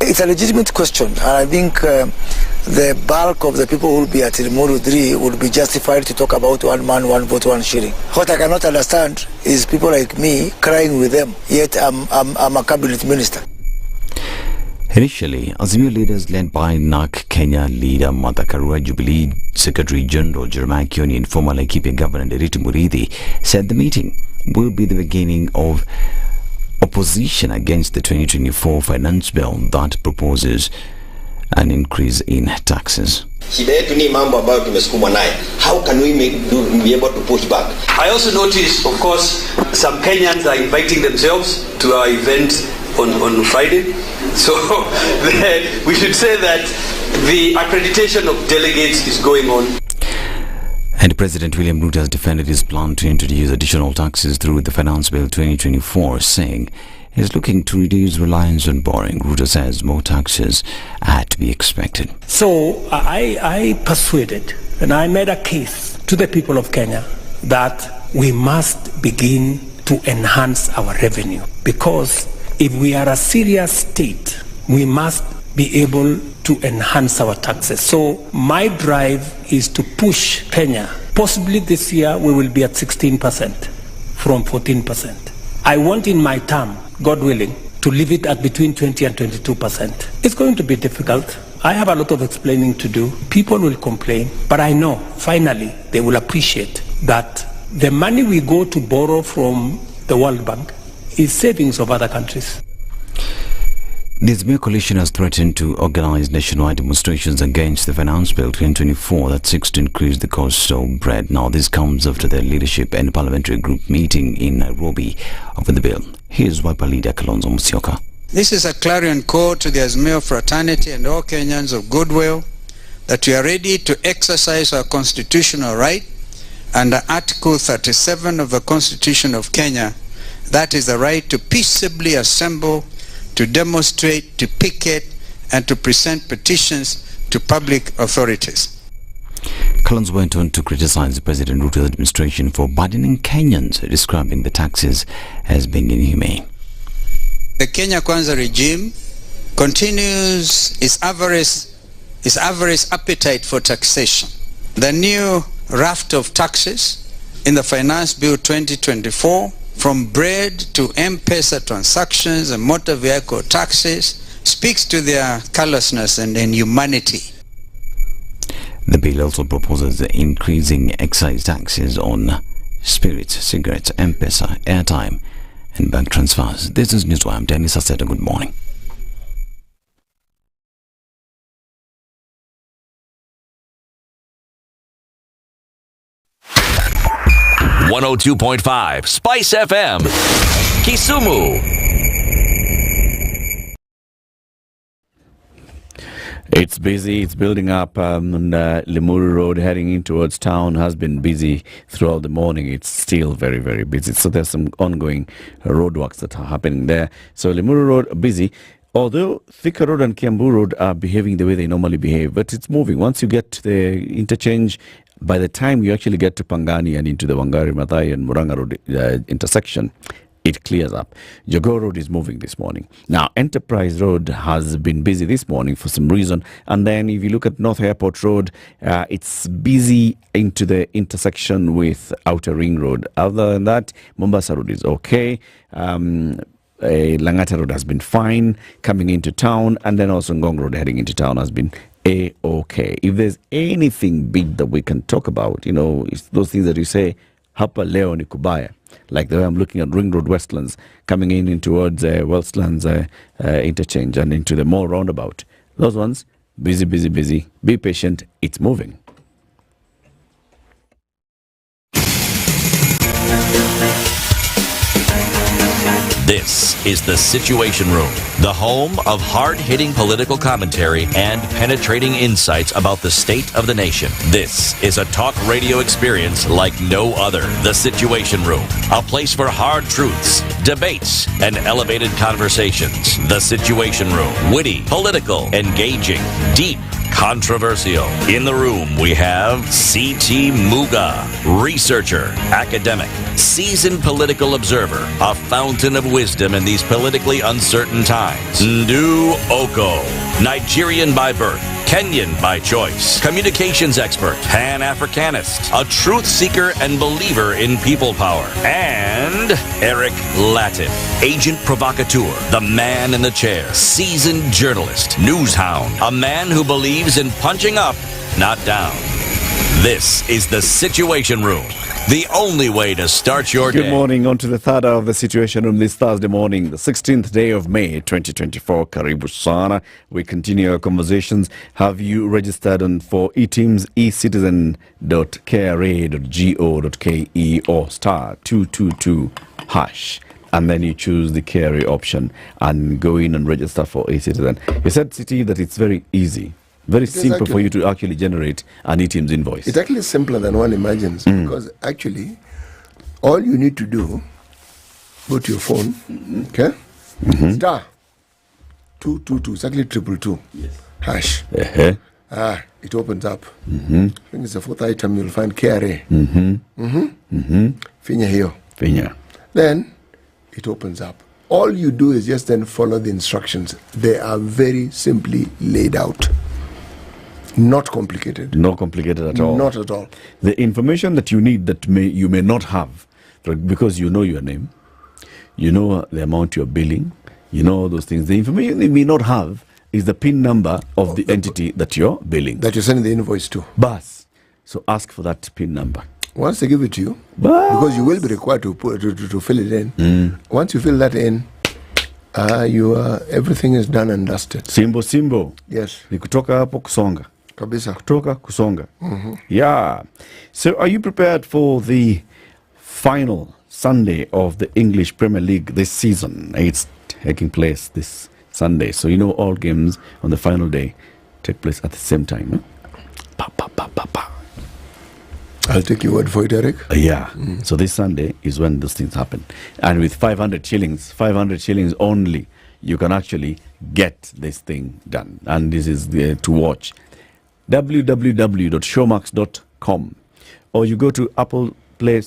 It's a legitimate question, and I think the bulk of the people who will be at Limuru 3 would be justified to talk about one man, one vote, one shilling. What I cannot understand is people like me crying with them, yet I'm a cabinet minister. Initially, Azimio leaders led by NARC Kenya leader Martha Karua, Jubilee Secretary General Jeremiah Kioni and former Laikipia Governor Nderitu Muriithi said the meeting will be the beginning of opposition against the 2024 finance bill that proposes an increase in taxes. Shida yetu ni mambo ambayo tumesukumwa naye. How can we be able to push back? I also noticed, of course, some Kenyans are inviting themselves to our event on Friday. So we should say that the accreditation of delegates is going on. And President William Ruto has defended his plan to introduce additional taxes through the Finance Bill 2024, saying he's looking to reduce reliance on borrowing. Ruto says more taxes are to be expected. So I persuaded and I made a case to the people of Kenya that we must begin to enhance our revenue, because if we are a serious state, we must be able to enhance our taxes. So my drive is to push Kenya. Possibly this year we will be at 16% from 14%. I want in my term, God willing, to leave it at between 20 and 22%. It's going to be difficult. I have a lot of explaining to do. People will complain, but I know finally they will appreciate that the money we go to borrow from the World Bank is savings of other countries. The Azimio coalition has threatened to organize nationwide demonstrations against the Finance Bill 2024 that seeks to increase the cost of bread. Now, this comes after their leadership and Parliamentary group meeting in Nairobi over the bill. Here's Wiper leader Kalonzo Musyoka. This is a clarion call to the Azimio fraternity and all Kenyans of goodwill that we are ready to exercise our constitutional right under Article 37 of the Constitution of Kenya. That is the right to peaceably assemble, to demonstrate, to picket, and to present petitions to public authorities. Kalonzo went on to criticize President Ruto's administration for burdening Kenyans, describing the taxes as being inhumane. The Kenya Kwanza regime continues its avarice appetite for taxation. The new raft of taxes in the Finance Bill 2024, from bread to M-Pesa transactions and motor vehicle taxes, speaks to their callousness and inhumanity. The bill also proposes increasing excise taxes on spirits, cigarettes, M-Pesa, airtime and bank transfers. This is Newswire. I'm Dennis Aseta. Good morning. .5 Spice FM, Kisumu. It's busy. It's building up. And Limuru Road heading in towards town has been busy throughout the morning. It's still very, very busy. So there's some ongoing roadworks that are happening there. So Limuru Road busy. Although Thika Road and Kiambu Road are behaving the way they normally behave, but it's moving. Once you get to the interchange, by the time you actually get to Pangani and into the Wangari Maathai and Muranga Road intersection, it clears up. Jogoo Road is moving this morning. Now, Enterprise Road has been busy this morning for some reason. And then if you look at North Airport Road, it's busy into the intersection with Outer Ring Road. Other than that, Mombasa Road is okay. Langata Road has been fine coming into town. And then also Ngong Road heading into town has been A-okay. If there's anything big that we can talk about, you know, it's those things that you say, hapa leo ni kubaya. Like the way I'm looking at Ring Road Westlands coming in towards Westlands interchange and into the mall roundabout. Those ones, busy, busy, busy. Be patient. It's moving. This is the Situation Room, the home of hard-hitting political commentary and penetrating insights about the state of the nation. This is a talk radio experience like no other. The Situation Room, a place for hard truths, debates, and elevated conversations. The Situation Room, witty, political, engaging, deep, controversial. In the room, we have C.T. Muga, researcher, academic, seasoned political observer, a fountain of wisdom in these politically uncertain times. Ndu Oko, Nigerian by birth, Kenyan by choice, communications expert, Pan-Africanist, a truth seeker and believer in people power, and Eric Latin, agent provocateur, the man in the chair, seasoned journalist, news hound, a man who believes in punching up, not down. This is the Situation Room, the only way to start your day. Good morning. On to the third hour of the Situation Room this Thursday morning, the 16th day of May, 2024. Karibu sana. We continue our conversations. Have you registered for eTeams, ecitizen.kra.go.ke or *222# and then you choose the KRA option and go in and register for eCitizen. You said, City, that it's very easy. Very simple for you to actually generate an eTeams invoice. It's actually simpler than one imagines because actually all you need to do, go to your phone, okay? *222, it's actually 222, hash. It opens up. I think it's the fourth item you'll find KRA. Finya here. Then it opens up. All you do is just then follow the instructions. They are very simply laid out. Not complicated. Not complicated at all. Not at all. The information that you need that you may not have, because you know your name, you know the amount you're billing, you know all those things. The information you may not have is the PIN number of the entity that you're billing. That you're sending the invoice to. Bas. So ask for that PIN number. Once they give it to you, because you will be required to fill it in. Once you fill that in, everything is done and dusted. Simbo. Yes. Ni kutoka hapo kusonga. Kabisa. Kutoka kusonga. Yeah. So are you prepared for the final Sunday of the English Premier League this season? It's taking place this Sunday. So you know all games on the final day take place at the same time. No? I'll take your word for it, Eric. Yeah. So this Sunday is when those things happen. And with 500 shillings only, you can actually get this thing done. And this is to watch. www.showmax.com, or you go to Apple Play,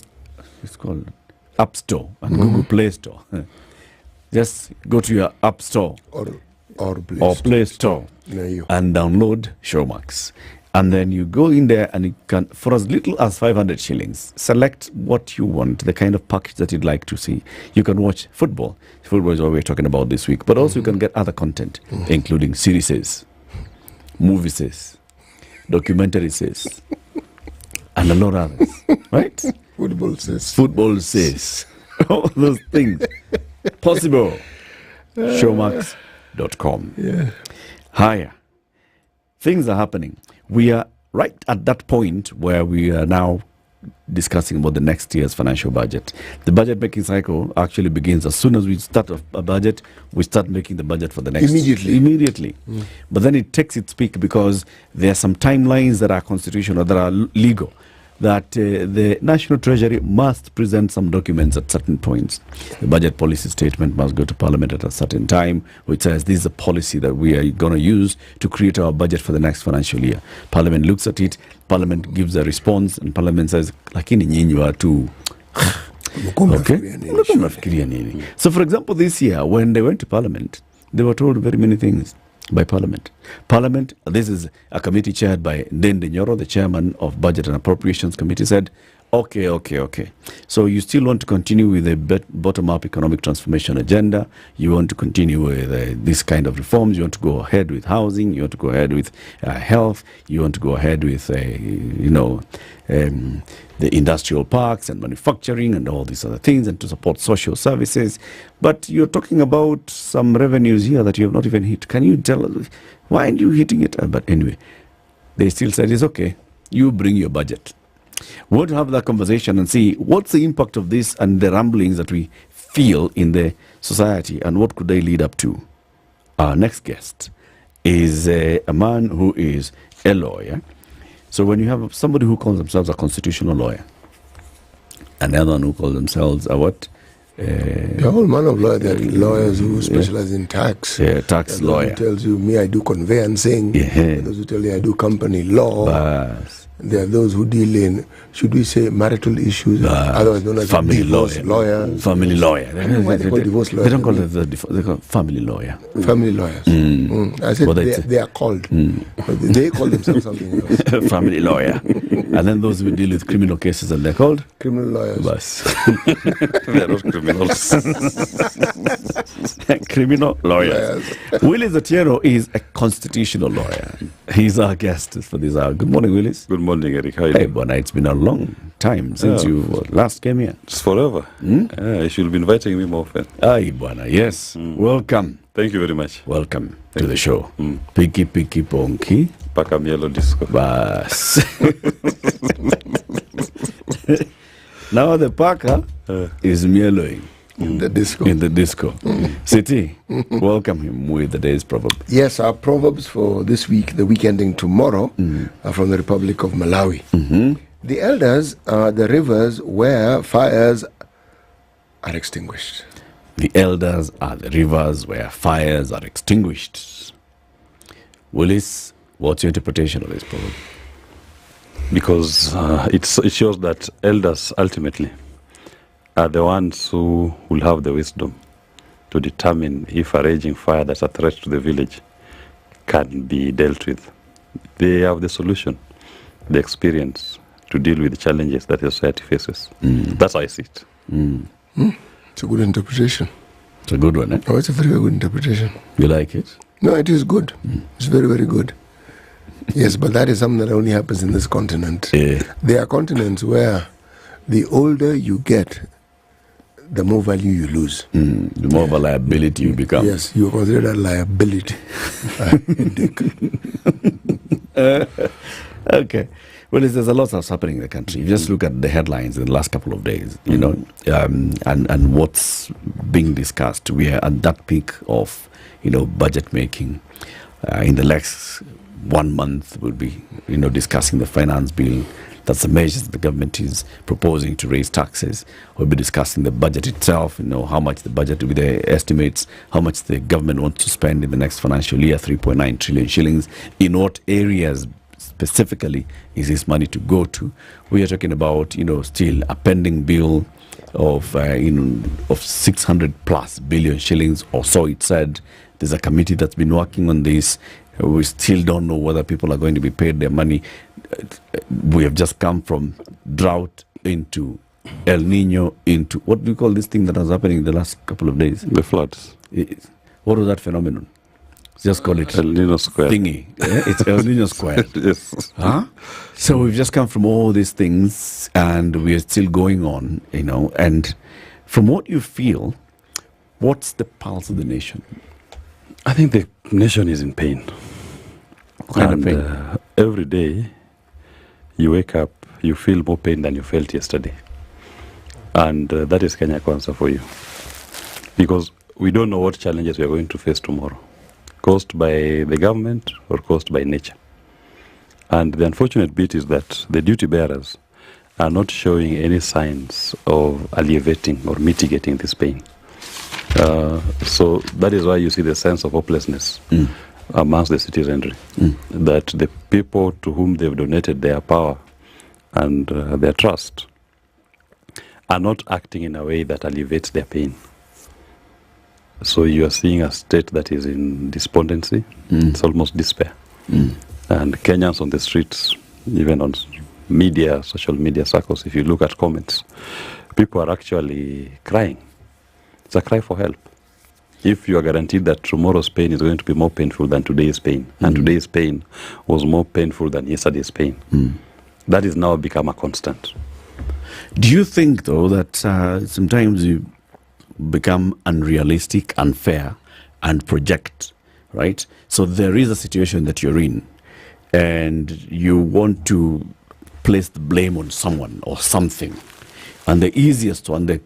it's called App Store and Google Play Store. Just go to your App Store or Play Store and download Showmax. And then you go in there and you can, for as little as 500 shillings, select what you want, the kind of package that you'd like to see. You can watch football. Football is what we're talking about this week. But also you can get other content, including series, movies, documentaries, and a lot of others. Right? Football says. All those things. Possible. Showmax.com. Yeah. Higher. Things are happening. We are right at that point where we are now discussing about the next year's financial budget. The budget making cycle actually begins as soon as we start a budget, we start making the budget for the next immediately. But then it takes its peak because there are some timelines that are constitutional, that are legal, that the National Treasury must present some documents at certain points. The budget policy statement must go to Parliament at a certain time, which says this is a policy that we are going to use to create our budget for the next financial year. Parliament looks at it, Parliament gives a response, and Parliament says, lakini nyinyi watu. Okay? So for example, this year, when they went to Parliament, they were told very many things by Parliament. Parliament, this is a committee chaired by Ndende Nyoro, the chairman of Budget and Appropriations Committee, said, okay. So you still want to continue with the bottom-up economic transformation agenda. You want to continue with this kind of reforms. You want to go ahead with housing. You want to go ahead with health. You want to go ahead with, the industrial parks and manufacturing and all these other things, and to support social services. But you're talking about some revenues here that you have not even hit. Can you tell us, why aren't you hitting it? But anyway, they still said, it's okay. You bring your budget. We'll have that conversation and see what's the impact of this and the rumblings that we feel in the society, and what could they lead up to. Our next guest is a man who is a lawyer. So when you have somebody who calls themselves a constitutional lawyer, and another one who calls themselves a what? The whole man of law, there are lawyers who specialize in tax. Tax lawyer. Who tells you, me, I do conveyancing. Those who tell you, I do company law. There are those who deal in, should we say, marital issues, otherwise known as family divorce lawyer. Family lawyer. They call divorce lawyers. They don't call it they call family lawyer. Family lawyers. I said they are called. They call themselves something else. Family lawyer. And then those who deal with criminal cases, and they're called? Criminal lawyers. They're not criminals. Criminal lawyers. Willis Otieno is a constitutional lawyer. He's our guest for this hour. Good morning, Willis. Good morning, Eric. How are you doing? Bona, it's been a long time since you last came here. It's forever. You should be inviting me more often. Aye, Bona, yes. Welcome. Thank you very much. Welcome to the show. Piki Piki Ponki. Paka Mielo Disco. Bas. Now the Paka is mieloing. In the disco. In the disco. City, welcome him with the day's proverb. Yes, our proverbs for this week, the week ending tomorrow, are from the Republic of Malawi. The elders are the rivers where fires are extinguished. The elders are the rivers where fires are extinguished. Willis, what's your interpretation of this proverb? Because it shows that elders ultimately are the ones who will have the wisdom to determine if a raging fire that's a threat to the village can be dealt with. They have the solution, the experience to deal with the challenges that the society faces. That's how I see it. It's a good interpretation. It's a good one, eh? Oh, it's a very good interpretation. You like it? No, it is good. It's very, very good. Yes, but that is something that only happens in this continent. There are continents where the older you get, the more value you lose. The more of a liability you become. Yes, you are considered a liability. Okay. Well, there's a lot that's happening in the country. You just look at the headlines in the last couple of days, you know, and what's being discussed. We are at that peak of, budget making. In the next 1 month, we'll be, discussing the finance bill. That's the measures the government is proposing to raise taxes. We'll be discussing the budget itself, how much the budget will be, the estimates, how much the government wants to spend in the next financial year, 3.9 trillion shillings. In what areas specifically is this money to go to? We are talking about, still a pending bill of 600 plus billion shillings or so, it said. There's a committee that's been working on this. We still don't know whether people are going to be paid their money. We have just come from drought into El Nino into, what do you call this thing that was happening in the last couple of days? The floods. What was that phenomenon? Just call it El Nino Square. Thingy. It's El Nino Square. Yes. Huh? So we've just come from all these things, and we are still going on, and from what you feel, what's the pulse of the nation? I think the nation is in pain. What kind of pain? Every day, you wake up, you feel more pain than you felt yesterday. And that is Kenya Kwanza for you. Because we don't know what challenges we are going to face tomorrow, caused by the government or caused by nature. And the unfortunate bit is that the duty bearers are not showing any signs of alleviating or mitigating this pain. So that is why you see the sense of hopelessness amongst the citizenry, that the people to whom they've donated their power and their trust are not acting in a way that alleviates their pain. So you are seeing a state that is in despondency. It's almost despair. And Kenyans on the streets, even on media, social media circles, if you look at comments, people are actually crying. It's a cry for help. If you are guaranteed that tomorrow's pain is going to be more painful than today's pain, and today's pain was more painful than yesterday's pain, that is now become a constant. Do you think, though, that sometimes you become unrealistic, unfair, and project, right? So there is a situation that you're in, and you want to place the blame on someone or something. And the easiest one, the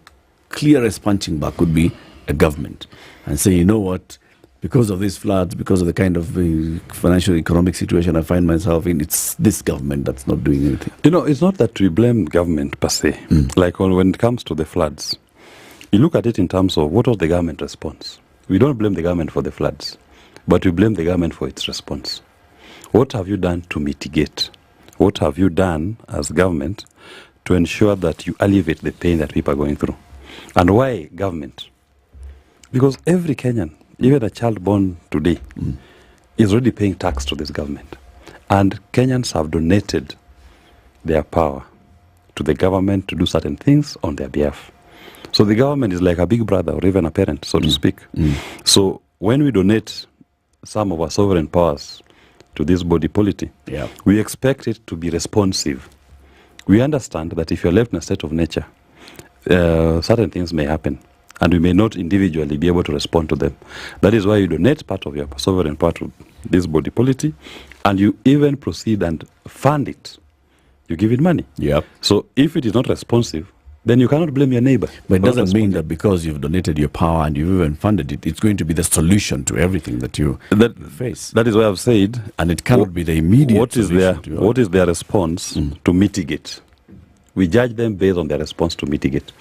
clearest punching bag would be a government. And say, you know what, because of these floods, because of the kind of financial economic situation I find myself in, it's this government that's not doing anything. You know, it's not that we blame government per se. Like when it comes to the floods, you look at it in terms of what was the government response. We don't blame the government for the floods, but we blame the government for its response. What have you done to mitigate? What have you done as government to ensure that you alleviate the pain that people are going through? And why government? Because every Kenyan, even a child born today, is already paying tax to this government. And Kenyans have donated their power to the government to do certain things on their behalf. So the government is like a big brother or even a parent, so to speak. So when we donate some of our sovereign powers to this body politic, we expect it to be responsive. We understand that if you're left in a state of nature, certain things may happen, and we may not individually be able to respond to them. That is why you donate part of your sovereign power to this body politic, and you even proceed and fund it. You give it money. So if it is not responsive, then you cannot blame your neighbor. But it doesn't mean that because you've donated your power and you've even funded it, it's going to be the solution to everything that you face. That is why I've said, and it cannot be the immediate solution. What is their response to mitigate? We judge them based on their response to mitigate.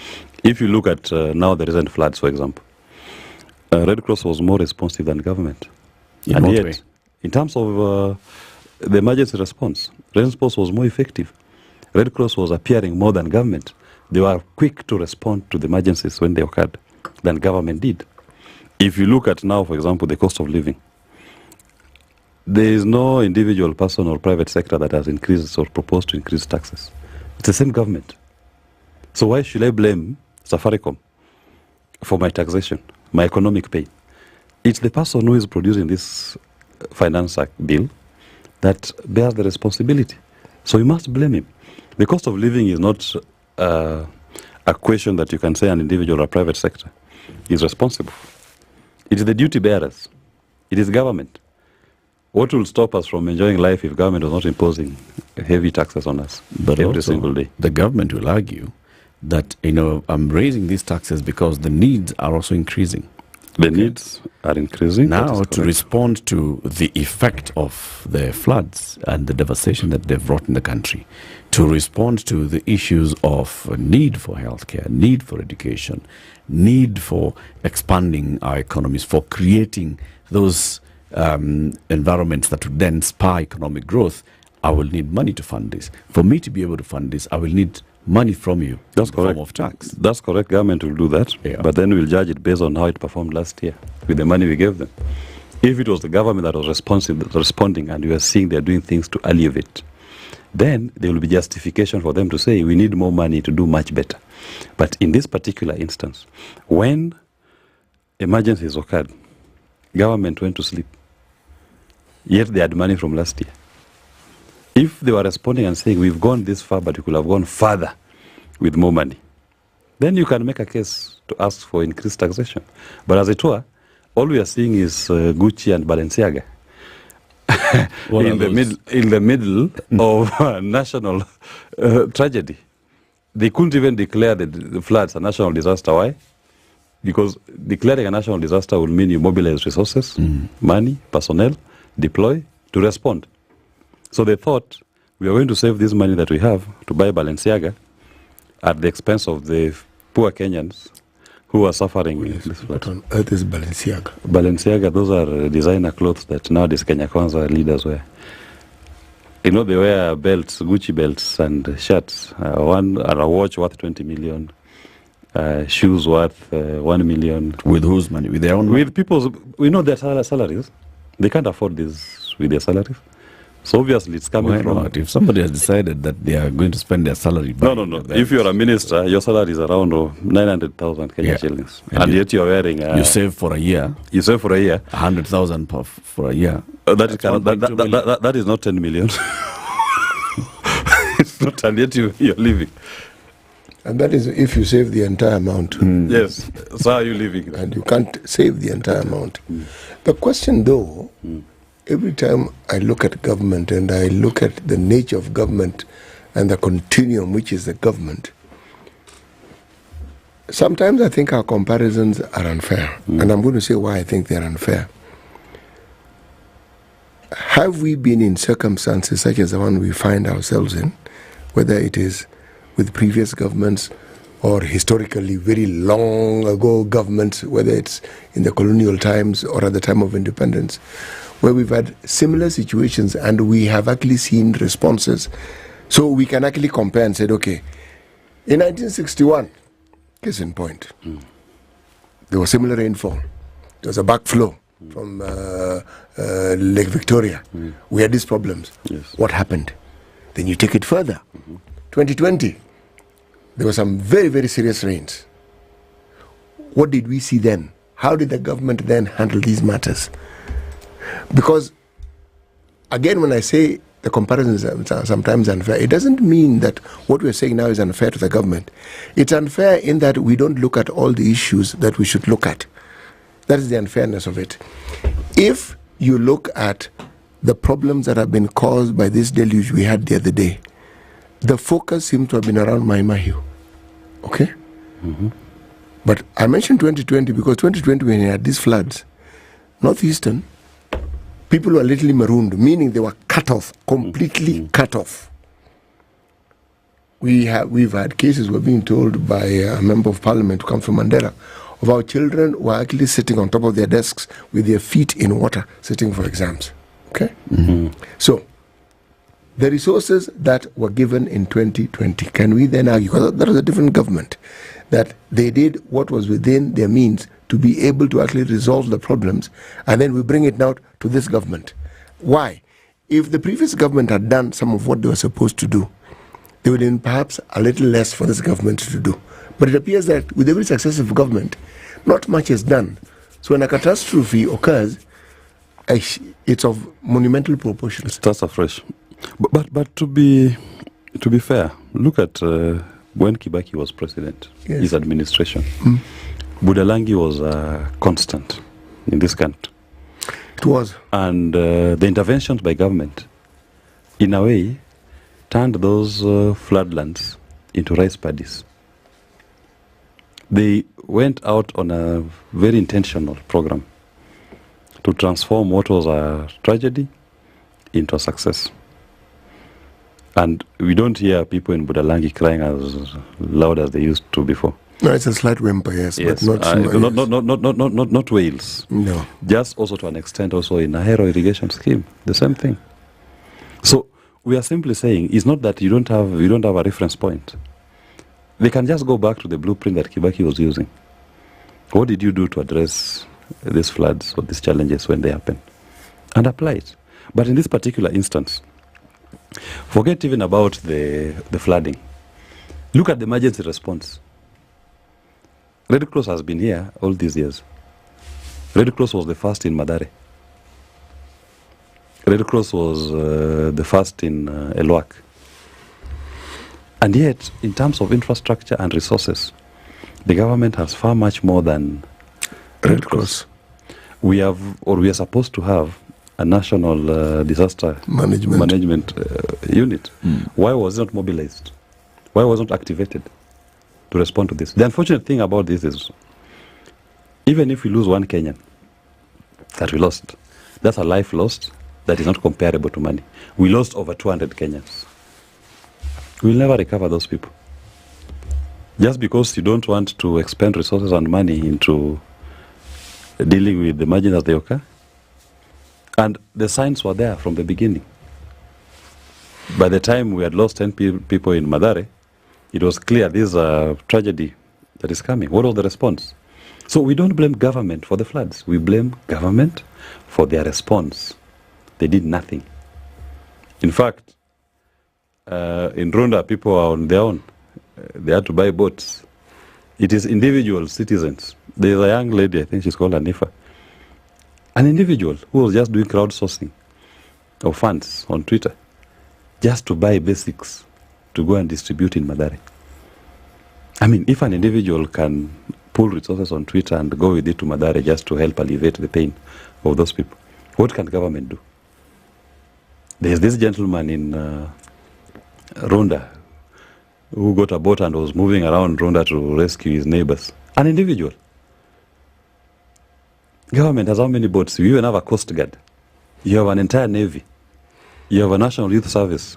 If you look at now the recent floods, for example, Red Cross was more responsive than government. In and what yet, way? in terms of the emergency response, Red Cross was more effective. Red Cross was appearing more than government. They were quick to respond to the emergencies when they occurred than government did. If you look at now, for example, the cost of living, there is no individual person or private sector that has increased or proposed to increase taxes. It's the same government. So why should I blame Safaricom for my taxation, my economic pain? It's the person who is producing this finance act bill that bears the responsibility. So you must blame him. The cost of living is not a question that you can say an individual or private sector is responsible. It is the duty bearers. It is government. What will stop us from enjoying life if government was not imposing heavy taxes on us every single day? The government will argue that, I'm raising these taxes because the needs are also increasing. The needs are increasing. Now, to respond to the effect of the floods and the devastation that they've brought in the country, to respond to the issues of need for healthcare, need for education, need for expanding our economies, for creating those environments that would then spur economic growth, I will need money to fund this. For me to be able to fund this, I will need money from you. That's in the correct. Form of tax. That's correct. Government will do that. But then we'll judge it based on how it performed last year with the money we gave them. If it was the government that was responding and we are seeing they're doing things to alleviate, then there will be justification for them to say we need more money to do much better. But in this particular instance, when emergencies occurred, government went to sleep, yet they had money from last year. If they were responding and saying we've gone this far but we could have gone further with more money, then you can make a case to ask for increased taxation. But as it were, all we are seeing is Gucci and Balenciaga. in the middle of national tragedy. They couldn't even declare the floods a national disaster. Why? Because declaring a national disaster will mean you mobilize resources, money, personnel, deploy to respond. So they thought we are going to save this money that we have to buy Balenciaga at the expense of the poor Kenyans who are suffering. What on earth is Balenciaga? Balenciaga, those are designer clothes that nowadays Kenya Kwanza leaders wear. You know, they wear belts, Gucci belts and shirts. A watch worth 20 million. Shoes worth 1 million. With whose money? With their own money? With people's, we know their salaries. They can't afford this with their salaries. So obviously it's coming from... Not? If somebody has decided that they are going to spend their salary... No. If you're a minister, your salary is around 900,000 Kenya shillings. And yet you're wearing... you save for a year. You save for a year. 100,000 for a year. That is not 10 million. It's not, and yet you're living. And that is if you save the entire amount. Yes. So how are you living? And you can't save the entire amount. The question though, every time I look at government and I look at the nature of government and the continuum which is the government, sometimes I think our comparisons are unfair. And I'm going to say why I think they're unfair. Have we been in circumstances such as the one we find ourselves in, whether it is with previous governments or historically very long ago governments, whether it's in the colonial times or at the time of independence, where we've had similar situations and we have actually seen responses. So we can actually compare and say, okay, in 1961, case in point, there was similar rainfall. There was a backflow from Lake Victoria. We had these problems. Yes. What happened? Then you take it further. 2020, there were some very, very serious rains. What did we see then? How did the government then handle these matters? Because, again, when I say the comparisons are sometimes unfair, it doesn't mean that what we're saying now is unfair to the government. It's unfair in that we don't look at all the issues that we should look at. That is the unfairness of it. If you look at the problems that have been caused by this deluge we had the other day, the focus seems to have been around Mai Mahiu. Okay? But I mentioned 2020 because 2020 when we had these floods, northeastern, people were literally marooned, meaning they were cut off, completely cut off. We've had cases, we're being told by a member of parliament who comes from Mandera, of our children who are actually sitting on top of their desks with their feet in water, sitting for exams. Okay? So, the resources that were given in 2020, can we then argue, because that was a different government, that they did what was within their means to be able to actually resolve the problems, and then we bring it now to this government? Why? If the previous government had done some of what they were supposed to do, there would have been perhaps a little less for this government to do. But it appears that with every successive government, not much is done. So when a catastrophe occurs, it's of monumental proportions. Starts afresh. But to be fair, look at when Kibaki was president, his administration. Budalangi was constant in this country. It was. And the interventions by government, in a way, turned those floodlands into rice paddies. They went out on a very intentional program to transform what was a tragedy into a success. And we don't hear people in Budalangi crying as loud as they used to before. No, it's a slight whimper, yes. But not Wales. No. Just also to an extent also in Ahero irrigation scheme, the same thing. So we are simply saying it's not that you don't have a reference point. They can just go back to the blueprint that Kibaki was using. What did you do to address these floods or these challenges when they happen? And apply it. But in this particular instance, forget even about the flooding. Look at the emergency response. Red Cross has been here all these years. Red Cross was the first in Madare. Red Cross was the first in Elwak. And yet, in terms of infrastructure and resources, the government has far much more than Red Cross. We are supposed to have a national disaster management unit. Why was it not mobilized? Why was it not activated to respond to this? The unfortunate thing about this is, even if we lose one Kenyan that we lost, that's a life lost that is not comparable to money. We lost over 200 Kenyans. We'll never recover those people. Just because you don't want to expend resources and money into dealing with the margins as they occur. And the signs were there from the beginning. By the time we had lost 10 people in Madare, it was clear this is a tragedy that is coming. What was the response? So we don't blame government for the floods. We blame government for their response. They did nothing. In fact, in Rwanda, people are on their own. They had to buy boats. It is individual citizens. There's a young lady, I think she's called Anifa, an individual who was just doing crowdsourcing of funds on Twitter just to buy basics to go and distribute in Madare. I mean, if an individual can pull resources on Twitter and go with it to Madare just to help alleviate the pain of those people, what can government do? There's this gentleman in Rwanda who got a boat and was moving around Rwanda to rescue his neighbors. An individual. Government has how many boats? You even have a coast guard. You have an entire navy. You have a national youth service.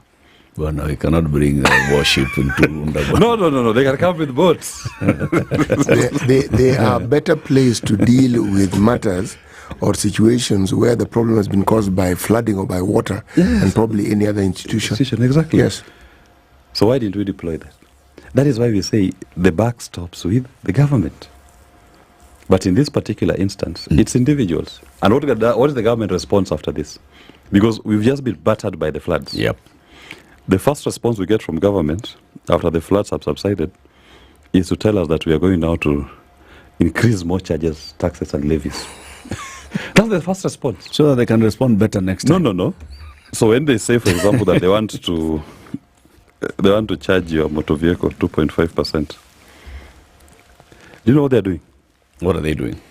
Well, no, you cannot bring a warship into Rwanda. No. They can come with boats. they are better placed to deal with matters or situations where the problem has been caused by flooding or by water, and probably any other institution. Exactly. Yes. So why didn't we deploy that? That is why we say the buck stops with the government. But in this particular instance, it's individuals. And what is the government response after this? Because we've just been battered by the floods. Yep. The first response we get from government after the floods have subsided is to tell us that we are going now to increase more charges, taxes, and levies. That's the first response. So that they can respond better next time. No. So when they say, for example, that they want to charge your motor vehicle 2.5%, do you know what they're doing? What are they doing?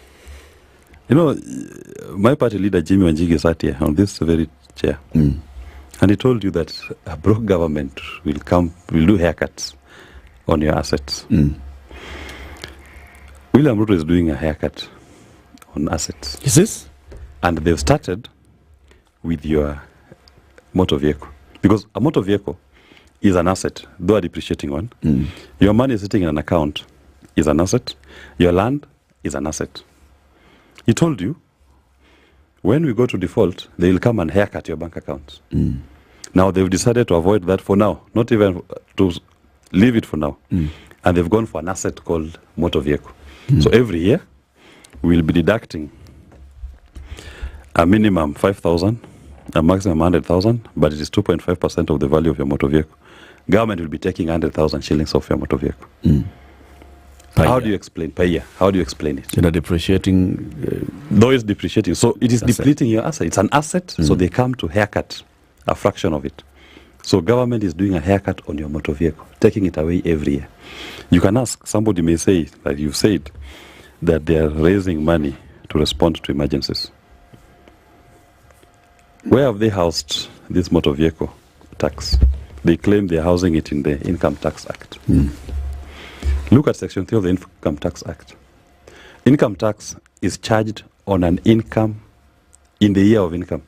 You know, my party leader, Jimmy Wanjigi, sat here on this very chair. And he told you that a broke government will do haircuts on your assets. William Ruto is doing a haircut on assets. Is this? And they've started with your motor vehicle. Because a motor vehicle is an asset, though a depreciating one. Your money sitting in an account is an asset. Your land is an asset. He told you, when we go to default, they will come and haircut your bank accounts. Now they've decided to avoid that for now, not even to leave it for now. And they've gone for an asset called motor vehicle. So every year, we'll be deducting a minimum 5,000, a maximum 100,000, but it is 2.5% of the value of your motor vehicle. Government will be taking 100,000 shillings off your motor vehicle. How do you explain per year? How do you explain it? You know, depreciating. Though it's depreciating, so it is depleting your asset. It's an asset, so they come to haircut a fraction of it. So government is doing a haircut on your motor vehicle, taking it away every year. You can ask, somebody may say, like you said, that they are raising money to respond to emergencies. Where have they housed this motor vehicle tax? They claim they are housing it in the Income Tax Act. Look at Section 3 of the Income Tax Act. Income tax is charged on an income in the year of income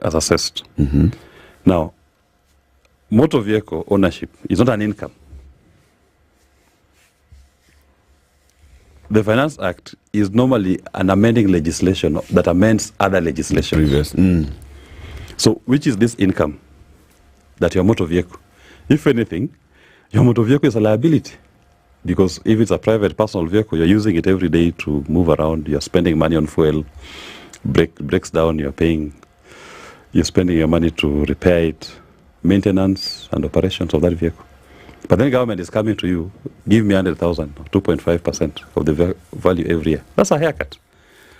as assessed. Now, motor vehicle ownership is not an income. The Finance Act is normally an amending legislation that amends other legislation. So, which is this income that your motor vehicle? If anything, your motor vehicle is a liability, because if it's a private personal vehicle, you're using it every day to move around, you're spending money on fuel, breaks down, you're spending your money to repair it, maintenance and operations of that vehicle. But then government is coming to you, give me 100,000, 2.5% of the value every year. That's a haircut.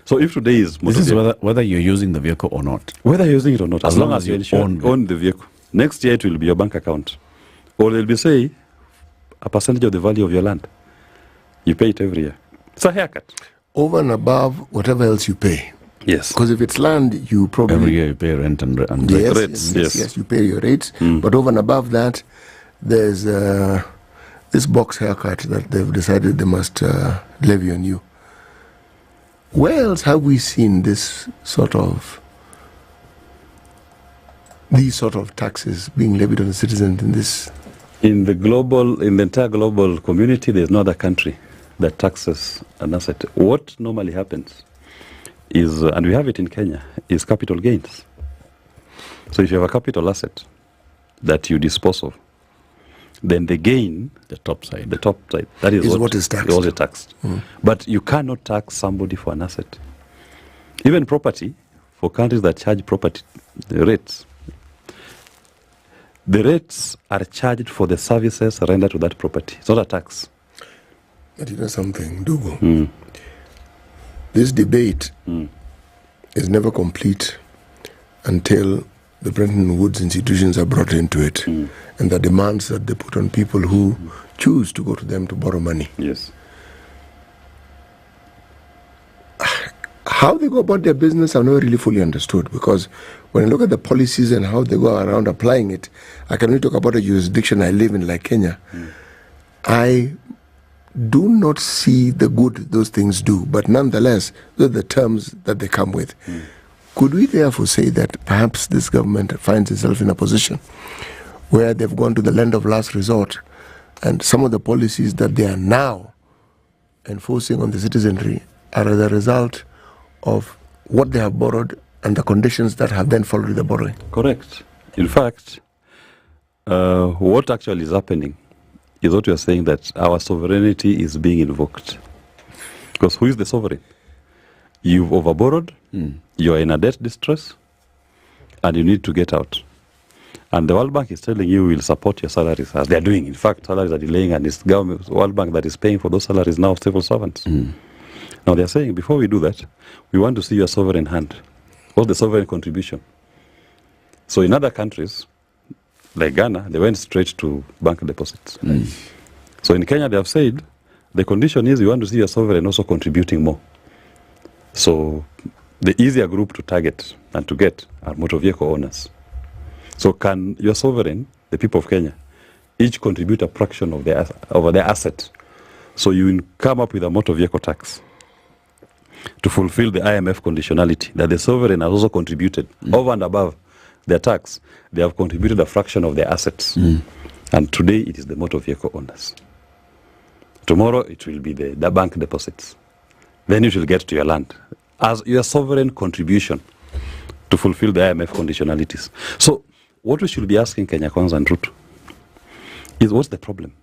So if today is motor this is vehicle, whether you're using the vehicle or not. Whether you're using it or not, as long as you own the vehicle. Next year it will be your bank account. Or they'll be say a percentage of the value of your land. You pay it every year. It's a haircut. Over and above whatever else you pay. Yes. Because if it's land, you probably... Every year you pay rent and yes, rates. Yes, you pay your rates. But over and above that, there's this box haircut that they've decided they must levy on you. Where else have we seen these sort of taxes being levied on the citizens in this? In the entire global community, there's no other country that taxes an asset. What normally happens is, and we have it in Kenya, is capital gains. So if you have a capital asset that you dispose of, then the gain, the top side, that is what is taxed. What is taxed. But you cannot tax somebody for an asset. Even property, for countries that charge property, the rates are charged for the services rendered to that property. It's not a tax. But you know something, Dugo? This debate is never complete until the Bretton Woods institutions are brought into it, and the demands that they put on people who choose to go to them to borrow money. Yes. How they go about their business, I've never really fully understood, because when I look at the policies and how they go around applying it, I can only talk about a jurisdiction I live in, like Kenya. I do not see the good those things do, but nonetheless, those are the terms that they come with. Could we therefore say that perhaps this government finds itself in a position where they've gone to the land of last resort, and some of the policies that they are now enforcing on the citizenry are the result of what they have borrowed and the conditions that have then followed the borrowing? Correct. In fact, what actually is happening is what you are saying, that our sovereignty is being invoked. Because who is the sovereign? You've overborrowed, you are in a debt distress, and you need to get out. And the World Bank is telling you will support your salaries, as they are doing. In fact, salaries are delaying, and it's government, World Bank that is paying for those salaries now, civil servants. Now they are saying, before we do that, we want to see your sovereign hand. What's the sovereign contribution? So in other countries, like Ghana, they went straight to bank deposits. So in Kenya, they have said, the condition is you want to see your sovereign also contributing more. So the easier group to target and to get are motor vehicle owners. So can your sovereign, the people of Kenya, each contribute a fraction of their asset? So you come up with a motor vehicle tax to fulfill the IMF conditionality, that the sovereign has also contributed over and above their tax. They have contributed a fraction of their assets. And today it is the motor vehicle owners. Tomorrow it will be the bank deposits. Then it will get to your land as your sovereign contribution to fulfill the IMF conditionalities. So what we should be asking Kenya Kwanza and Ruto is, what's the problem?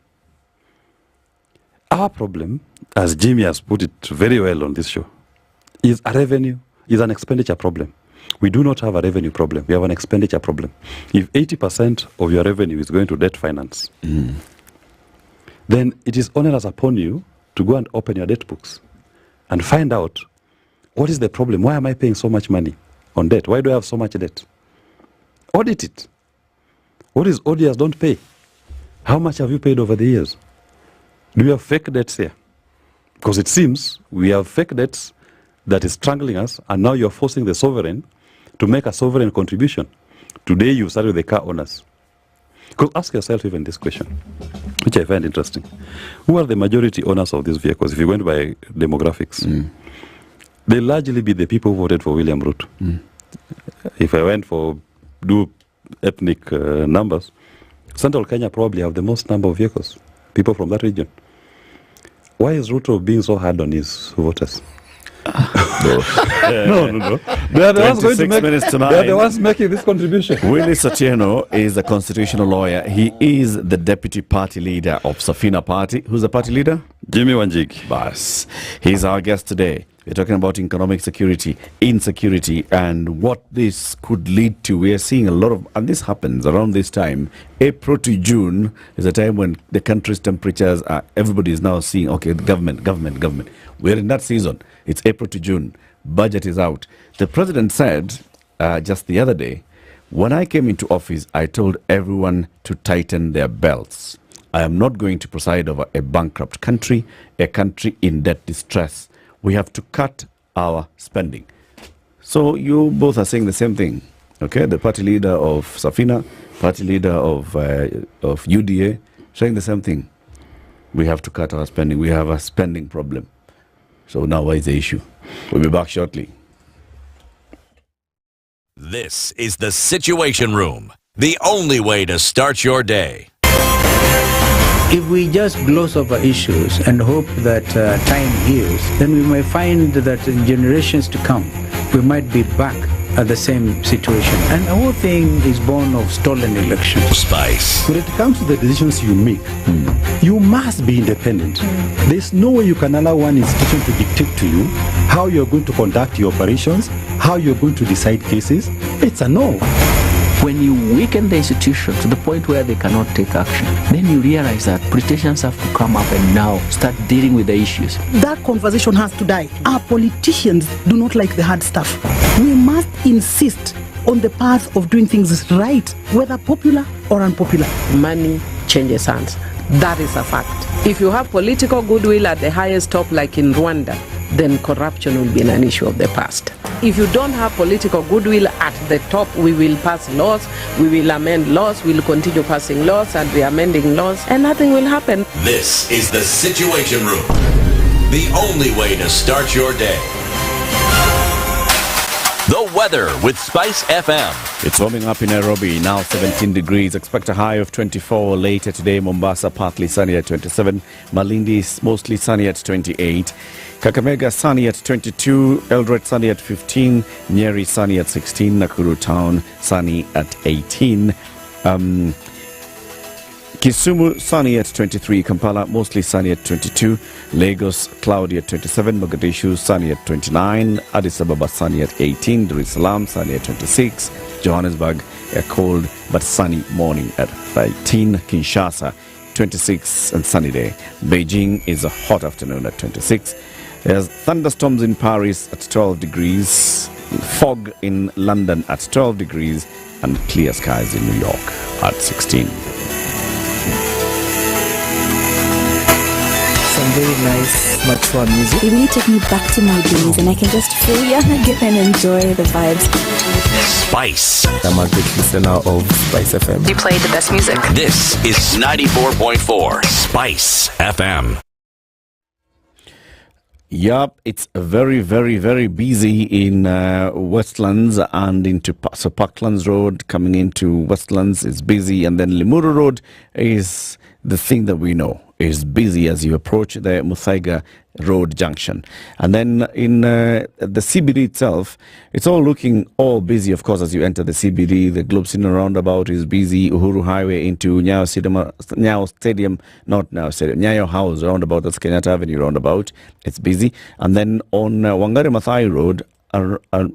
Our problem, as Jimmy has put it very well on this show, is a revenue, is an expenditure problem. We do not have a revenue problem. We have an expenditure problem. If 80% of your revenue is going to debt finance, then it is onerous upon you to go and open your debt books and find out, what is the problem? Why am I paying so much money on debt? Why do I have so much debt? Audit it. What is odious? Don't pay. How much have you paid over the years? Do you have fake debts here? Because it seems we have fake debts that is strangling us, and now you're forcing the sovereign to make a sovereign contribution. Today you started with the car owners. Because ask yourself even this question, which I find interesting. Who are the majority owners of these vehicles? If you went by demographics, they'll largely be the people who voted for William Ruto. If I went for ethnic numbers, Central Kenya probably have the most number of vehicles, people from that region. Why is Ruto being so hard on his voters? No. They are the ones going to make, they are the ones making this contribution. Willie Satieno is a constitutional lawyer. He is the deputy party leader of Safina Party. Who's the party leader? Jimmy Wanjigi. Bas. He's our guest today. We're talking about economic security, insecurity, and what this could lead to. We are seeing a lot of, and this happens around this time. April to June is a time when the country's temperatures are, everybody is now seeing, okay, government. We're in that season. It's April to June. Budget is out. The president said just the other day, when I came into office, I told everyone to tighten their belts. I am not going to preside over a bankrupt country, a country in debt distress. We have to cut our spending. So you both are saying the same thing, okay? The party leader of Safina, party leader of UDA, saying the same thing. We have to cut our spending. We have a spending problem. So now what is the issue? We'll be back shortly. This is the Situation Room, the only way to start your day. If we just gloss over issues and hope that time heals, then we may find that in generations to come, we might be back at the same situation. And the whole thing is born of stolen elections. Spice. When it comes to the decisions you make, you must be independent. There's no way you can allow one institution to dictate to you how you're going to conduct your operations, how you're going to decide cases. It's a no. When you weaken the institution to the point where they cannot take action, then you realize that politicians have to come up and now start dealing with the issues. That conversation has to die. Our politicians do not like the hard stuff. We must insist on the path of doing things right, whether popular or unpopular. Money changes hands. That is a fact. If you have political goodwill at the highest top, like in Rwanda, then corruption will be an issue of the past. If you don't have political goodwill at the top, we will pass laws, we will amend laws, we will continue passing laws and re-amending laws, and nothing will happen. This is the Situation Room, the only way to start your day. The weather with Spice FM. It's warming up in Nairobi, now 17 degrees. Expect a high of 24 later today. Mombasa, partly sunny at 27. Malindi is mostly sunny at 28. Kakamega, sunny at 22. Eldoret, sunny at 15. Nyeri, sunny at 16. Nakuru town, sunny at 18. Kisumu, sunny at 23. Kampala, mostly sunny at 22. Lagos, cloudy at 27. Mogadishu, sunny at 29. Addis Ababa, sunny at 18. Dar es Salaam, sunny at 26. Johannesburg, a cold but sunny morning at 13. Kinshasa, 26 and sunny day. Beijing is a hot afternoon at 26. There's thunderstorms in Paris at 12 degrees. Fog in London at 12 degrees. And clear skies in New York at 16. Very nice, mature music. It really took me back to my days, and I can just feel young again and enjoy the vibes. Spice. I'm a big listener of Spice FM. You play the best music. This is 94.4 Spice FM. Yup, it's very, very, very busy in Westlands and into Parklands Road. Coming into Westlands is busy, and then Limuru Road is the thing that we know is busy as you approach the Muthaiga Road junction. And then in the CBD itself, it's all looking all busy, of course, as you enter the CBD. The Globe Cinema roundabout is busy. Uhuru Highway into Nyayo House roundabout, that's Kenyatta Avenue roundabout. It's busy. And then on Wangari Maathai Road,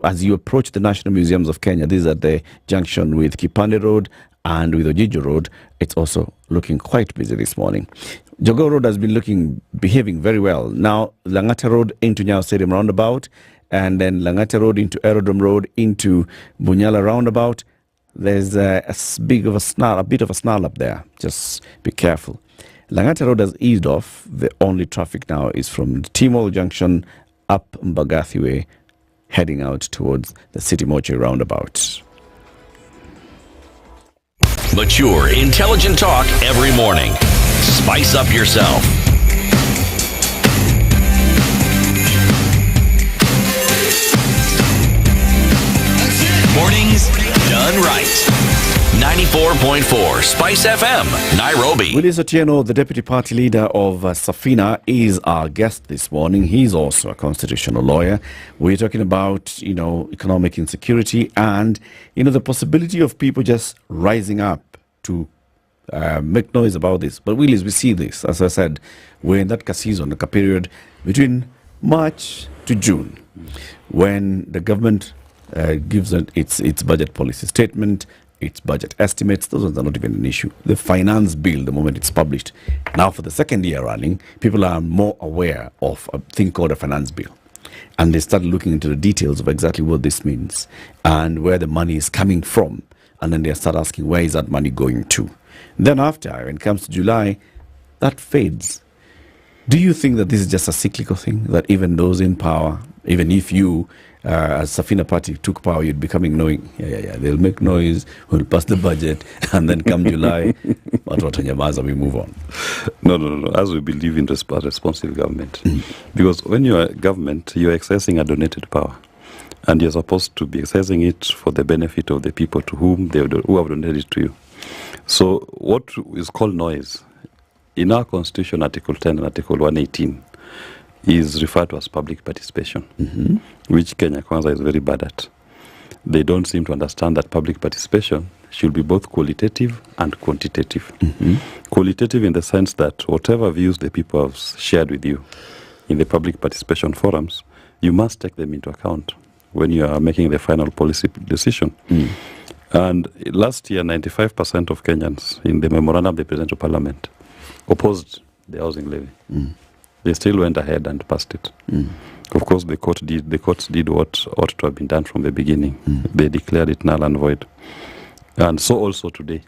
as you approach the National Museums of Kenya, this is at the junction with Kipande Road and with Ojijo Road. It's also looking quite busy this morning. Jogoo Road has been behaving very well. Now, Langata Road into Nyayo Stadium roundabout, and then Langata Road into Aerodrome Road into Bunyala roundabout. There's a bit of a snarl up there. Just be careful. Langata Road has eased off. The only traffic now is from the T-Mall Junction up Mbagathi Way, heading out towards the City Moche roundabout. Mature, intelligent talk every morning. Spice up yourself. Mornings done right. 94.4 Spice FM, Nairobi. Willis Otieno, the Deputy Party Leader of Safina, is our guest this morning. He's also a constitutional lawyer. We're talking about, economic insecurity and, the possibility of people just rising up to make noise about this. But Willis, we see this. As I said, we're in that season, a period between March to June, when the government gives its budget policy statement, its budget estimates. Those ones are not even an issue. The finance bill, the moment it's published, now for the second year running, people are more aware of a thing called a finance bill. And they start looking into the details of exactly what this means and where the money is coming from. And then they start asking, where is that money going to? Then after, when it comes to July, that fades. Do you think that this is just a cyclical thing, that even those in power, even if you, as Safina Party, took power, you'd be coming knowing, they'll make noise, we'll pass the budget, and then come July, we move on? No. As we believe in responsible government. Because when you are government, you're accessing a donated power. And you're supposed to be accessing it for the benefit of the people to whom who have donated it to you. So what is called noise, in our Constitution, Article 10 and Article 118, is referred to as public participation, which Kenya Kwanza is very bad at. They don't seem to understand that public participation should be both qualitative and quantitative. Qualitative in the sense that whatever views the people have shared with you in the public participation forums, you must take them into account when you are making the final policy decision. And last year, 95% of Kenyans in the memorandum they presented to Parliament opposed the housing levy. They still went ahead and passed it. Of course, the courts did what ought to have been done from the beginning. They declared it null and void. And so also today,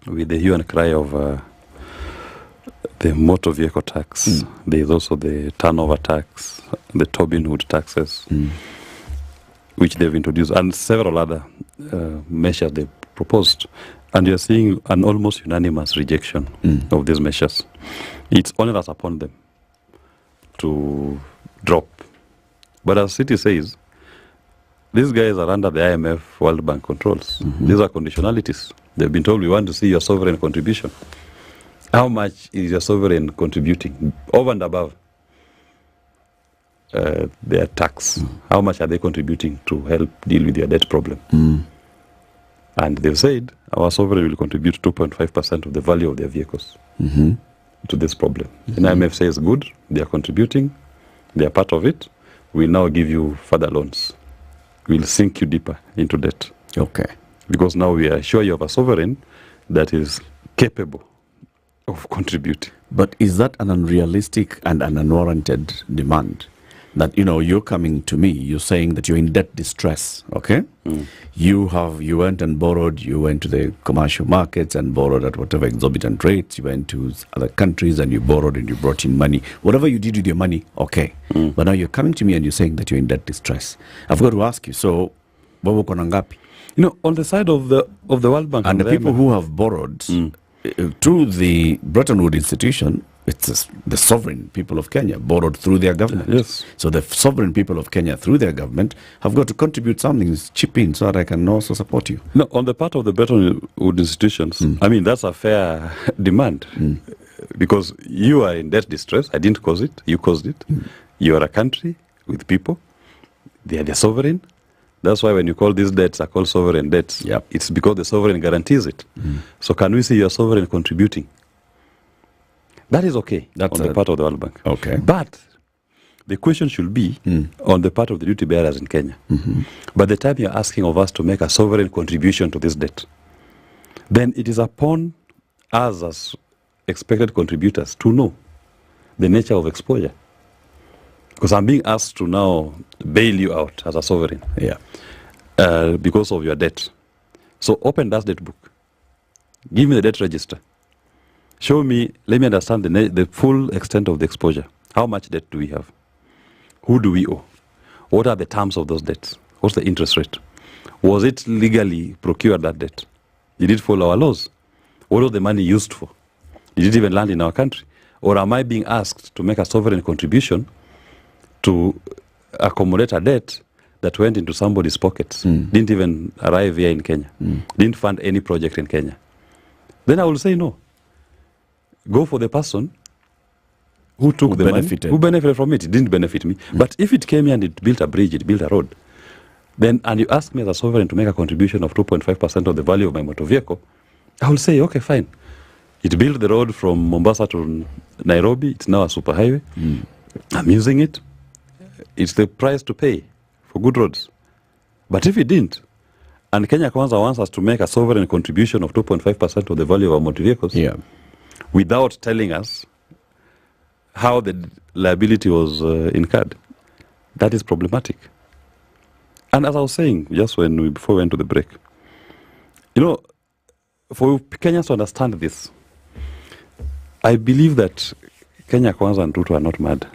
with the hue and cry of the motor vehicle tax, there is also the turnover tax, the Tobin Hood taxes, which they've introduced, and several other measures they proposed. And you're seeing an almost unanimous rejection of these measures. It's onerous upon them to drop. But as City says, these guys are under the IMF World Bank controls. These are conditionalities. They've been told, we want to see your sovereign contribution. How much is your sovereign contributing? Over and above their tax. How much are they contributing to help deal with your debt problem? And they've said, our sovereign will contribute 2.5% of the value of their vehicles to this problem. And IMF says, good, they are contributing, they are part of it. We'll now give you further loans. We'll sink you deeper into debt. Okay. Because now we are sure you have a sovereign that is capable of contributing. But is that an unrealistic and an unwarranted demand? That, you're coming to me, you're saying that you're in debt distress, okay? You went and borrowed, you went to the commercial markets and borrowed at whatever exorbitant rates, you went to other countries and you borrowed and you brought in money. Whatever you did with your money, okay. But now you're coming to me and you're saying that you're in debt distress. I've got to ask you, so, on the side of the World Bank... And the people who have borrowed through the Bretton Woods institution, it's the sovereign people of Kenya borrowed through their government. Yes. So the sovereign people of Kenya through their government have got to contribute something, chip in, so that I can also support you. No, on the part of the Bretton Woods institutions, I mean, that's a fair demand. Because you are in debt distress. I didn't cause it. You caused it. You are a country with people. They are the sovereign. That's why when you call these debts are called sovereign debts, it's because the sovereign guarantees it. So can we see your sovereign contributing? That is okay. That's on the part of the World Bank. Okay. But the question should be on the part of the duty bearers in Kenya. By the time you're asking of us to make a sovereign contribution to this debt, then it is upon us as expected contributors to know the nature of exposure. Because I'm being asked to now bail you out as a sovereign because of your debt. So open that debt book. Give me the debt register. Show me, let me understand the full extent of the exposure. How much debt do we have? Who do we owe? What are the terms of those debts? What's the interest rate? Was it legally procured, that debt? Did it follow our laws? What was the money used for? Did it even land in our country? Or am I being asked to make a sovereign contribution to accommodate a debt that went into somebody's pockets, didn't even arrive here in Kenya, didn't fund any project in Kenya? Then I will say no. Go for the person who took the money, who benefited from it. It didn't benefit me. But if it came here and it built a bridge, it built a road, then, and you ask me as a sovereign to make a contribution of 2.5% of the value of my motor vehicle, I will say, okay, fine. It built the road from Mombasa to Nairobi. It's now a superhighway. I'm using it. It's the price to pay for good roads. But if it didn't, and Kenya Kwanza wants us to make a sovereign contribution of 2.5% of the value of our motor vehicles, without telling us how the liability was incurred, that is problematic. And as I was saying just before we went to the break, for Kenyans to understand this, I believe that Kenya Kwanza and Ruto are not mad.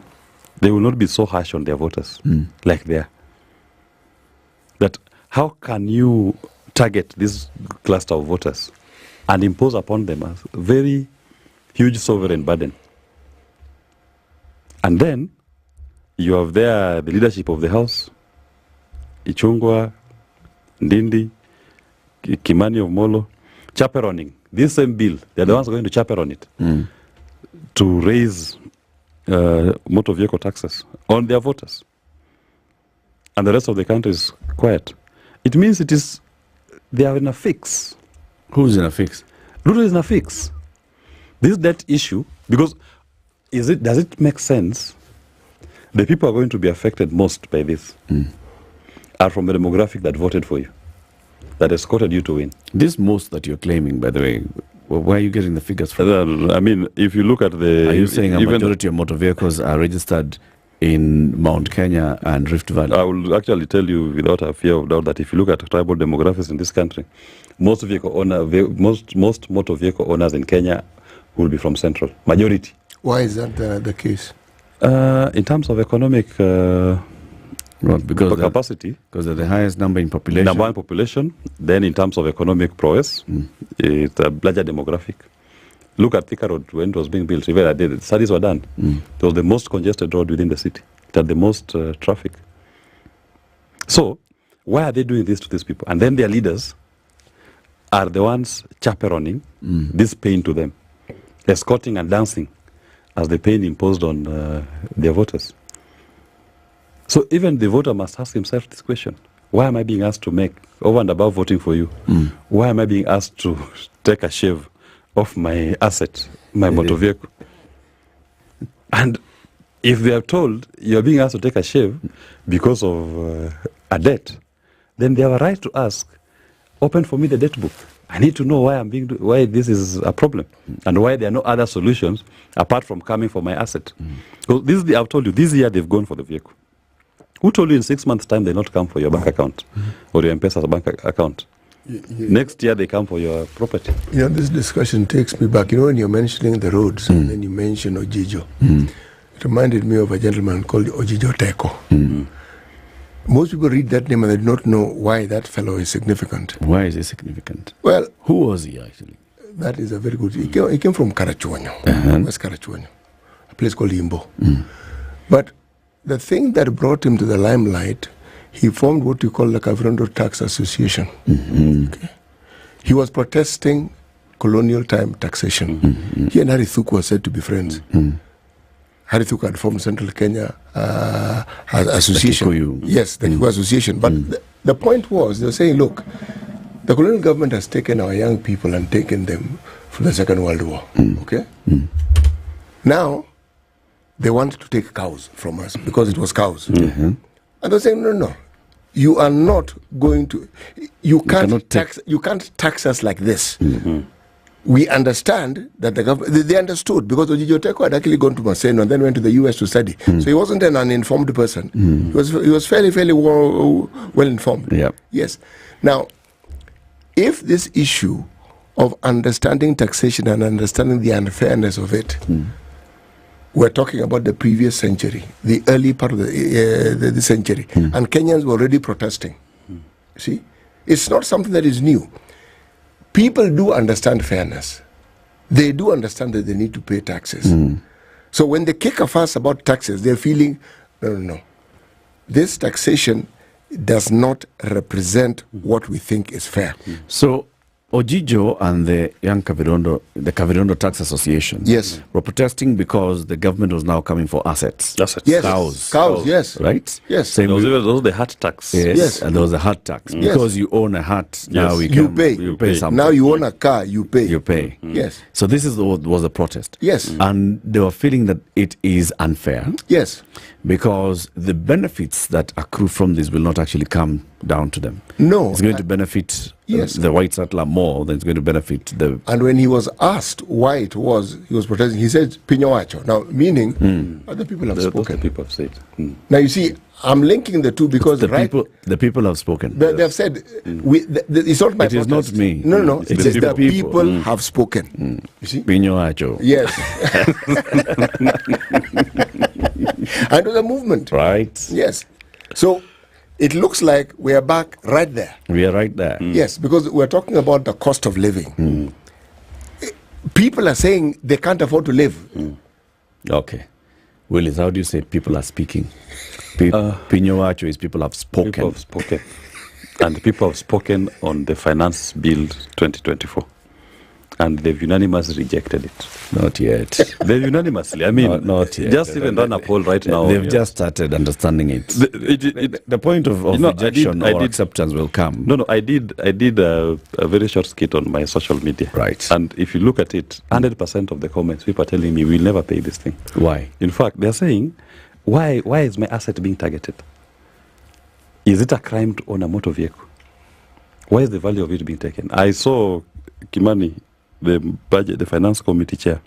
They will not be so harsh on their voters like they are. That how can you target this cluster of voters and impose upon them a very huge sovereign burden? And then you have there the leadership of the House, Ichungwa, Ndindi, Kimani of Molo, chaperoning this same bill. They're the ones going to chaperone it to raise motor vehicle taxes on their voters. And the rest of the country is quiet. It means they are in a fix. Who's in a fix? Ruto is in a fix. This debt issue, because does it make sense? The people are going to be affected most by this are from the demographic that voted for you, that escorted you to win. This most that you're claiming, by the way, where are you getting the figures from? I mean, if you look at the... Are you saying a majority of motor vehicles are registered in Mount Kenya and Rift Valley? I will actually tell you without a fear of doubt that if you look at tribal demographics in this country, most motor vehicle owners in Kenya will be from Central. Majority. Why is that the case? In terms of economic because capacity. Because they're the highest number in population. Number one population. Then in terms of economic prowess, it's a larger demographic. Look at Thika Road when it was being built. The studies were done. It was the most congested road within the city. It had the most traffic. So, why are they doing this to these people? And then their leaders are the ones chaperoning this pain to them, escorting and dancing as the pain imposed on their voters. So even the voter must ask himself this question. Why am I being asked to make, over and above voting for you, why am I being asked to take a shave of my asset, my motor vehicle? And if they are told you're being asked to take a shave because of a debt, then they have a right to ask, open for me the debt book. I need to know why this is a problem and why there are no other solutions apart from coming for my asset. So I've told you, this year they've gone for the vehicle. Who told you in 6 months' time they not come for your bank account or your M-Pesa bank account? Next year they come for your property. This discussion takes me back. When you're mentioning the roads and then you mention Ojijo, it reminded me of a gentleman called Ojijo Teko. Most people read that name and they do not know why that fellow is significant. Why is he significant? Well, who was he actually? That is a very good... He came from Karachuonyo, West Karachuonyo, a place called Imbo. But the thing that brought him to the limelight, he formed what you call the Kavirondo Tax Association. Okay. He was protesting colonial time taxation. He and Harry Thuku were said to be friends. Harry Thuku had formed Central Kenya Association. The Kikuyu. Yes, the Kikuyu Association. But the point was, they were saying, look, the colonial government has taken our young people and taken them from the Second World War. Okay? Now, they wanted to take cows from us because it was cows. And they're saying, no. You are not going to... You can't tax us like this. We understand that the government... They understood because Ojijo Teko had actually gone to Maseno and then went to the US to study. So he wasn't an uninformed person. He was fairly well informed. Yes. Now, if this issue of understanding taxation and understanding the unfairness of it... We're talking about the previous century, the early part of the century. And Kenyans were already protesting. See? It's not something that is new. People do understand fairness. They do understand that they need to pay taxes. So when they kick a fuss about taxes, they're feeling, no. This taxation does not represent what we think is fair. So Ojijo and the young Kavirondo Tax Association were protesting because the government was now coming for assets. Yes. Cows, yes. Right? Yes. There was the hat tax. Yes. And there was a hat tax. Because you own a hat, now you pay something. Now you own a car, you pay. Yes. So this is what was the protest. Yes. And they were feeling that it is unfair. Yes. Because the benefits that accrue from this will not actually come down to them. No. It's going to benefit Yes. the white settler more, then it's going to benefit the... And when he was asked why it was, he was protesting, he said, Pinyowacho. Now, meaning, other people have spoken. Other people have said. Now, you see, I'm linking the two because the people have spoken. They have said, it's not my It is not me. No. It It is is the the people. people have spoken. You see? Pinyowacho. Yes. And to the movement. Right. Yes. So it looks like we are back right there. We are right there. Yes, because we're talking about the cost of living. People are saying they can't afford to live. Okay. Willis, how do you say people are speaking? Pinyowacho is people have spoken. People have spoken. And people have spoken on the finance bill 2024. And they've unanimously rejected it. Not yet. They've unanimously. I mean, not yet. Just even run a poll right now. They've just started understanding it. The point of rejection or acceptance will come. No, I did a very short skit on my social media. Right. And if you look at it, 100% of the comments, people are telling me we'll never pay this thing. Why? In fact, they're saying, why is my asset being targeted? Is it a crime to own a motor vehicle? Why is the value of it being taken? I saw Kimani, the finance committee chair,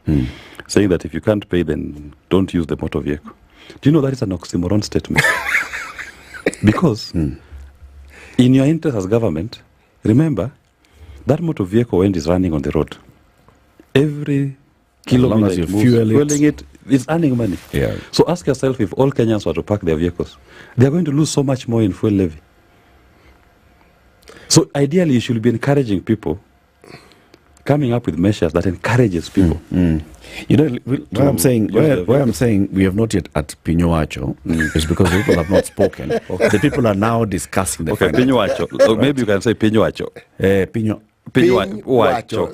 saying that if you can't pay, then don't use the motor vehicle. Do you know that is an oxymoron statement? Because in your interest as government, remember, that motor vehicle, when it is running on the road, every kilometer you're fueling it, it's earning money. Yeah. So ask yourself, if all Kenyans were to park their vehicles, they are going to lose so much more in fuel levy. So ideally, you should be encouraging people, coming up with measures that encourages people. You know, why I'm saying we have not yet at Pinyowacho is because people have not spoken. The people are now discussing the Pinyowacho. Or maybe you can say Pinyowacho. Pinyowacho.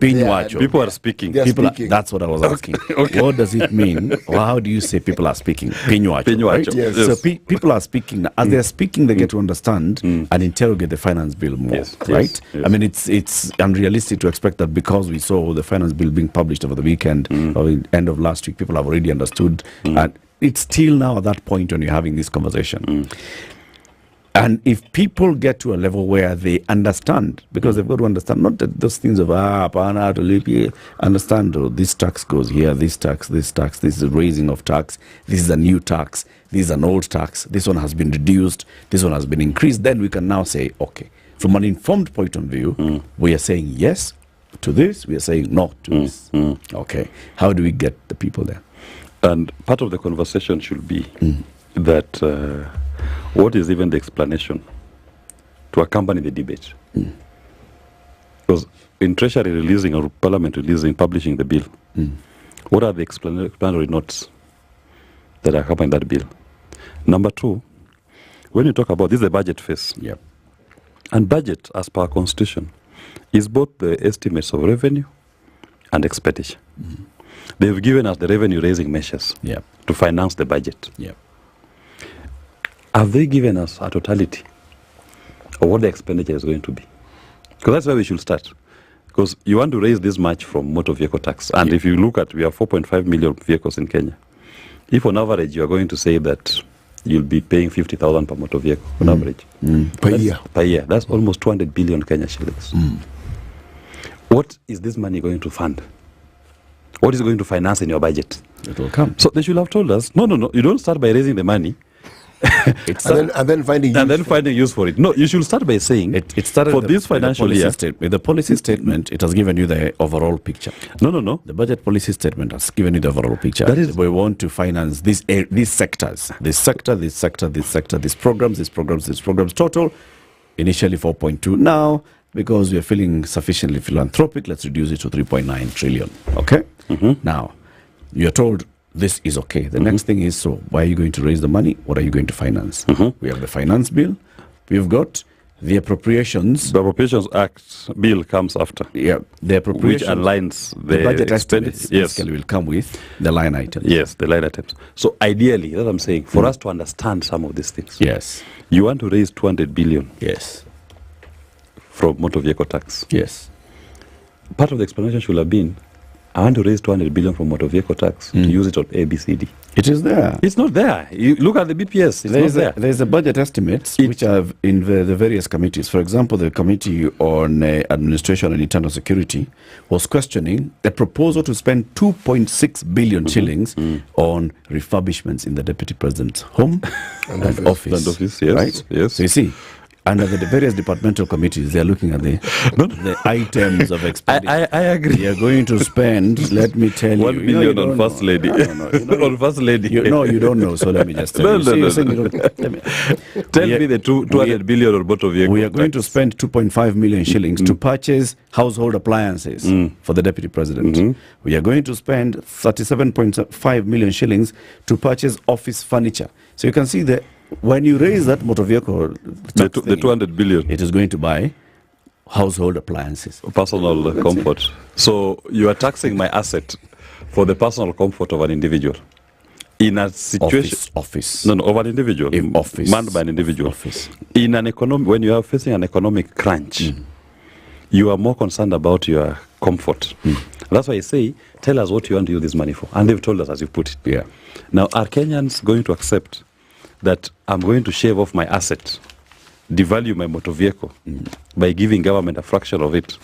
People are speaking. That's what I was asking. What does it mean? Or how do you say people are speaking? Pinyowacho. Right? Yes. So people are speaking. As they're speaking, they get to understand and interrogate the finance bill more. Right? Yes. I mean, it's unrealistic to expect that because we saw the finance bill being published over the weekend or the end of last week, people have already understood. And it's still now at that point when you're having this conversation. And if people get to a level where they understand, because they've got to understand, not that those things of, understand, this tax goes here, this tax, this is a raising of tax, this is a new tax, this is an old tax, this one has been reduced, this one has been increased, then we can now say, okay, from an informed point of view, we are saying yes to this, we are saying no to this. Okay, how do we get the people there? And part of the conversation should be that what is even the explanation to accompany the debate? Because in Treasury releasing or Parliament releasing, publishing the bill, what are the explanatory notes that accompany that bill? Number two, when you talk about this is the budget phase. And budget, as per our constitution, is both the estimates of revenue and expenditure. They've given us the revenue raising measures to finance the budget. Have they given us a totality of what the expenditure is going to be? Because that's where we should start. Because you want to raise this much from motor vehicle tax. And if you look at, we have 4.5 million vehicles in Kenya. If on average you are going to say that you'll be paying 50,000 per motor vehicle on average. Per year. Per year. That's almost 200 billion Kenya shillings. What is this money going to fund? What is it going to finance in your budget? It will come. So they should have told us, no, you don't start by raising the money. and then finding use for it. No, you should start by saying it started for this financial year. With the policy statement, it has given you the overall picture. No. The budget policy statement has given you the overall picture. That is, we want to finance these sectors, these programs. Total, initially 4.2. Now, because we are feeling sufficiently philanthropic, let's reduce it to 3.9 trillion. Okay. Now, you're told this is okay. The next thing is, so why are you going to raise the money? What are you going to finance? We have the finance bill. We've got the appropriations. The Appropriations Act bill comes after. The appropriations. Which aligns the budget estimates. Basically will come with the line items. Yes, the line items. So ideally, that's what I'm saying, for us to understand some of these things. Yes. You want to raise 200 billion. Yes. From motor vehicle tax. Yes. Part of the explanation should have been, I want to raise 200 billion from motor vehicle tax to use it on ABCD. It is there. It's not there. You look at the BPS. It's not there. There's a budget estimates which are in the various committees. For example, the Committee on Administration and Internal Security was questioning a proposal to spend 2.6 billion shillings on refurbishments in the Deputy President's home and office. And office, yes. Right? Yes. So you see, under the various departmental committees, they are looking at the items of expenditure. I agree. They are going to spend, let me tell you, 1 billion on First Lady. On First Lady. You don't know, so let me just tell you. Tell me the 200 billion on motor vehicle. We are going to spend 2.5 million shillings to purchase household appliances for the Deputy President. We are going to spend 37.5 million shillings to purchase office furniture. So you can see that when you raise that motor vehicle, the 200 billion, it is going to buy household appliances. Personal comfort. So you are taxing my asset for the personal comfort of an individual. In a situation... Office. No, of an individual. In office. Manned by an individual. Office. In an economic... When you are facing an economic crunch, you are more concerned about your comfort. That's why I say, tell us what you want to use this money for. And they've told us as you put it. Yeah. Now, are Kenyans going to accept that I'm going to shave off my asset, devalue my motor vehicle by giving government a fraction of it?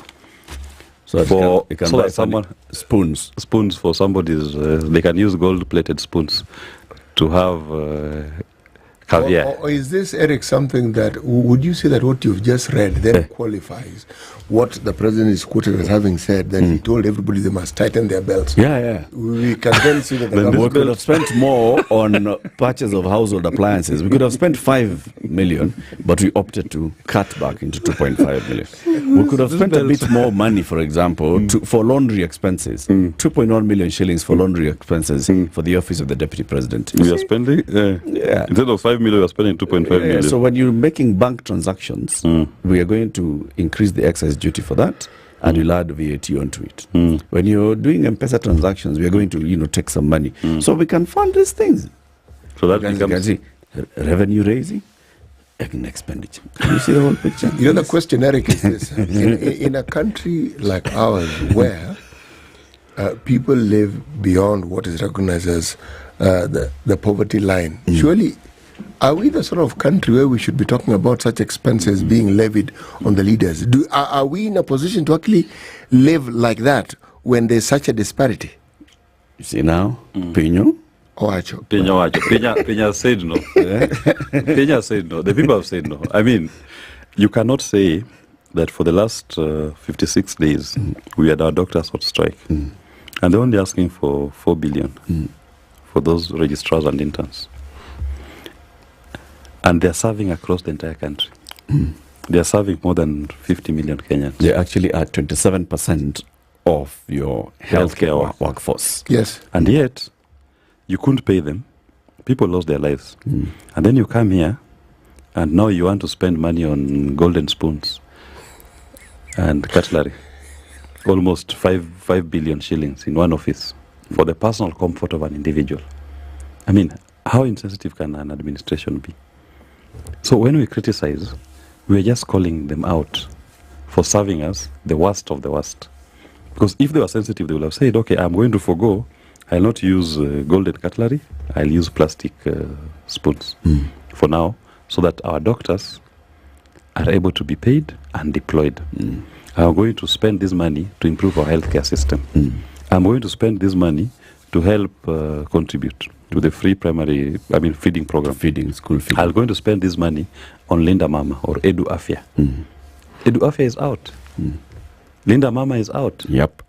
So you can buy someone spoons for somebody's. They can use gold-plated spoons to have caviar. Or is this, Eric, something that would you say that what you've just read then qualifies what the president is quoted as having said, that he told everybody they must tighten their belts? Yeah. We can then see that the we government could have spent more on purchase of household appliances. We could have spent 5 million, but we opted to cut back into 2.5 million. We could have spent a bit more money, for example, for laundry expenses. 2.1 million shillings for laundry expenses for the office of the Deputy President. We are spending, instead of 5 million, we are spending 2.5 million. So when you're making bank transactions, we are going to increase the excise duty for that, and you'll add VAT onto it. When you're doing M-Pesa transactions, we are going to take some money. So we can fund these things. So that you can see revenue raising and expenditure. Can you see the whole picture? The question, Eric, is this. In a country like ours where people live beyond what is recognized as the poverty line, surely are we the sort of country where we should be talking about such expenses being levied on the leaders? Are we in a position to actually live like that when there's such a disparity? You see now, Pinyo? Penya said no. Penya said no. The people have said no. I mean, you cannot say that for the last 56 days we had our doctors on strike, and they're only asking for 4 billion for those registrars and interns. And they're serving across the entire country. They're serving more than 50 million Kenyans. They actually are 27% of your healthcare workforce. Yes. And yet, you couldn't pay them. People lost their lives. And then you come here, and now you want to spend money on golden spoons and cutlery. Almost 5 billion shillings in one office for the personal comfort of an individual. I mean, how insensitive can an administration be? So when we criticize, we're just calling them out for serving us the worst of the worst. Because if they were sensitive, they would have said, okay, I'm going to forgo. I'll not use golden cutlery. I'll use plastic spoons for now, so that our doctors are able to be paid and deployed. I'm going to spend this money to improve our healthcare system. I'm going to spend this money to help contribute to the free feeding program. School feeding. I'm going to spend this money on Linda Mama or Edu Afya. Edu Afya is out. Linda Mama is out. Yep.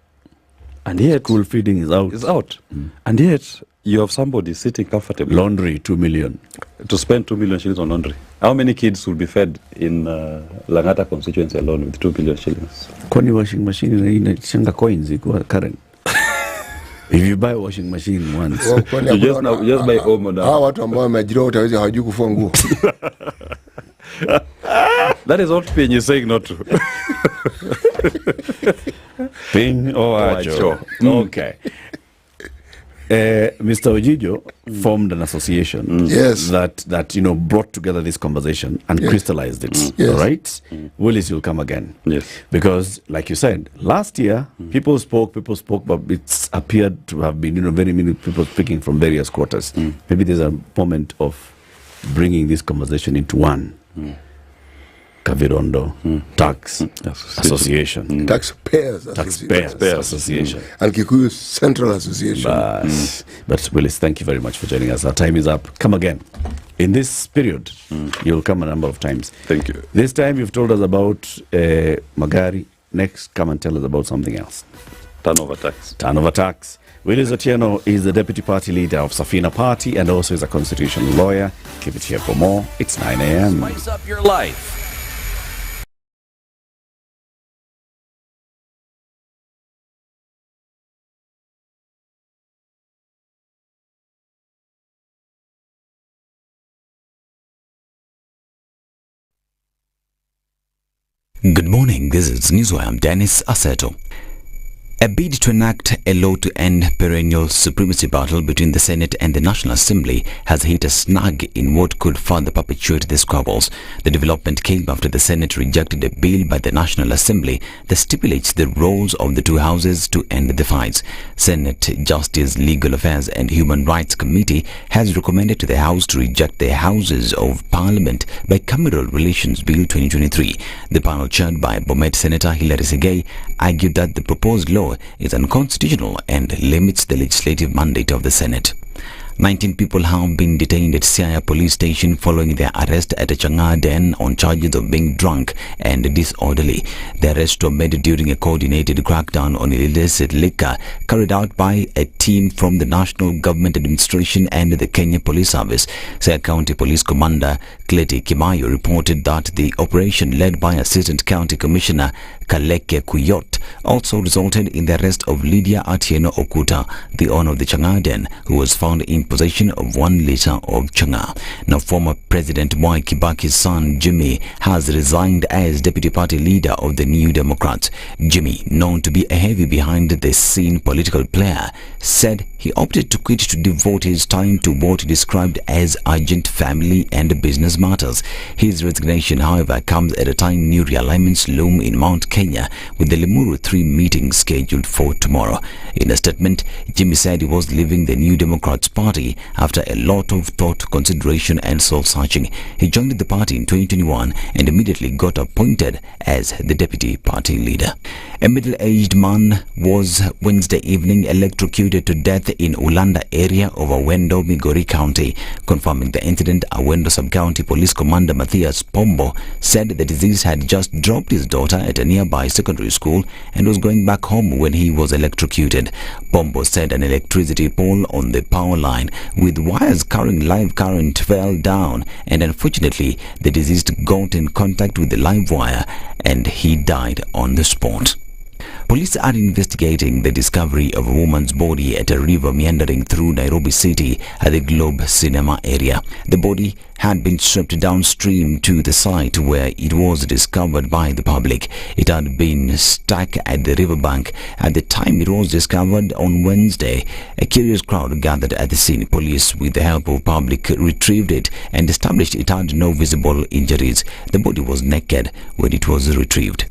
And yet... School feeding is out. Is out. And yet, you have somebody sitting comfortably. Laundry, 2 million. To spend 2 million shillings on laundry. How many kids will be fed in Langata constituency alone with 2 million shillings? Kwani washing machine inachanga coins ikuwa current. If you buy a washing machine once, you just buy Omo now. Hawa watu ambao wameajiriwa utawezi hawajui kufua nguo. That is what Pin is saying not to. Pin or Acho. Okay. Mr. Ojijo formed an association Yes. that brought together this conversation and Yes. crystallized it. Yes. All right? Willis, you'll come again. Yes. Because, like you said, last year, people spoke, but it's appeared to have been, very many people speaking from various quarters. Maybe there's a moment of bringing this conversation into one. Kavirondo Tax Association. Taxpayers Association. And Kikuyu Central Association. But Willis, thank you very much for joining us. Our time is up. Come again. In this period, you'll come a number of times. Thank you. This time you've told us about Magari. Next, come and tell us about something else. Turnover tax. Turnover tax. Willis Otieno is the deputy party leader of Safina Party and also is a constitutional lawyer. Keep it here for more. It's 9 a.m. Spice up your life. Good morning, this is Newswire. I'm Dennis Aseto. A bid to enact a law to end perennial supremacy battle between the Senate and the National Assembly has hit a snag in what could further perpetuate the squabbles. The development came after the Senate rejected a bill by the National Assembly that stipulates the roles of the two houses to end the fights. Senate Justice, Legal Affairs and Human Rights Committee has recommended to the House to reject the Houses of Parliament Bicameral Relations Bill 2023. The panel, chaired by Bomet Senator Hilary Segei, argued that the proposed law is unconstitutional and limits the legislative mandate of the Senate. 19 people have been detained at Siaya police station following their arrest at a Chang'aa den on charges of being drunk and disorderly. The arrests were made during a coordinated crackdown on illicit liquor carried out by a team from the National Government Administration and the Kenya Police Service. Siaya County Police Commander Cleti Kimayo reported that the operation, led by Assistant County Commissioner Kaleke Kuyot, also resulted in the arrest of Lydia Atieno Okuta, the owner of the Chang'aa den, who was found in possession of 1 liter of Chang'aa. Now, former President Mwai Kibaki's son Jimmy has resigned as deputy party leader of the New Democrats. Jimmy, known to be a heavy behind the scene political player, said he opted to quit to devote his time to what he described as urgent family and business matters. His resignation, however, comes at a time new realignments loom in Mount Kenya, with the Limuru 3 meeting scheduled for tomorrow. In a statement, Jimmy said he was leaving the New Democrats Party after a lot of thought, consideration and soul-searching. He joined the party in 2021 and immediately got appointed as the deputy party leader. A middle-aged man was Wednesday evening electrocuted to death in Ulanda area of Awendo, Migori County. Confirming the incident, Awendo Sub-County Police Commander Matthias Pombo said the deceased had just dropped his daughter at a nearby secondary school and was going back home when he was electrocuted. Pombo said an electricity pole on the power line with wires carrying live current fell down, and unfortunately the deceased got in contact with the live wire and he died on the spot. Police are investigating the discovery of a woman's body at a river meandering through Nairobi City at the Globe Cinema area. The body had been swept downstream to the site where it was discovered by the public. It had been stuck at the riverbank at the time it was discovered on Wednesday. A curious crowd gathered at the scene. Police, with the help of public, retrieved it and established it had no visible injuries. The body was naked when it was retrieved.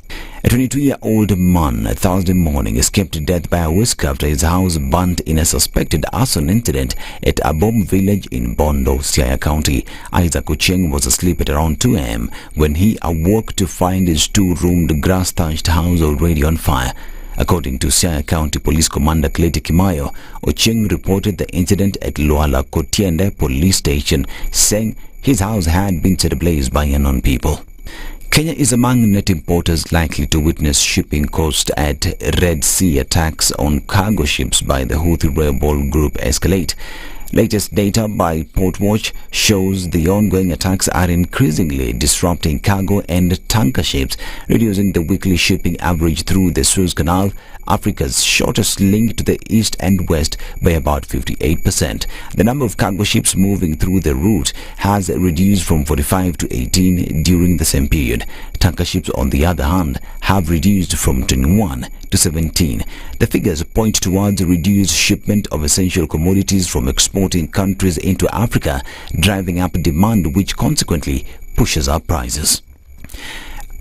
A 22-year-old man Thursday morning escaped death by a whisk after his house burnt in a suspected arson incident at Abom village in Bondo, Siaya County. Isaac Ocheng was asleep at around 2 a.m. when he awoke to find his 2-roomed grass-thatched house already on fire. According to Siaya County Police Commander Cleti Kimayo, Ocheng reported the incident at Luala Kotiende Police Station, saying his house had been set ablaze by unknown people. Kenya is among net importers likely to witness shipping cost at Red Sea attacks on cargo ships by the Houthi rebel group escalate. Latest data by Portwatch shows the ongoing attacks are increasingly disrupting cargo and tanker ships, reducing the weekly shipping average through the Suez Canal, Africa's shortest link to the east and west, by about 58%. The number of cargo ships moving through the route has reduced from 45 to 18 during the same period. Tanker ships, on the other hand, have reduced from 21 to 17. The figures point towards a reduced shipment of essential commodities from exporting countries into Africa, driving up demand, which consequently pushes up prices.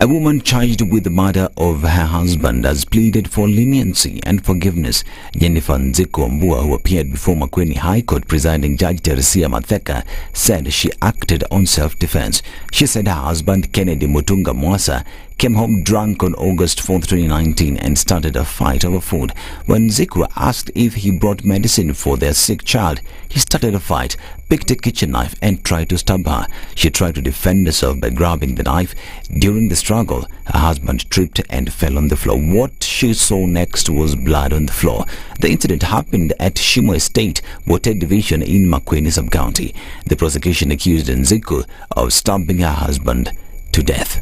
A woman charged with the murder of her husband has pleaded for leniency and forgiveness. Jennifer Nziko-Mbua, who appeared before Makueni High Court presiding Judge Teresia Matheka, said she acted on self-defense. She said her husband, Kennedy Mutunga Mwasa, came home drunk on August 4, 2019 and started a fight over food. When Nziko asked if he brought medicine for their sick child, he started a fight, picked a kitchen knife and tried to stab her. She tried to defend herself by grabbing the knife. During the struggle, her husband tripped and fell on the floor. What she saw next was blood on the floor. The incident happened at Shimo Estate, Wote Division in Makueni Sub-County. The prosecution accused Nziko of stabbing her husband to death.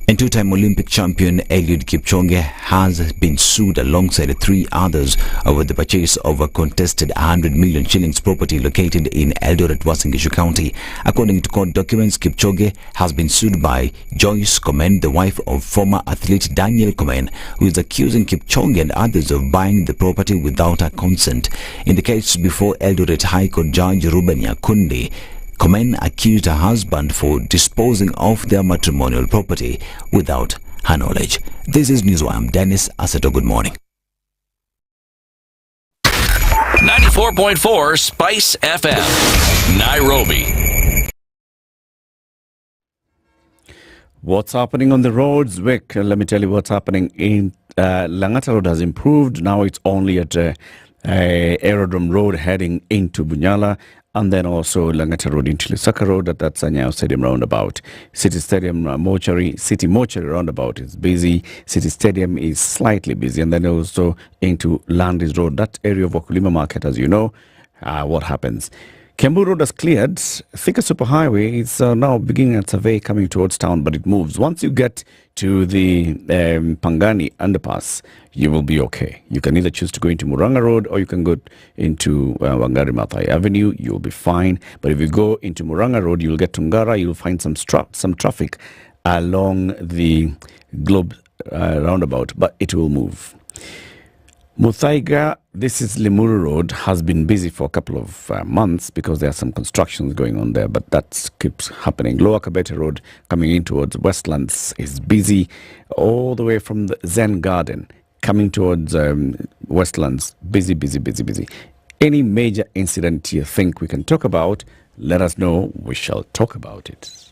And two-time Olympic champion Eliud Kipchoge has been sued alongside 3 others over the purchase of a contested 100 million shillings property located in Eldoret, Uasin Gishu County. According to court documents, Kipchoge has been sued by Joyce Komen, the wife of former athlete Daniel Komen, who is accusing Kipchoge and others of buying the property without her consent. In the case before Eldoret High Court Judge Ruben Yakundi, Komen accused her husband for disposing of their matrimonial property without her knowledge. This is News. I'm Dennis Aseto. Good morning. 94.4 Spice FM, Nairobi. What's happening on the roads, Vic? Let me tell you what's happening. In Langata Road has improved. Now it's only at Aerodrome Road heading into Bunyala. And then also Langata Road into Lusaka Road, that's Anyao Stadium roundabout. City Stadium City Mortuary roundabout is busy. City Stadium is slightly busy. And then also into Landis Road, that area of Wakulima Market, as you know, what happens. Kembu Road has cleared. Thika Superhighway is now beginning a survey coming towards town, but it moves. Once you get to the Pangani underpass, you will be okay. You can either choose to go into Muranga Road or you can go into Wangari Maathai Avenue. You'll be fine. But if you go into Muranga Road, you'll get to Ngara. You'll find some traffic along the Globe roundabout, but it will move. Muthaiga, this is Limuru Road, has been busy for a couple of months because there are some constructions going on there, but that keeps happening. Lower Kabete Road coming in towards Westlands is busy all the way from the Zen Garden coming towards Westlands. Busy. Any major incident you think we can talk about, let us know. We shall talk about it.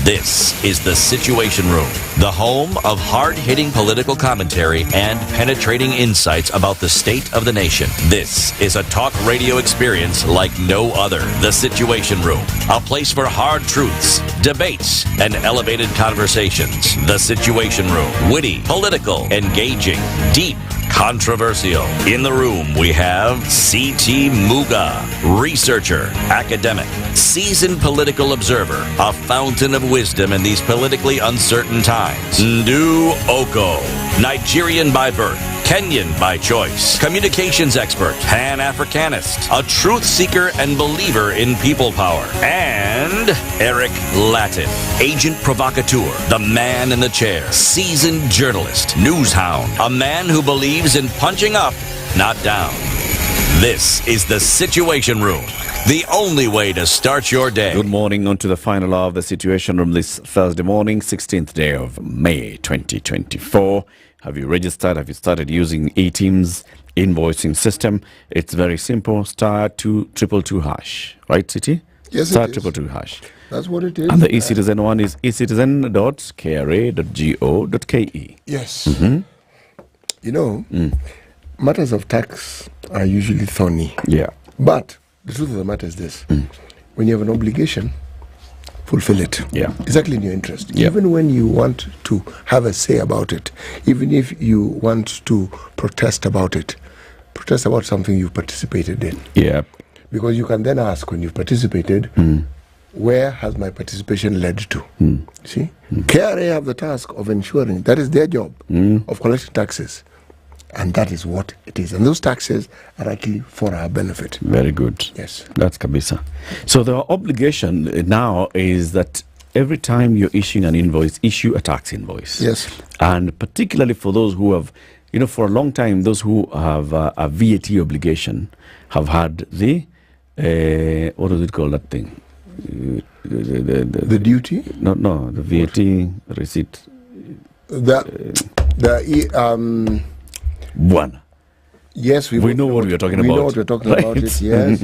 This is The Situation Room, the home of hard-hitting political commentary and penetrating insights about the state of the nation. This is a talk radio experience like no other. The Situation Room, a place for hard truths, debates, and elevated conversations. The Situation Room, witty, political, engaging, deep, controversial. In the room, we have C.T. Muga, researcher, academic, seasoned political observer, a fountain of wisdom in these politically uncertain times. Ndu Oko, Nigerian by birth, Kenyan by choice, communications expert, Pan-Africanist, a truth seeker and believer in people power, and Eric Latin, agent provocateur, the man in the chair, seasoned journalist, news hound, a man who believes in punching up, not down. This is The Situation Room, the only way to start your day. Good morning. On to the final hour of The Situation Room this Thursday morning, 16th day of May 2024. Have you registered? Have you started using eTeams invoicing system? It's very simple. Star 222 hash. Right, City? Yes, Star it is. 222 hash. That's what it is. And the eCitizen one is ecitizen.kra.go.ke. Yes. Mm-hmm. You know, matters of tax are usually thorny. Yeah. But the truth of the matter is this. When you have an obligation fulfill it. Yeah. Exactly in your interest. Yeah. Even when you want to have a say about it, even if you want to protest about it, protest about something you've participated in. Yeah. Because you can then ask when you've participated, where has my participation led to? See? KRA have the task of ensuring, that is their job, of collecting taxes. And that is what it is. And those taxes are actually for our benefit. Very good. Yes. That's Kabisa. So the obligation now is that every time you're issuing an invoice, issue a tax invoice. Yes. And particularly for those who have, for a long time, those who have a VAT obligation have had the, what does it call that thing? The duty? No, the VAT receipt. One. Yes, we know what we are talking about. We know what we're talking about. It. Yes.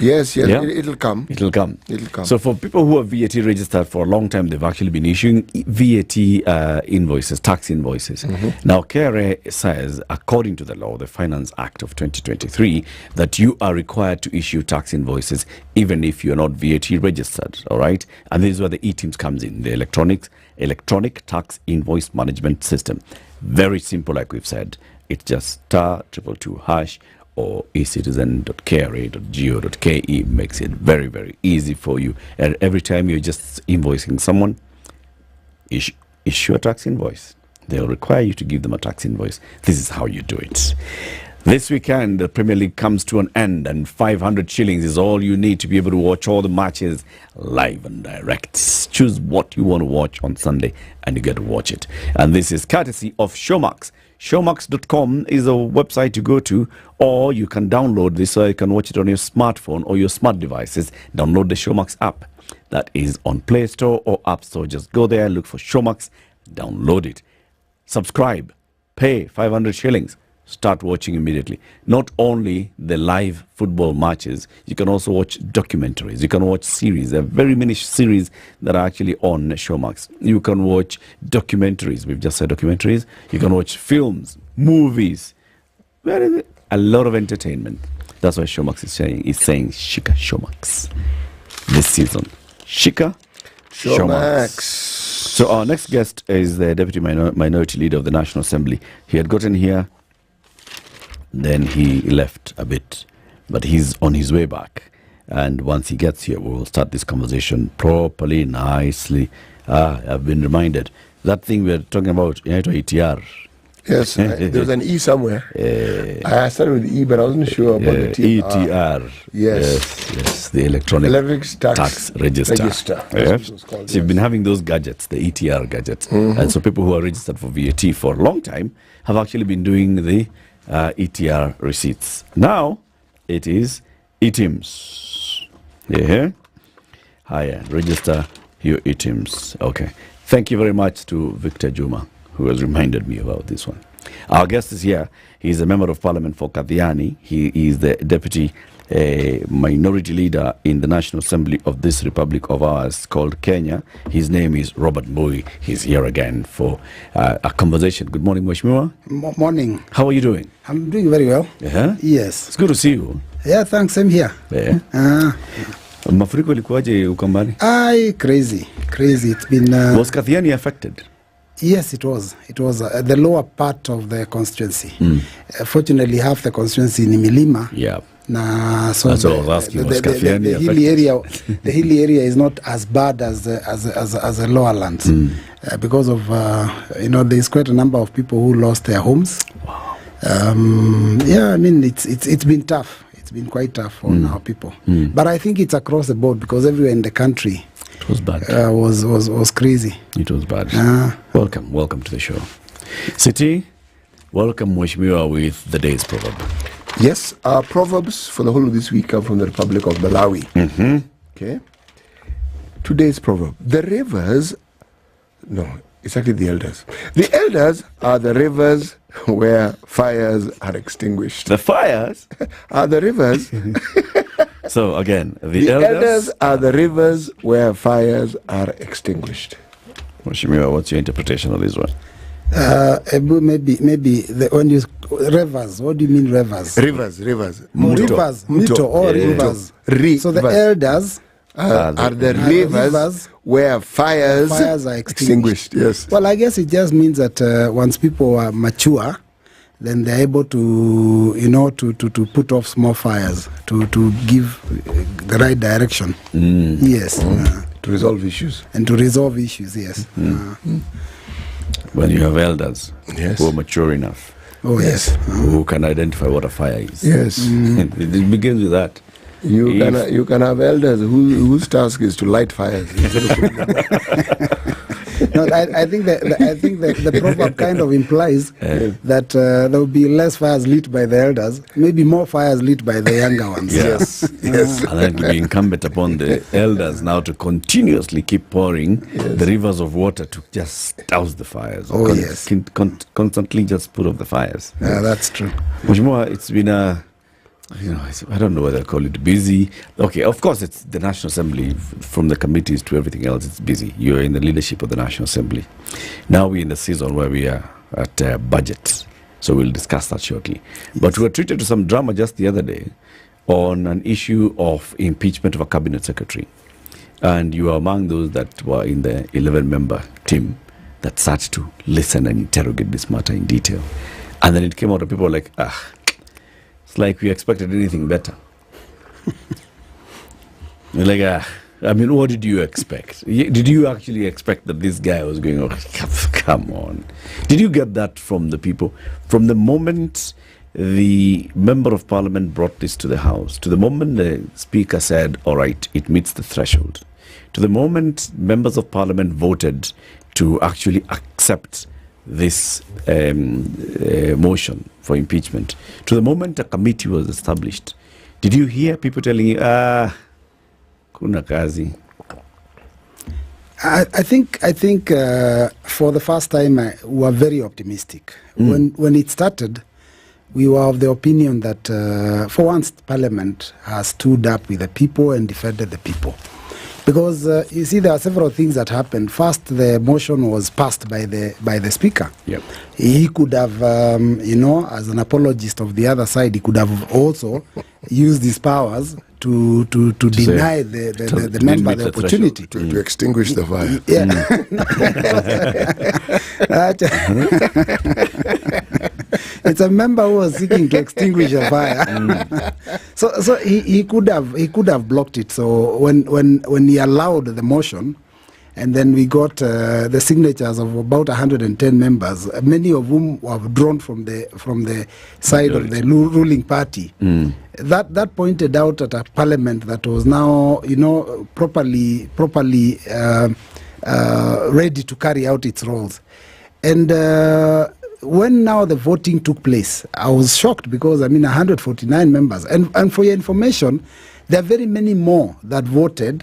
Yes. Yeah. It'll come. It'll come. So for people who are VAT registered for a long time, they've actually been issuing VAT invoices, tax invoices. Now, KRA says, according to the law, the Finance Act of 2023, that you are required to issue tax invoices even if you're not VAT registered, all right? And this is where the eTIMS comes in, the electronic tax invoice management system. Very simple, like we've said. It's just *222# or ecitizen.kra.go.ke. Makes it very, very easy for you. And every time you're just invoicing someone, issue a tax invoice. They'll require you to give them a tax invoice. This is how you do it. This weekend, the Premier League comes to an end, and 500 shillings is all you need to be able to watch all the matches live and direct. Choose what you want to watch on Sunday, and you get to watch it. And this is courtesy of Showmax. Showmax.com is a website to go to, or you can download this so you can watch it on your smartphone or your smart devices. Download the Showmax app. That is on Play Store or App Store. Just go there, look for Showmax, download it. Subscribe, pay 500 shillings. Start watching immediately. Not only the live football matches, you can also watch documentaries. You can watch series. There are very many series that are actually on Showmax. You can watch documentaries. We've just said documentaries. You can watch films, movies. A lot of entertainment. That's why Showmax is saying Shika Showmax this season. Shika Showmax. So our next guest is the Deputy Minority Leader of the National Assembly. He had gotten here, then he left a bit, but he's on his way back. And once he gets here, we will start this conversation properly, nicely. I've been reminded. That thing we're talking about, ETR. Yes, there's an E somewhere. I started with E, but I wasn't sure about the T. ETR. Yes, the electronic tax register. Yes. So you've been having those gadgets, the ETR gadgets. And so people who are registered for VAT for a long time have actually been doing the ETR receipts. Now it is eTIMS. Yeah. Register your eTIMS. Okay. Thank you very much to Victor Juma, who has reminded me about this one. Our guest is here. He's a member of Parliament for Kathiani. He is the Deputy Minority Leader in the National Assembly of this Republic of ours called Kenya. His name is Robert Mbui. He's here again for a conversation. Good morning, Mheshimiwa. Morning. How are you doing? I'm doing very well. Yes. It's good to see you. Yeah, thanks. Same here. Yeah. Mafuriko ilikuwaje Ukambani? Crazy. It's been... Was Kathiani affected? Yes, it was. It was the lower part of the constituency. Fortunately, half the constituency in Milima. Yeah. So that's what I was asking. Was Kathiani the hilly area, the hilly area is not as bad as the lower lands because of there's quite a number of people who lost their homes. Wow. I mean it's been tough. It's been quite tough on our people. But I think it's across the board because everywhere in the country it was bad. Was crazy. It was bad. Welcome to the show. City, welcome Mheshimiwa with the day's proverb. Yes, our proverbs for the whole of this week come from the Republic of Malawi. Okay. Today's proverb: the rivers. No, it's actually the elders. The elders are the rivers where fires are extinguished. The fires are the rivers. So again, the elders are the rivers where fires are extinguished. Mheshimiwa, what's your interpretation of this one? Maybe when you rivers. What do you mean rivers? Rivers. Mito or rivers. So the elders are the rivers where fires are extinguished. Yes. Well, I guess it just means that once people are mature, then they're able to, to put off small fires, to give the right direction. Yes. To resolve issues. And to resolve issues, yes. When you have elders Yes. who are mature enough, Oh, yes. who can identify what a fire is. Yes. It begins with that. You can have elders whose task is to light fires. No, I think the proverb kind of implies that there will be less fires lit by the elders, maybe more fires lit by the younger ones. Yes. And then it will be incumbent upon the elders now to continuously keep pouring the rivers of water to just douse the fires. Constantly just put off the fires. Yeah, that's true. Mheshimiwa, it's been I don't know whether I call it busy. Okay, of course, it's the National Assembly, from the committees to everything else, it's busy. You're in the leadership of the National Assembly. Now we're in the season where we are at budget, so we'll discuss that shortly. But we were treated to some drama just the other day on an issue of impeachment of a cabinet secretary. And you are among those that were in the 11-member team that sat to listen and interrogate this matter in detail. And then it came out and people were like, it's like we expected anything better. Like, what did you expect? Did you actually expect that this guy was going, come on. Did you get that from the people? From the moment the Member of Parliament brought this to the House, to the moment the Speaker said, all right, it meets the threshold, to the moment Members of Parliament voted to actually accept this motion for impeachment, to the moment a committee was established, did you hear people telling you, kuna kazi? I think for the first time we were very optimistic. When it started, we were of the opinion that for once Parliament has stood up with the people and defended the people. Because you see, there are several things that happened. First, the motion was passed by the Speaker. Yep. He could have, as an apologist of the other side, he could have also used his powers to deny the member the opportunity. To extinguish the fire. It's a member who was seeking to extinguish a fire. So he could have blocked it. So when he allowed the motion, and then we got the signatures of about 110 members, many of whom were drawn from the side of the ruling party. That pointed out at a parliament that was now properly ready to carry out its roles. And when now the voting took place, I was shocked because 149 members, and for your information, there are very many more that voted,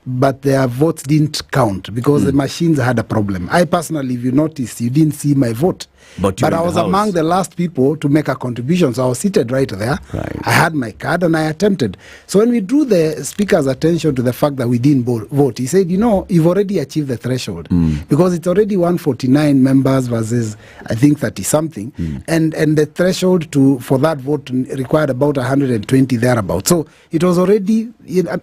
but their votes didn't count because the machines had a problem. I personally, if you noticed, you didn't see my vote. But I was among the last people to make a contribution, so I was seated right there. Right. I had my card and I attempted. So when we drew the Speaker's attention to the fact that we didn't vote, he said, you've already achieved the threshold because it's already 149 members versus, I think, 30-something. And the threshold for that vote required about 120 thereabouts. So it was already, I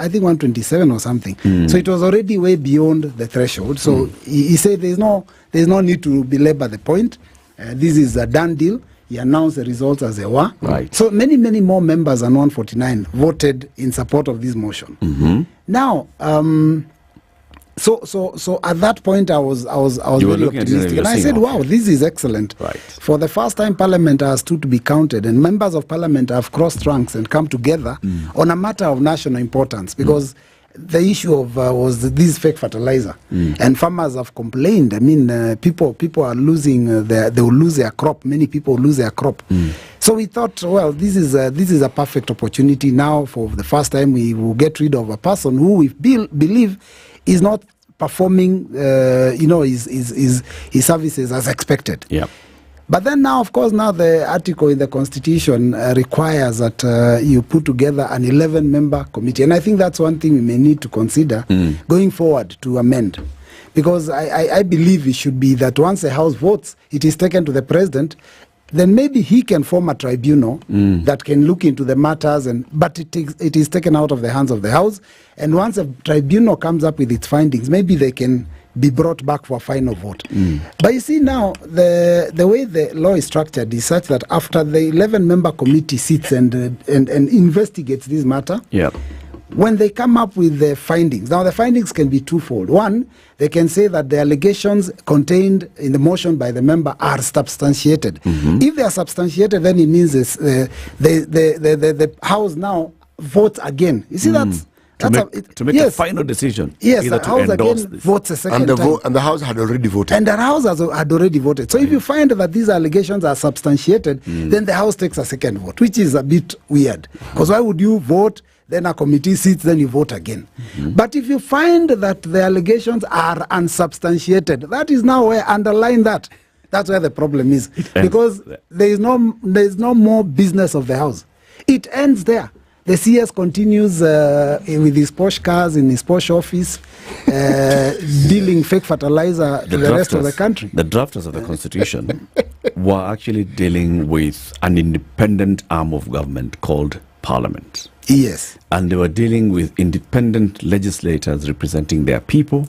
think, 127 or something. So it was already way beyond the threshold. So he said there's no need to belabor the point. This is a done deal. He announced the results as they were. Right. So many more members than 149 voted in support of this motion. Now, so at that point, I was very optimistic, and I said, "Wow, this is excellent." Right. For the first time, Parliament has stood to be counted, and members of Parliament have crossed ranks and come together on a matter of national importance because. The issue of was this fake fertilizer, and farmers have complained. People are losing they will lose their crop. Many people will lose their crop. So we thought, well, this is a perfect opportunity now. For the first time, we will get rid of a person who we believe is not performing, his services as expected. Yeah. But then now, of course, the article in the Constitution requires that you put together an 11-member committee. And I think that's one thing we may need to consider going forward to amend. Because I believe it should be that once the House votes, it is taken to the President then maybe he can form a tribunal that can look into the matters, but it is taken out of the hands of the House. And once a tribunal comes up with its findings, maybe they can be brought back for a final vote. But you see now, the way the law is structured is such that after the 11-member committee sits and investigates this matter, when they come up with the findings, now the findings can be twofold. One, they can say that the allegations contained in the motion by the member are substantiated. If they are substantiated, then it means the House now votes again. You see, to make a final decision. Yes, the House again votes a second time. And the House had already voted. And the House had already voted. So if you find that these allegations are substantiated, then the House takes a second vote, which is a bit weird. Because why would you vote, then a committee sits, then you vote again? But if you find that the allegations are unsubstantiated, that is now where, underline that. That's where the problem is. Because there is no more business of the House. It ends there. The CS continues with his posh cars in his posh office, dealing fake fertilizer to the rest of the country. The drafters of the Constitution were actually dealing with an independent arm of government called Parliament. Yes. And they were dealing with independent legislators representing their people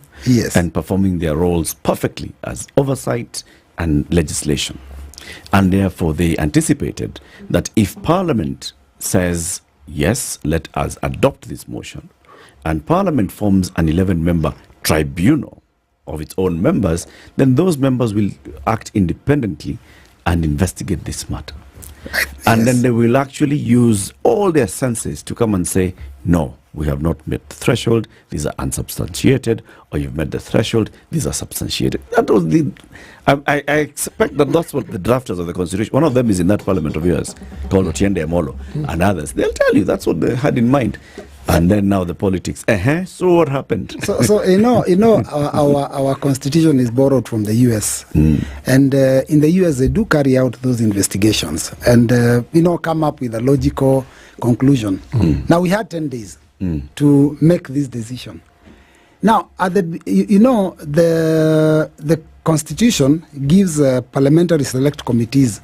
and performing their roles perfectly as oversight and legislation. And therefore they anticipated that if Parliament says, yes, let us adopt this motion, and Parliament forms an 11-member tribunal of its own members, then those members will act independently and investigate this matter. And then they will actually use all their senses to come and say, no, we have not met the threshold, these are unsubstantiated, or you've met the threshold, these are substantiated. That was I expect that that's what the drafters of the Constitution, one of them is in that Parliament of yours, called Otiende Amolo, and others, they'll tell you that's what they had in mind. And then now the politics. So what happened? So our Constitution is borrowed from the US, and in the US they do carry out those investigations and come up with a logical conclusion. Now we had 10 days to make this decision. Now the Constitution gives parliamentary select committees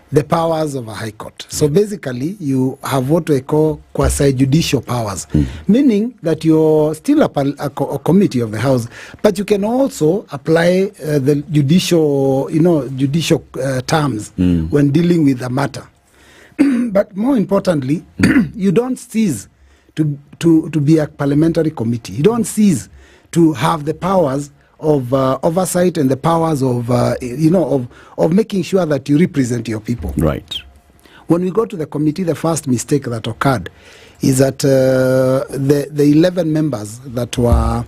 the powers of a high court. So basically, you have what we call quasi-judicial powers, meaning that you're still a committee of the House, but you can also apply the judicial terms when dealing with a matter. But more importantly, you don't cease to be a parliamentary committee. You don't cease to have the powers of oversight and the powers of making sure that you represent your people. Right. When we go to the committee, the first mistake that occurred is that the 11 members that were,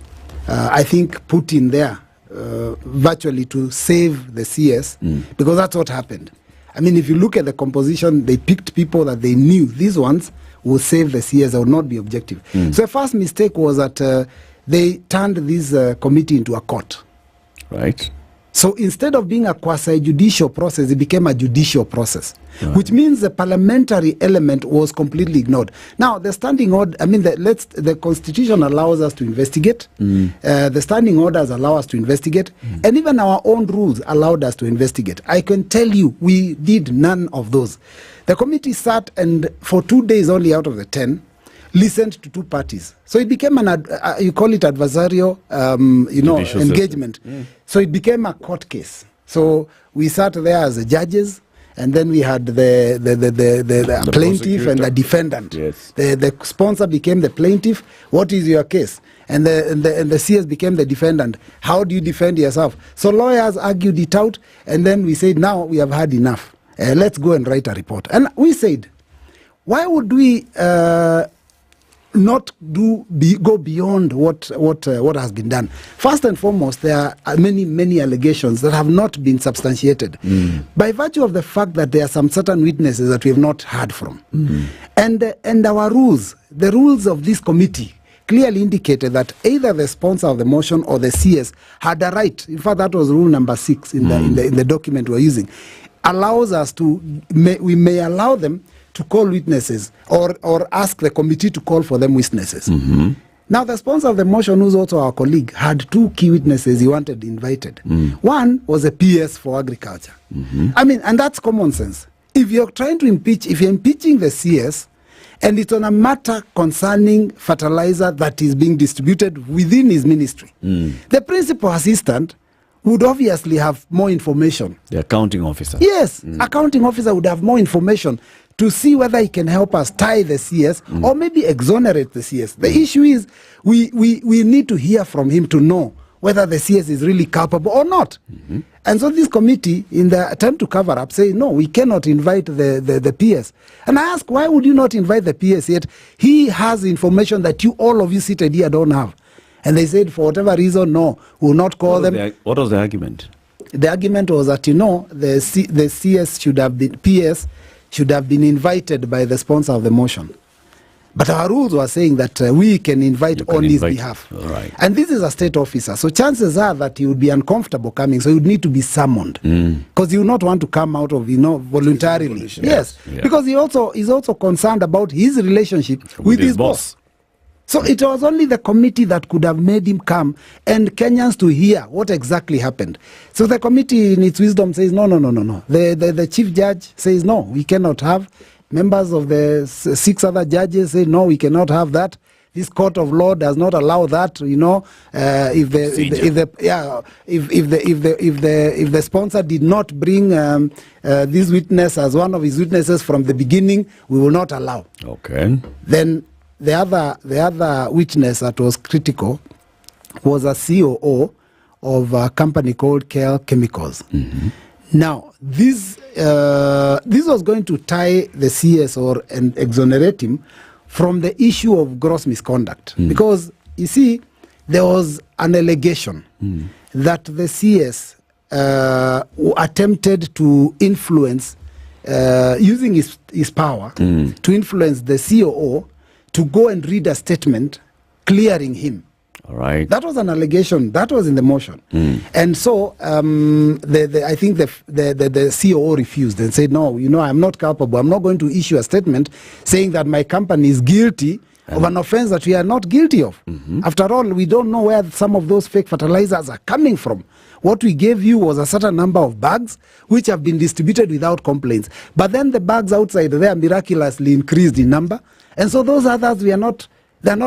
I think, put in there virtually to save the CS, because that's what happened. I mean, if you look at the composition, they picked people that they knew these ones will save the CS, they would not be objective. So the first mistake was that they turned this committee into a court. Right. So instead of being a quasi-judicial process, it became a judicial process, which means the parliamentary element was completely ignored. Now, the standing order, the Constitution allows us to investigate. The standing orders allow us to investigate. And even our own rules allowed us to investigate. I can tell you, we did none of those. The committee sat and for 2 days only out of the 10, listened to two parties. So it became you call it adversarial, engagement. So it became a court case. So we sat there as the judges, and then we had the plaintiff and the defendant. Yes. The sponsor became the plaintiff. What is your case? And the CS became the defendant. How do you defend yourself? So lawyers argued it out, and then we said, now we have had enough. Let's go and write a report. And we said, why would we not go beyond what has been done? First and foremost, there are many allegations that have not been substantiated by virtue of the fact that there are some certain witnesses that we have not heard from. And our rules, the rules of this committee, clearly indicated that either the sponsor of the motion or the CS had a right. In fact, that was rule number 6 in the document we're using. Allows us we may allow them to call witnesses or ask the committee to call for them witnesses. Now, the sponsor of the motion, who's also our colleague, had two key witnesses he wanted invited. One was a PS for agriculture. I mean, and that's common sense. If you're trying to impeach, if you're impeaching the CS, and it's on a matter concerning fertilizer that is being distributed within his ministry, the principal assistant would obviously have more information. The accounting officer. Yes, accounting officer would have more information to see whether he can help us tie the CS or maybe exonerate the CS. The issue is we need to hear from him to know whether the CS is really culpable or not. And so this committee, in the attempt to cover up, say, no, we cannot invite the PS. And I ask, why would you not invite the PS yet? He has information that all of you seated here don't have. And they said, for whatever reason, no, we will not call them. What was the argument? The argument was that, the CS should have been, PS should have been invited by the sponsor of the motion. But our rules were saying that we can invite on his behalf. Right. And this is a state officer. So chances are that he would be uncomfortable coming. So he would need to be summoned. Because he would not want to come out of, voluntarily. Yes. Yeah. Because he's also concerned about his relationship with his boss. So it was only the committee that could have made him come and Kenyans to hear what exactly happened. So the committee in its wisdom says, no. The chief judge says, no, we cannot have. Members of the 6 other judges say, no, we cannot have that. This court of law does not allow that. If the sponsor did not bring this witness as one of his witnesses from the beginning, we will not allow. Okay. Then the other witness that was critical was a COO of a company called Care Chemicals. Now, this was going to tie the CS and exonerate him from the issue of gross misconduct. Because, you see, there was an allegation that the CS attempted to influence, using his power, to influence the COO to go and read a statement clearing him. All right. That was an allegation. That was in the motion. And so I think the COO refused and said, no, I'm not culpable. I'm not going to issue a statement saying that my company is guilty of an offense that we are not guilty of. After all, we don't know where some of those fake fertilizers are coming from. What we gave you was a certain number of bags which have been distributed without complaints. But then the bags outside there miraculously increased in number. And so those others, they're not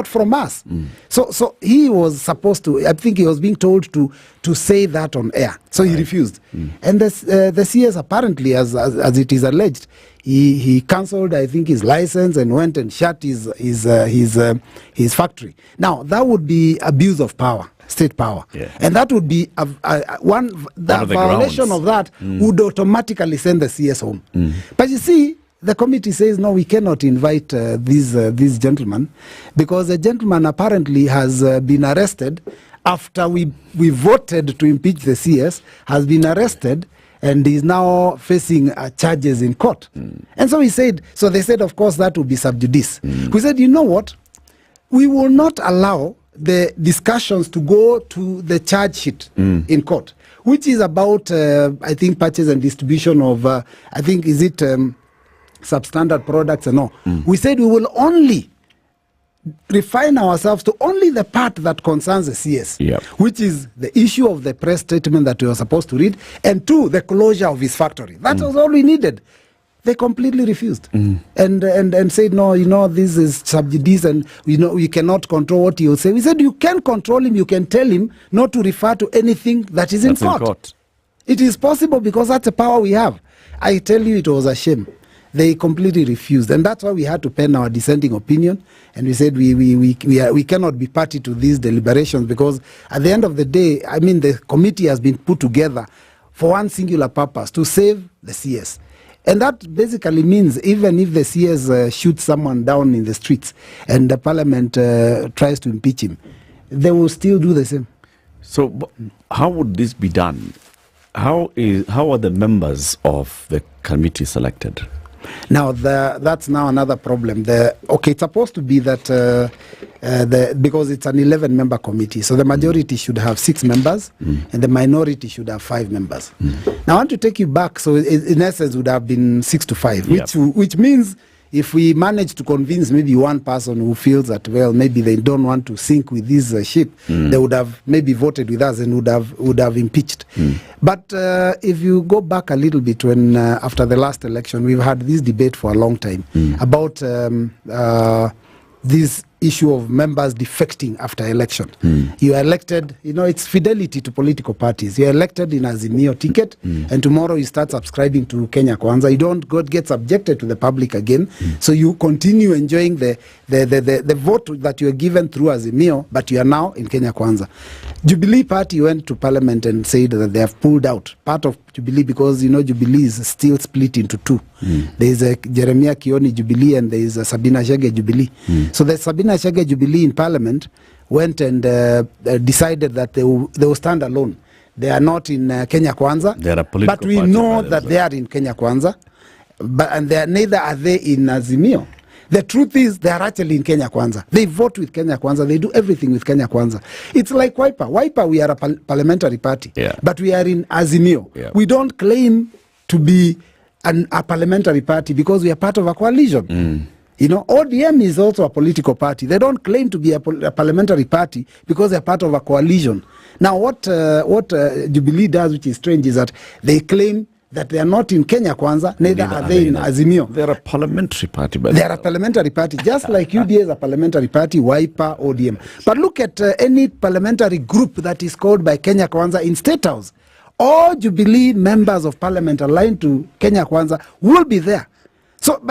from us. So he was supposed to, I think he was being told to say that on air. So he refused. And the CS apparently, as it is alleged, he cancelled, I think, his license and went and shut his factory. Now, that would be abuse of power. State power. And that would be the violation of that would automatically send the CS home. But you see, the committee says, no, we cannot invite this gentleman because the gentleman apparently has been arrested after we voted to impeach the CS, has been arrested and is now facing charges in court. And so they said, of course, that will be sub judice. We said, you know what? We will not allow the discussions to go to the charge sheet in court, which is about, I think, purchase and distribution of, I think, is it substandard products and all. We said we will only refine ourselves to only the part that concerns the CS, which is the issue of the press statement that we were supposed to read, and 2, the closure of his factory. That was all we needed. They completely refused and said, no, this is sub judice and we cannot control what he will say. We said, you can control him, you can tell him not to refer to anything that is in court. It is possible because that's the power we have. I tell you, it was a shame. They completely refused, and that's why we had to pen our dissenting opinion, and we said we cannot be party to these deliberations because at the end of the day, I mean, the committee has been put together for one singular purpose, to save the CS. And that basically means even if the CS shoots someone down in the streets and the parliament tries to impeach him, they will still do the same. So how would this be done? How are the members of the committee selected? Now, that's now another problem. It's supposed to be that because it's an 11-member committee, so the majority should have 6 members and the minority should have 5 members. Now, I want to take you back. So in essence, it would have been 6 to 5, which means if we manage to convince maybe one person who feels that, well, maybe they don't want to sink with this ship, they would have maybe voted with us and would have impeached. But if you go back a little bit, when after the last election, we've had this debate for a long time about this issue of members defecting after election. You are elected, it's fidelity to political parties. You are elected in Azimio ticket, and tomorrow you start subscribing to Kenya Kwanza. You don't get subjected to the public again, so you continue enjoying the vote that you are given through Azimio, but you are now in Kenya Kwanza. Jubilee Party went to Parliament and said that they have pulled out part of Jubilee because, Jubilee is still split into two. There is a Jeremiah Kioni Jubilee and there is a Sabina Chege Jubilee. So the Sabina Chege Jubilee in Parliament went and decided that they will stand alone. They are not in Kenya Kwanza, but we know that they are in Kenya Kwanza, and neither are they in Azimio. The truth is, they are actually in Kenya Kwanza. They vote with Kenya Kwanza. They do everything with Kenya Kwanza. It's like Wiper. Wiper, we are a parliamentary party, but we are in Azimio. We don't claim to be a parliamentary party because we are part of a coalition. ODM is also a political party. They don't claim to be a parliamentary party because they're part of a coalition. Now, what Jubilee does, which is strange, is that they claim that they are not in Kenya Kwanza, neither are they in Azimio. They're a parliamentary party. They are a parliamentary party, just like UDA is a parliamentary party, Wiper, ODM. But look at any parliamentary group that is called by Kenya Kwanza in State House. All Jubilee members of parliament aligned to Kenya Kwanza will be there. So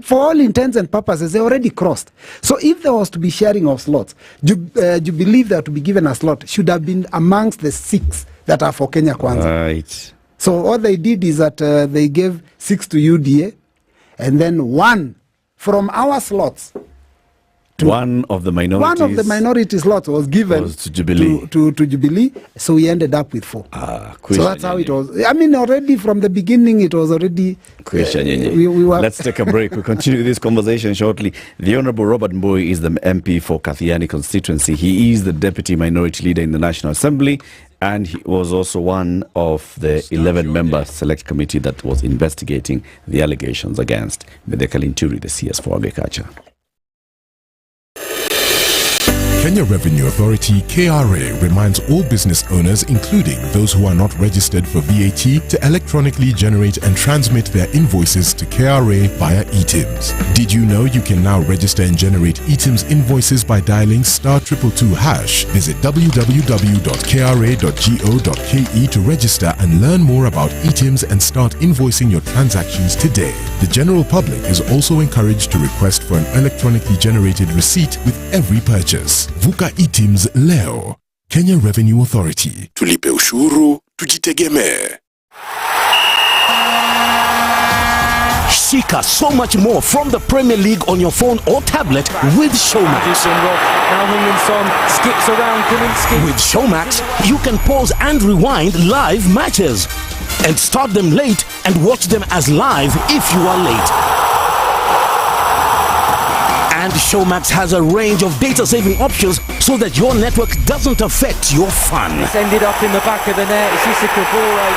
for all intents and purposes, they already crossed. So if there was to be sharing of slots, Jubilee that to be given a slot should have been amongst the 6 that are for Kenya Kwanza. Right. So what they did is that they gave 6 to UDA, and then 1 from our slots. One of the minority slots was given to Jubilee. To Jubilee, so we ended up with 4. So that's how it was. I mean, already from the beginning, it was already... Let's take a break. We'll continue this conversation shortly. The Honourable Robert Mbui is the MP for Kathiani constituency. He is the Deputy Minority Leader in the National Assembly, and he was also one of the 11-member select committee that was investigating the allegations against Medeka Linturi, the CS for Agriculture. Kenya Revenue Authority KRA reminds all business owners, including those who are not registered for VAT, to electronically generate and transmit their invoices to KRA via eTIMS. Did you know you can now register and generate eTIMS invoices by dialing *222#? Visit www.kra.go.ke to register and learn more about eTIMS and start invoicing your transactions today. The general public is also encouraged to request for an electronically generated receipt with every purchase. Vuka eTIMS leo. Kenya Revenue Authority. Tulipe ushuru, tujitegemee. Shika so much more from the Premier League on your phone or tablet with Showmax. Skips around Kaminski. With Showmax, you can pause and rewind live matches and start them late and watch them as live if you are late. And Showmax has a range of data-saving options so that your network doesn't affect your fun. It's ended up in the back of the net. It's Isika Bore.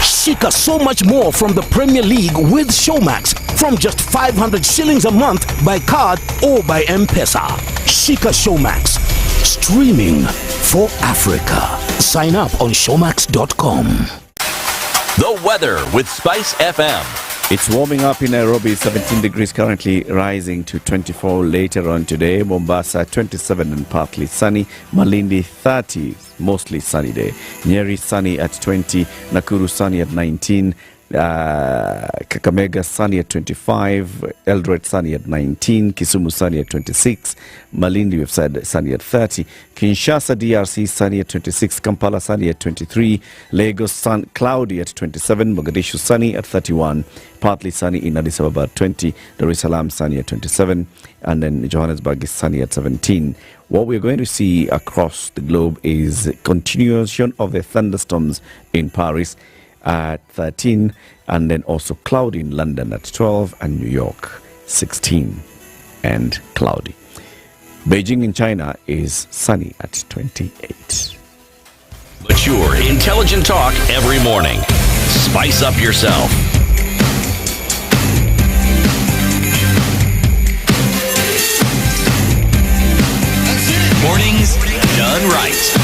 Shika so much more from the Premier League with Showmax from just 500 shillings a month by card or by M-Pesa. Shika Showmax. Streaming for Africa. Sign up on showmax.com. The weather with SpiceFM. It's warming up in Nairobi, 17 degrees currently, rising to 24 later on today. Mombasa, 27 and partly sunny. Malindi, 30, mostly sunny day. Nyeri, sunny at 20. Nakuru, sunny at 19. Kakamega, sunny at 25. Eldoret, sunny at 19. Kisumu, sunny at 26. Malindi, we've said, sunny at 30. Kinshasa, DRC, sunny at 26. Kampala, sunny at 23. Lagos, cloudy at 27. Mogadishu, sunny at 31. Partly sunny in Addis Ababa at 20. Dar es Salaam, sunny at 27. And then Johannesburg is sunny at 17. What we're going to see across the globe is a continuation of the thunderstorms in Paris at 13, and then also cloudy in London at 12, and New York 16 and cloudy. Beijing in China is sunny at 28. Mature, intelligent talk every morning. Spice up yourself. tonight.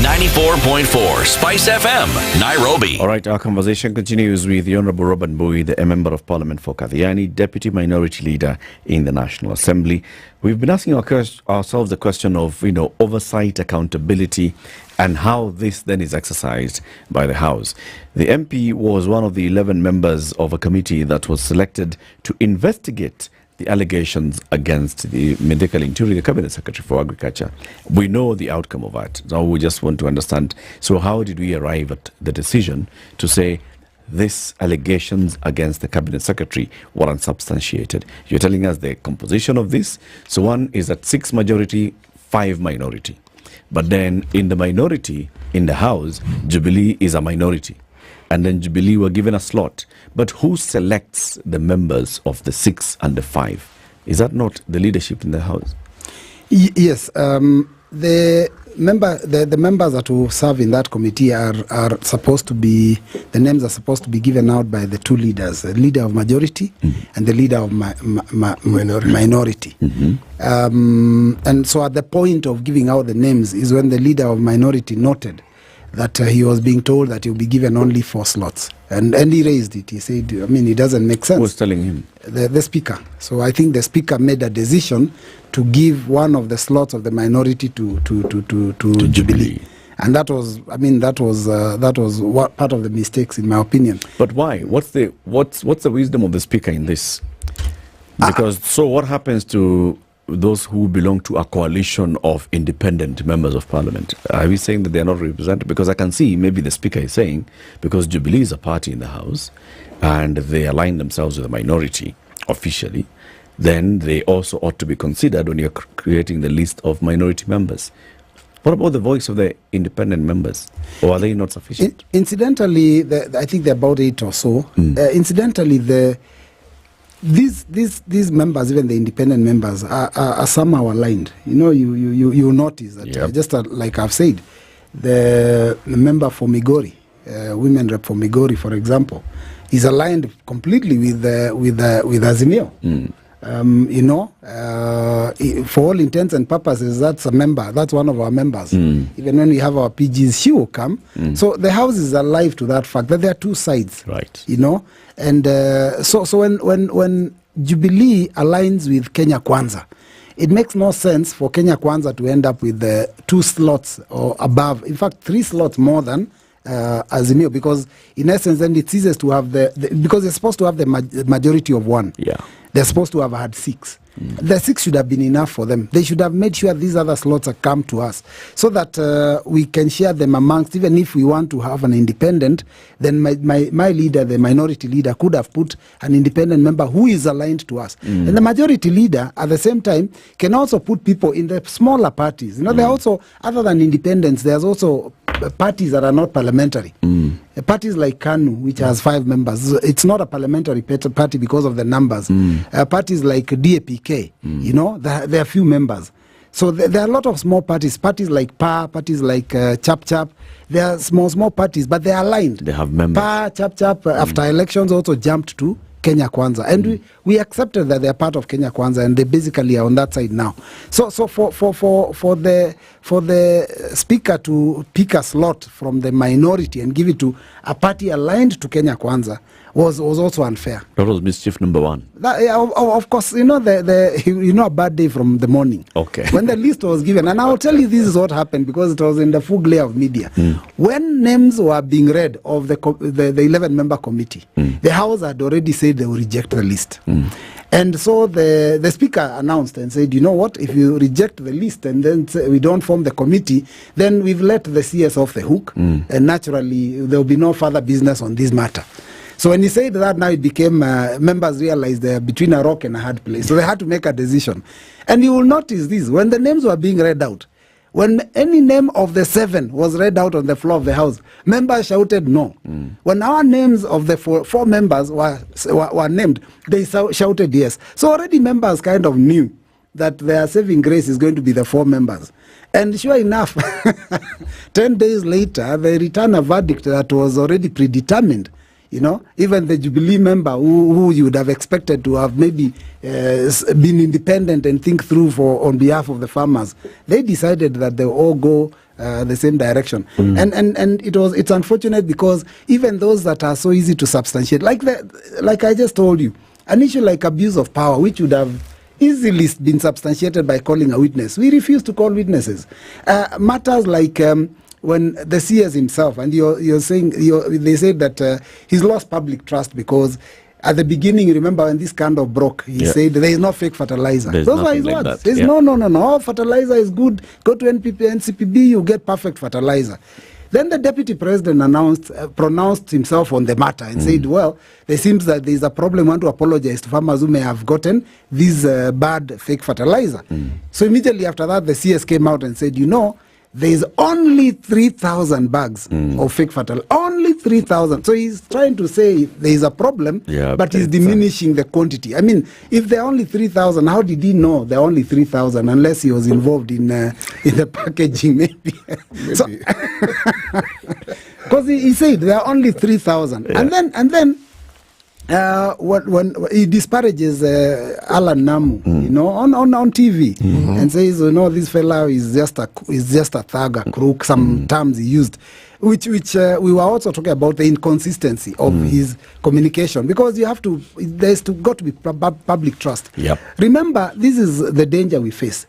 94.4 Spice FM, Nairobi. All right, our conversation continues with the Honorable Robert Bui, the Member of Parliament for Kathiani, Deputy Minority Leader in the National Assembly. We've been asking ourselves the question of, oversight, accountability, and how this then is exercised by the House. The MP was one of the 11 members of a committee that was selected to investigate the allegations against the medical interior, the Cabinet Secretary for Agriculture. We know the outcome of that. Now we just want to understand, so how did we arrive at the decision to say these allegations against the Cabinet Secretary were unsubstantiated? You're telling us the composition of this. So one is at 6 majority, 5 minority. But then in the minority, in the House, Jubilee is a minority. And then Jubilee were given a slot. But who selects the members of the 6 and the 5? Is that not the leadership in the House? Yes. The members that will serve in that committee are supposed to be, the names are supposed to be given out by the 2 leaders, the leader of majority and the leader of minority. And so at the point of giving out the names is when the leader of minority noted that he was being told that he'll be given only 4 slots. And he raised it. He said, it doesn't make sense. Who was telling him? The speaker. So I think the speaker made a decision to give one of the slots of the minority to Jubilee. And that was what part of the mistakes, in my opinion. But why? What's the wisdom of the speaker in this? Because so what happens to those who belong to a coalition of independent members of parliament? Are we saying that they are not represented? Because I can see maybe the speaker is saying, because Jubilee is a party in the House and they align themselves with the minority officially, then they also ought to be considered when you're creating the list of minority members. What about the voice of the independent members? Or are they not sufficient? Incidentally, I think there are about 8 or so. Incidentally, these members, even the independent members, are somehow aligned. You notice that, just like I've said, the member for Migori, women rep for Migori, for example, is aligned completely with Azimio. For all intents and purposes, that's a member. That's one of our members. Even when we have our PGs, she will come. So the House is alive to that fact that there are 2 sides. Right. And so when Jubilee aligns with Kenya Kwanza, it makes no sense for Kenya Kwanza to end up with 2 slots or above. In fact, 3 slots more than Azimio, because in essence, then it ceases to have because they're supposed to have the majority of 1. Yeah. They're supposed to have had 6. The 6 should have been enough for them. They should have made sure these other slots have come to us so that we can share them amongst, even if we want to have an independent, then my leader, the minority leader, could have put an independent member who is aligned to us. And the majority leader, at the same time, can also put people in the smaller parties. There are also, other than independents, there's also parties that are not parliamentary. Parties like KANU, which has 5 members, it's not a parliamentary party because of the numbers. Parties like DAPK, there are few members. So there are a lot of small parties like PA, parties like Chap Chap. They are small parties, but they are aligned. They have members. PA, Chap Chap, after elections also jumped to Kenya Kwanza, and we accepted that they are part of Kenya Kwanza, and they basically are on that side now. So for the speaker to pick a slot from the minority and give it to a party aligned to Kenya Kwanza was also unfair. That was mischief number 1. Of course, a bad day from the morning. Okay. When the list was given, and I'll tell you this is what happened because it was in the full glare of media. When names were being read of the 11-member committee, the House had already said they will reject the list. And so the speaker announced and said, you know what, if you reject the list and then we don't form the committee, then we've let the CS off the hook, and naturally there will be no further business on this matter. So when he said that, now it became, members realized they're between a rock and a hard place. So they had to make a decision. And you will notice this, when the names were being read out, when any name of the 7 was read out on the floor of the House, members shouted no. When our names of the 4 members were named, they shouted yes. So already members kind of knew that their saving grace is going to be the 4 members. And sure enough, 10 days later, they returned a verdict that was already predetermined. Even the Jubilee member who you would have expected to have maybe been independent and think through on behalf of the farmers, they decided that they all go direction. And it's unfortunate because even those that are so easy to substantiate, like I just told you, an issue like abuse of power, which would have easily been substantiated by calling a witness. We refuse to call witnesses. Matters like when the CS himself, and you're saying, they said that he's lost public trust because at the beginning, you remember when this scandal broke, he said there is no fake fertilizer. There's Those were his like words. that. No, fertilizer is good. Go to NCPB, you get perfect fertilizer. Then the deputy president pronounced himself on the matter and said, well, there seems that there is a problem. I want to apologize to farmers who may have gotten this bad fake fertilizer. So immediately after that, the CS came out and said, there is only 3,000 bags of fake fertilizer. Only 3,000. So he's trying to say there is a problem, but he's diminishing the quantity. I mean, if there are only 3,000, how did he know there are only 3,000 unless he was involved in the packaging, maybe? Because he said there are only 3,000. And then when he disparages Alan Namu, on TV, and says, this fellow is just a thug, a crook. Some terms he used, which we were also talking about the inconsistency of his communication, because there's got to be public trust. Remember, this is the danger we face.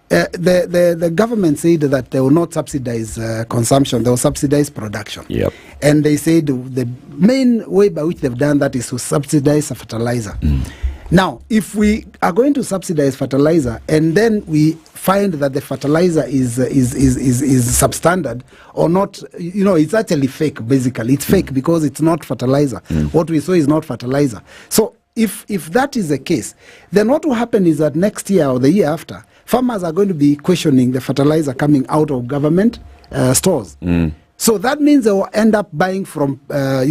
The government said that they will not subsidize consumption, they will subsidize production. And they said the main way by which they've done that is to subsidize fertilizer. Now, if we are going to subsidize fertilizer and then we find that the fertilizer is substandard or not, it's actually fake, basically. It's fake because it's not fertilizer. What we saw is not fertilizer. So if that is the case, then what will happen is that next year or the year after, farmers are going to be questioning the fertilizer coming out of government stores. So that means they will end up buying from, the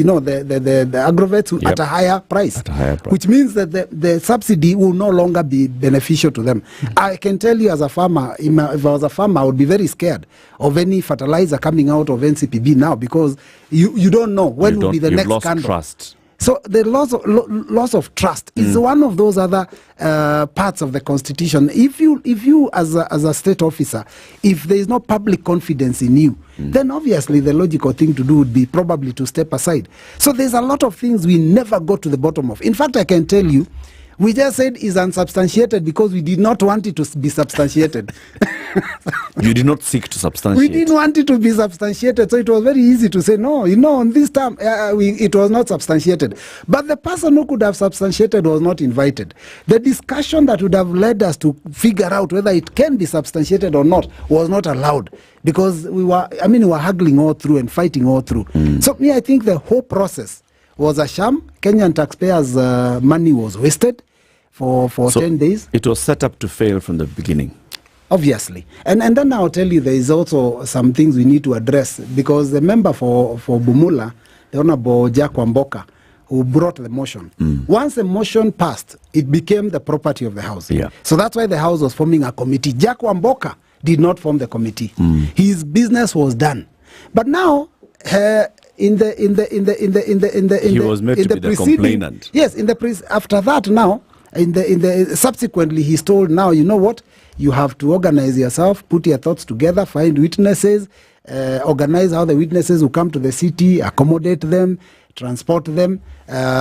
agrovets at a higher price. Which means that the subsidy will no longer be beneficial to them. I can tell you as a farmer, if I was a farmer, I would be very scared of any fertilizer coming out of NCPB now, because you don't know when will be the next scandal. Trust. So the loss of trust is one of those other parts of the constitution. If you as a state officer, if there is no public confidence in you, then obviously the logical thing to do would be probably to step aside. So there's a lot of things we never got to the bottom of. In fact, I can tell you, we just said it's unsubstantiated because we did not want it to be substantiated. You did not seek to substantiate. We didn't want it to be substantiated, so it was very easy to say, no, on this time, it was not substantiated. But the person who could have substantiated was not invited. The discussion that would have led us to figure out whether it can be substantiated or not was not allowed, because we were haggling all through and fighting all through. So I think the whole process was a sham. Kenyan taxpayers' money was wasted for 10 days. It was set up to fail from the beginning. Obviously. And then I'll tell you there is also some things we need to address, because the member for Bumula, the Honorable Jack Wamboka, who brought the motion, once the motion passed, it became the property of the House. So that's why the House was forming a committee. Jack Wamboka did not form the committee. His business was done. But now, he was made to be the complainant. Yes, after that now, subsequently he's told, now you know what, you have to organize yourself, put your thoughts together, find witnesses, organize how the witnesses will come to the city, accommodate them, transport them,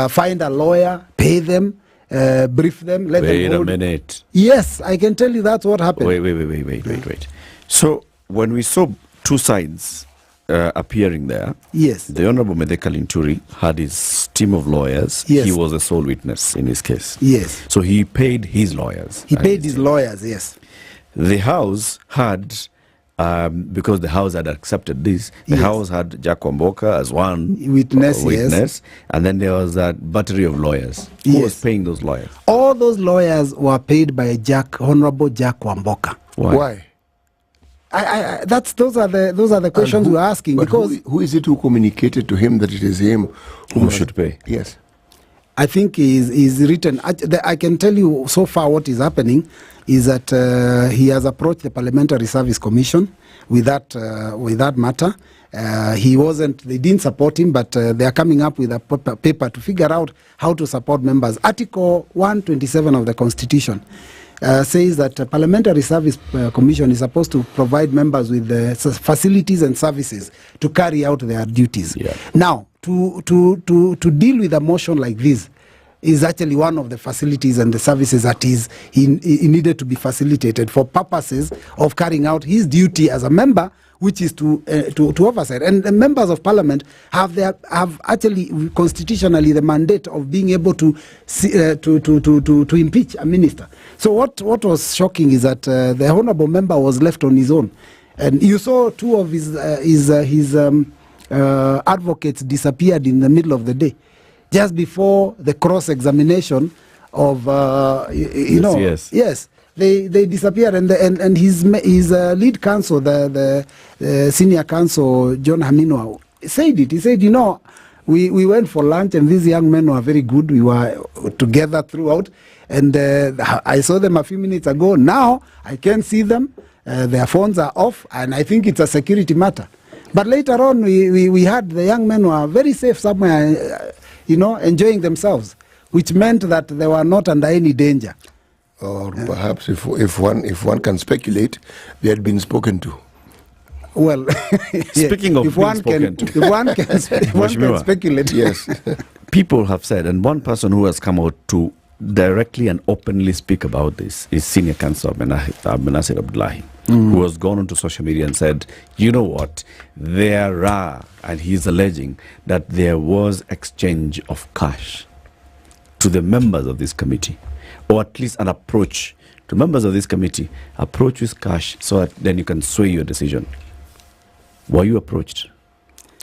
find a lawyer, pay them, brief them, let them hold. Wait a minute. Yes, I can tell you that's what happened. Wait. So when we saw two sides appearing there, yes, the Honorable Medeka Linturi had his team of lawyers. Yes. He was the sole witness in his case. Yes. So he paid his lawyers. Yes. The House had, because the House had accepted this, the House had Jack Wamboka as one witness, yes. And then there was that battery of lawyers. Who was paying those lawyers? All those lawyers were paid by Honorable Jack Wamboka. Why? Those are the questions we're asking. Because who is it who communicated to him that it is him who should pay? Yes, I think is written. I can tell you so far what is happening is that he has approached the Parliamentary Service Commission with that matter. They didn't support him, but they are coming up with a paper to figure out how to support members. Article 127 of the Constitution says that a Parliamentary Service Commission is supposed to provide members with the facilities and services to carry out their duties. Yeah. Now, to deal with a motion like this is actually one of the facilities and the services that he needed to be facilitated for purposes of carrying out his duty as a member, which is to oversight. And the members of parliament have actually constitutionally the mandate of being able to impeach a minister. So what was shocking is that the honourable member was left on his own, and you saw two of his advocates disappeared in the middle of the day, just before the cross-examination of yes. They disappeared, and his lead counsel, the senior counsel, John Haminwa, said it. He said, we went for lunch, and these young men were very good. We were together throughout, and I saw them a few minutes ago. Now I can't see them. Their phones are off, and I think it's a security matter. But later on, we heard the young men were very safe somewhere, enjoying themselves, which meant that they were not under any danger. Or perhaps if one can speculate, they had been spoken to. Well, speaking of if one can speculate, yes. People have said, and one person who has come out to directly and openly speak about this is Senior Counsel Benazir Abdullahi, who has gone onto social media and said, you know what, there are, and he's alleging that there was exchange of cash to the members of this committee, or at least an approach to members of this committee, approach with cash so that then you can sway your decision. Were you approached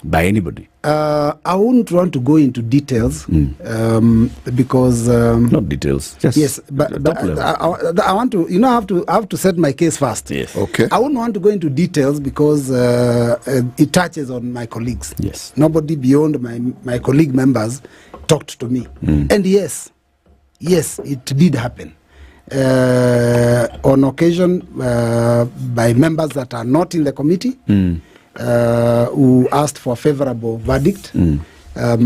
by anybody? I wouldn't want to go into details because not details. Just yes, but I want to. I have to set my case first. Yes. Okay. I wouldn't want to go into details because it touches on my colleagues. Yes. Nobody beyond my colleague members talked to me, and yes, it did happen. On occasion, by members that are not in the committee, who asked for a favorable verdict, with a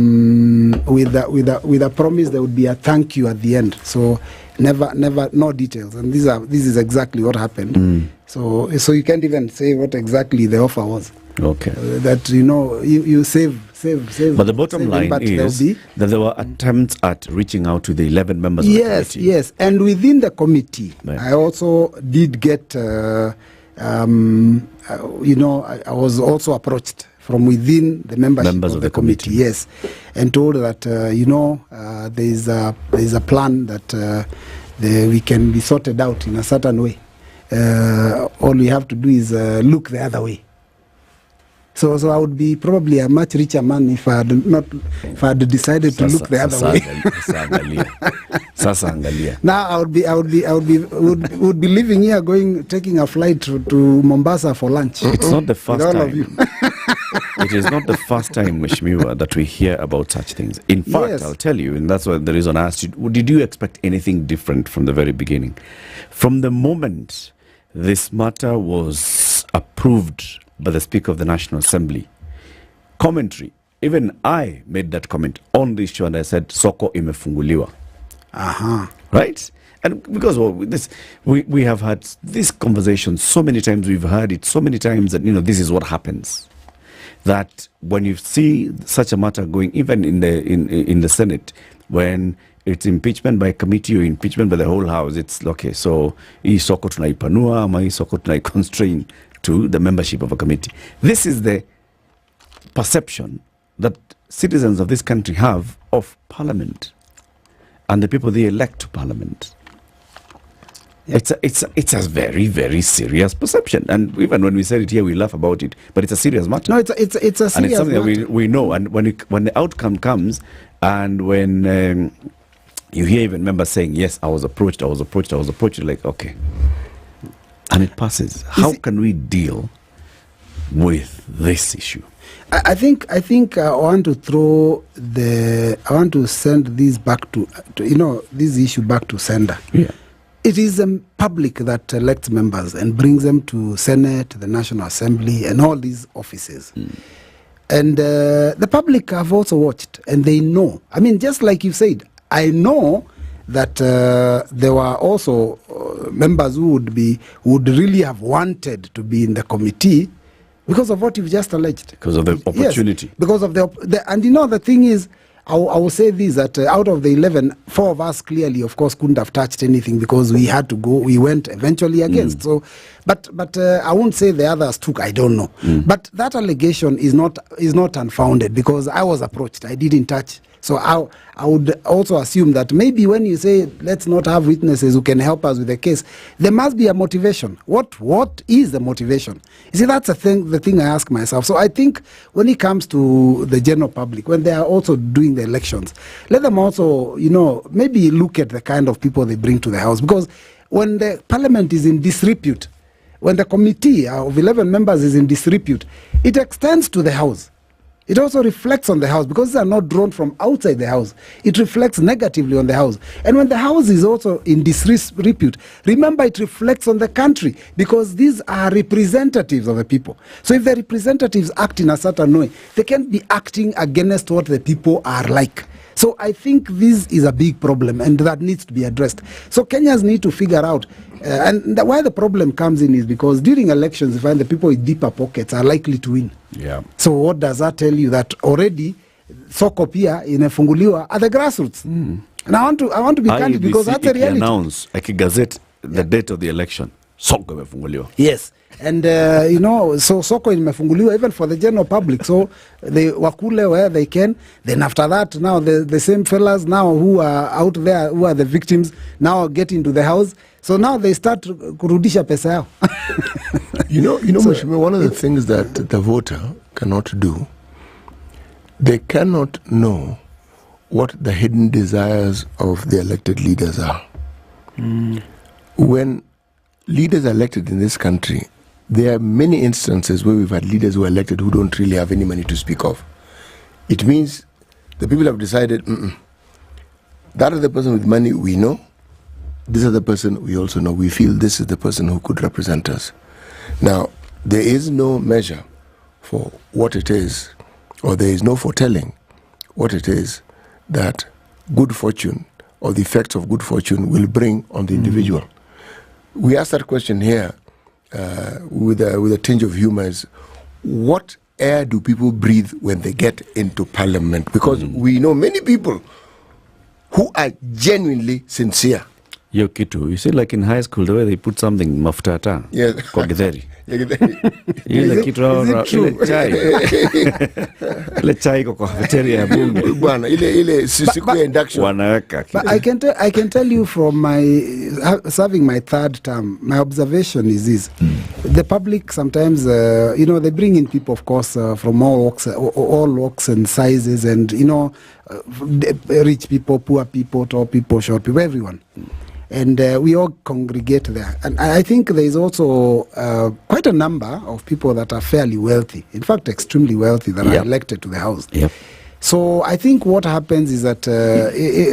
promise there would be a thank you at the end. So never, no details. And this is exactly what happened. So you can't even say what exactly the offer was. Okay. That you save. But the bottom line is that there were attempts at reaching out to the 11 members of the committee. Yes, and within the committee, right. I also did get, I was also approached from within the membership of the committee. Yes, and told that there is a plan that we can be sorted out in a certain way. All we have to do is look the other way. So I would be probably a much richer man if I had decided to look the other way. Now I would be living here, taking a flight to Mombasa for lunch. It's not the first time. It is not the first time, Mheshimiwa, that we hear about such things. In fact, yes. I'll tell you, and that's why the reason I asked you, did you expect anything different from the very beginning? From the moment this matter was approved by the Speaker of the National Assembly, commentary, even I made that comment on this show, and I said, Soko imefunguliwa. Right? And because we have had this conversation so many times, we've heard it so many times that, this is what happens. That when you see such a matter going, even in the Senate, when it's impeachment by committee or impeachment by the whole House, it's okay, so hii soko tunaipanua ama hii soko tunaiconstrain to the membership of a committee. This is the perception that citizens of this country have of Parliament and the people they elect to Parliament. Yep. It's a very, very serious perception, and even when we said it here, we laugh about it. But it's a serious matter. No, it's a serious matter, and it's something that we know. And when the outcome comes, and when you hear even members saying, "Yes, I was approached," you're like, okay, and it passes. How can we deal with this issue? I think I want to send this back to this issue back to sender. Yeah. It is the public that elects members and brings them to Senate, the National Assembly, and all these offices. And the public have also watched, and they know. I mean, just like you said, I know that there were also members who would really have wanted to be in the committee because of what you've just alleged. Because of the opportunity. Yes, because of and you know, the thing is, I will say this, that out of the 11, 4 of us clearly, of course, couldn't have touched anything because we had to go. We went eventually against. So, but I won't say the others took. I don't know. But that allegation is not unfounded because I was approached. I didn't touch. So I would also assume that maybe when you say let's not have witnesses who can help us with the case, there must be a motivation. What is the motivation? You see, that's the thing I ask myself. So I think when it comes to the general public, when they are also doing the elections, let them also, you know, maybe look at the kind of people they bring to the house. Because when the parliament is in disrepute, when the committee of 11 members is in disrepute, it extends to the house. It also reflects on the house because they are not drawn from outside the house. It reflects negatively on the house. And when the house is also in disrepute, remember it reflects on the country because these are representatives of the people. So if the representatives act in a certain way, they can't be acting against what the people are like. So I think this is a big problem and that needs to be addressed. So Kenyans need to figure out, why the problem comes in is because during elections, you find the people with deeper pockets are likely to win. Yeah. So what does that tell you? That already soko pia imefunguliwa at the grassroots. And I want to be candid because that's a reality. Announce akigazette the date of the election. Soko imefunguliwa. Yes. And you know, so soko imefunguliwa even for the general public. So they wakule where they can. Then after that, now the same fellas now who are out there, who are the victims, now get into the house. So now they start kurudisha pesa yao. You know, Mheshimiwa, one of the things that the voter cannot do, they cannot know what the hidden desires of the elected leaders are. When leaders are elected in this country, there are many instances where we've had leaders who are elected who don't really have any money to speak of. It means the people have decided, that is the person with money we know, this is the person we also know. We feel this is the person who could represent us. Now, there is no measure for what it is, or there is no foretelling what it is that good fortune or the effects of good fortune will bring on the individual. We asked that question here with a tinge of humor is, what air do people breathe when they get into parliament? Because we know many people who are genuinely sincere. Yo kitu, you see, like in high school, the way they put something maftata. Yes. Kwa githeri. Ile chai. Ile chai kwa cafeteria ya bunge. Bwana, ile siku ya induction. Wanaweka. But I can tell you from my serving my third term, my observation is this: the public sometimes, you know, they bring in people, of course, from all walks and sizes, and you know, rich people, poor people, tall people, short people, everyone. And we all congregate there. And I think there is also quite a number of people that are fairly wealthy, in fact, extremely wealthy, that are elected to the house. So I think what happens is that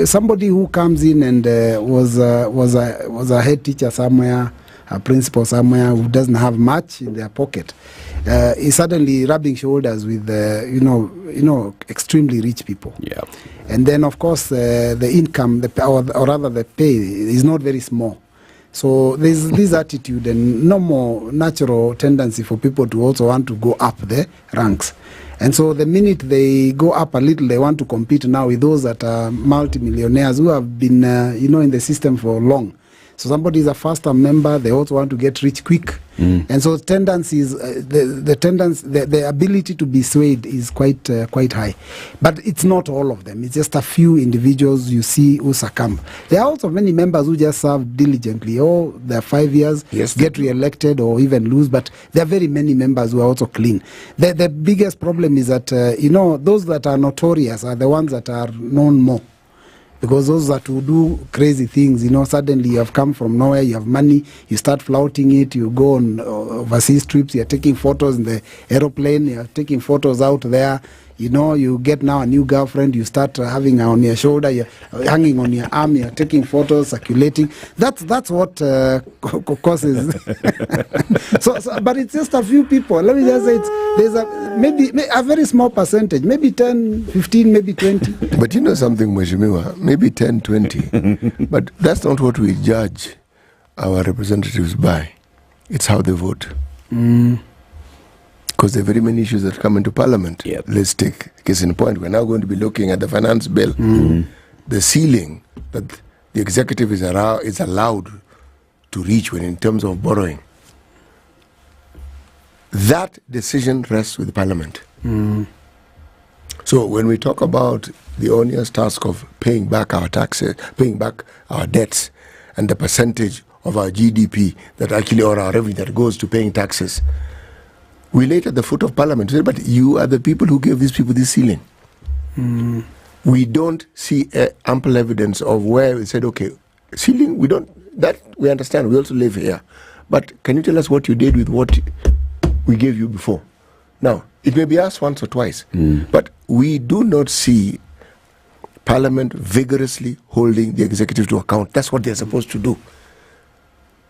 somebody who comes in and was a head teacher somewhere, a principal somewhere, who doesn't have much in their pocket, is suddenly rubbing shoulders with extremely rich people. And then, of course, the income, or rather the pay, is not very small. So there's this attitude and no more natural tendency for people to also want to go up the ranks. And so the minute they go up a little, they want to compete now with those that are multimillionaires who have been, in the system for long. So somebody is a first-time member, they also want to get rich quick. And so tendencies, the ability to be swayed is quite high. But it's not all of them. It's just a few individuals you see who succumb. There are also many members who just serve diligently. They're 5 years, get re-elected or even lose. But there are very many members who are also clean. The biggest problem is that, those that are notorious are the ones that are known more. Because those that will do crazy things, suddenly you have come from nowhere, you have money, you start flouting it, you go on overseas trips, you're taking photos in the aeroplane, you're taking photos out there, You know, you get now a new girlfriend, you start having her on your shoulder, you're hanging on your arm, you're taking photos, circulating. That's what causes. But it's just a few people. Let me just say, there's maybe a very small percentage, maybe 10, 15, maybe 20. But you know something, Mheshimiwa, maybe 10, 20. But that's not what we judge our representatives by. It's how they vote. Because there are very many issues that come into Parliament. Yep. Let's take case in point. We're now going to be looking at the finance bill. The ceiling that the executive is allowed to reach when in terms of borrowing. That decision rests with Parliament. So when we talk about the onerous task of paying back our taxes, paying back our debts, and the percentage of our GDP that actually, or our revenue that goes to paying taxes, we laid at the foot of Parliament. But you are the people who gave these people this ceiling. We don't see ample evidence of where we said, okay, ceiling, we understand, we also live here. But can you tell us what you did with what we gave you before? Now, it may be asked once or twice, but we do not see Parliament vigorously holding the executive to account. That's what they're supposed to do.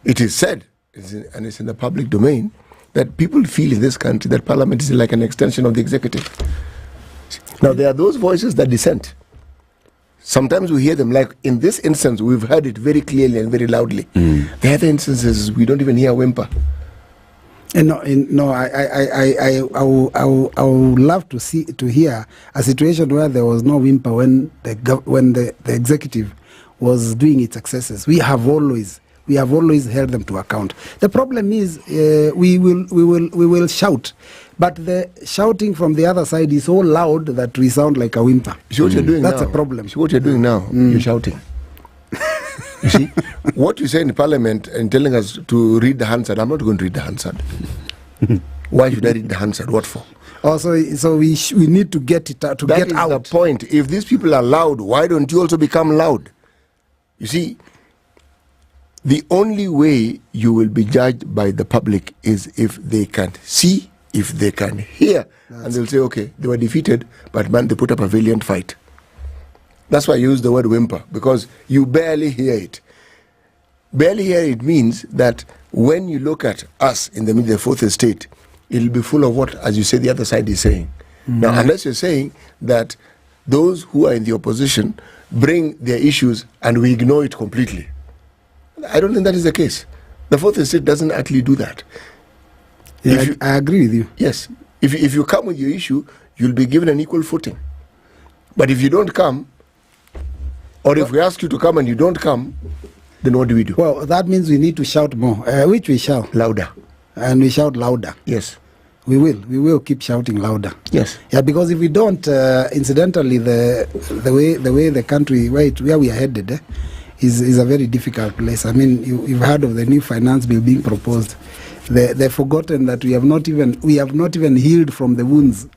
It is said, and it's in the public domain, that people feel in this country that Parliament is like an extension of the executive. Now, there are those voices that dissent. Sometimes we hear them, like in this instance, we've heard it very clearly and very loudly. The other instances, we don't even hear a whimper. I would love to hear a situation where there was no whimper when the executive was doing its excesses. We have always held them to account. The problem is we will shout, but the shouting from the other side is so loud that we sound like a whimper. See what you're doing That's now. a problem. See what you're doing now. You're shouting. You see, what you say in Parliament and telling us to read the Hansard, I'm not going to read the Hansard. Why should I read the Hansard? What for? Also, so we need to get it out. That is the point. If these people are loud, why don't you also become loud? You see, the only way you will be judged by the public is if they can see, if they can hear, and they'll say, okay, they were defeated, but man, they put up a valiant fight. That's why I use the word whimper, because you barely hear it. Barely hear it means that when you look at us in the fourth estate, it'll be full of what, as you say, the other side is saying. Now, unless you're saying that those who are in the opposition bring their issues and we ignore it completely. I don't think that is the case. The fourth estate doesn't actually do that. Yeah, I agree with you. Yes. If you come with your issue, you'll be given an equal footing. But if you don't come, or if we ask you to come and you don't come, then what do we do? Well, that means we need to shout more, which we shall. Louder. And we shout louder. Yes. We will keep shouting louder. Yes. Yeah, because if we don't, incidentally, the way the country, where we are headed, is a very difficult place. I mean, you've heard of the new finance bill being proposed. They've forgotten that we have not even healed from the wounds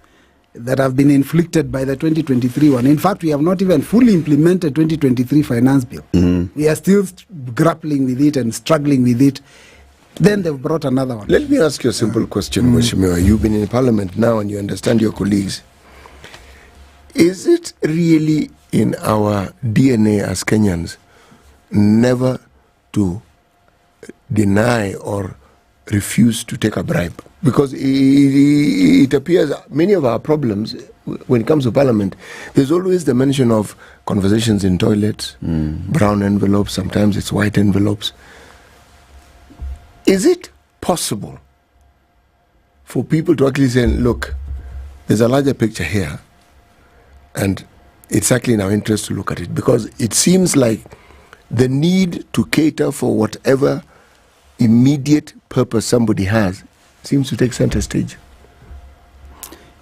that have been inflicted by the 2023 one. In fact, we have not even fully implemented 2023 finance bill. We are still grappling with it and struggling with it. Then they've brought another one. Let me ask you a simple question, Mheshimiwa. You've been in Parliament now and you understand your colleagues. Is it really in our DNA as Kenyans never to deny or refuse to take a bribe? Because it appears many of our problems when it comes to Parliament, there's always the mention of conversations in toilets, brown envelopes, sometimes it's white envelopes. Is it possible for people to actually say, look, there's a larger picture here, and it's actually in our interest to look at it? Because it seems like the need to cater for whatever immediate purpose somebody has seems to take center stage.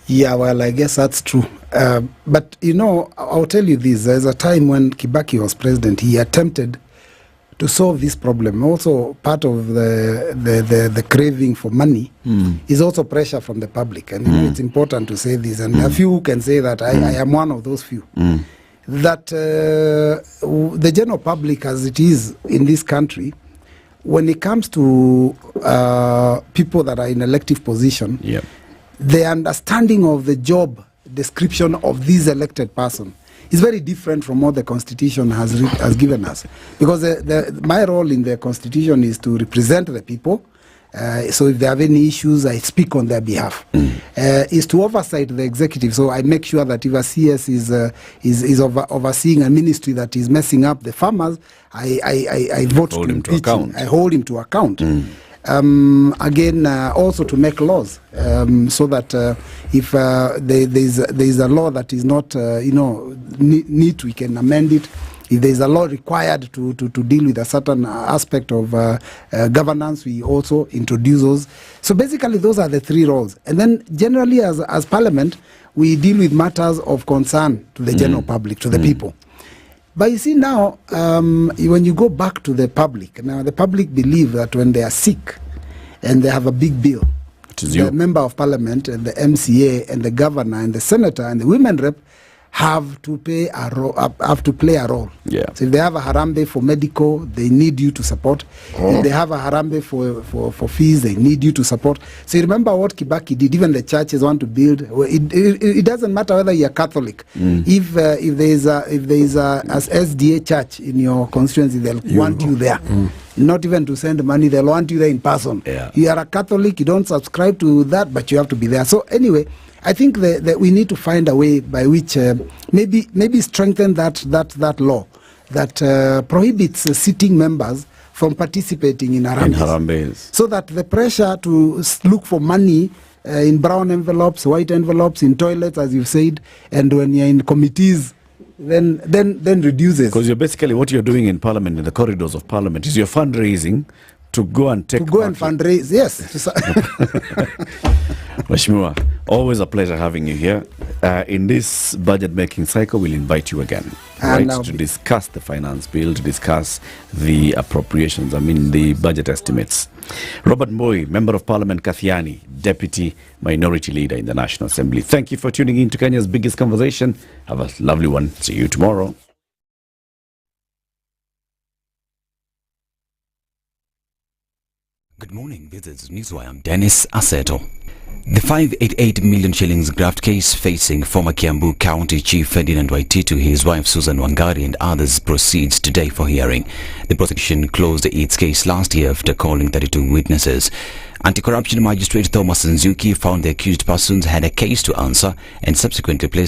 Yeah, well, I guess that's true. But, you know, I'll tell you this. There's a time when Kibaki was president, he attempted to solve this problem. Also, part of the craving for money is also pressure from the public. And you know, it's important to say this. And a few who can say that I am one of those few. That the general public, as it is in this country, when it comes to people that are in elective position, the understanding of the job description of this elected person is very different from what the Constitution has given us. Because my role in the Constitution is to represent the people. So if they have any issues, I speak on their behalf. Is to oversight the executive. So I make sure that if a CS is overseeing a ministry that is messing up the farmers, I vote to impeach him. I hold him to account. Again, also to make laws so that if there is a law that is not neat, we can amend it. If there is a law required to deal with a certain aspect of governance, we also introduce those. So basically, those are the three roles. And then generally, as Parliament, we deal with matters of concern to the general public, to the people. But you see now, when you go back to the public, now the public believe that when they are sick and they have a big bill, the member of Parliament and the MCA and the governor and the senator and the women rep have to play a role. Yeah. So if they have a harambe for medical, they need you to support. If they have a harambe for fees, they need you to support. So you remember what Kibaki did. Even the churches want to build. It doesn't matter whether you're Catholic. If there is a as SDA church in your constituency, they'll want you there. Not even to send money, they'll want you there in person. You are a Catholic, you don't subscribe to that, but you have to be there. So anyway, I think that we need to find a way by which maybe strengthen that law that prohibits sitting members from participating in harambes. So that the pressure to look for money in brown envelopes, white envelopes, in toilets, as you've said, and when you're in committees, then reduces. Because you're basically what you're doing in Parliament, in the corridors of Parliament, is you're fundraising to go and take to go and fundraise, yes. Mheshimiwa, always a pleasure having you here. In this budget making cycle, we'll invite you again, to discuss the finance bill, to discuss the appropriations, the budget estimates. Robert Moi, Member of Parliament Kathiani, Deputy Minority Leader in the National Assembly. Thank you for tuning in to Kenya's biggest conversation. Have a lovely one. See you tomorrow. Good morning, this is Newswire. I'm Dennis Aseto. The 588 million shillings graft case facing former Kiambu County Chief Ferdinand Waititu, his wife Susan Wangari and others proceeds today for hearing. The prosecution closed its case last year after calling 32 witnesses. Anti-corruption magistrate Thomas Nzuki found the accused persons had a case to answer and subsequently placed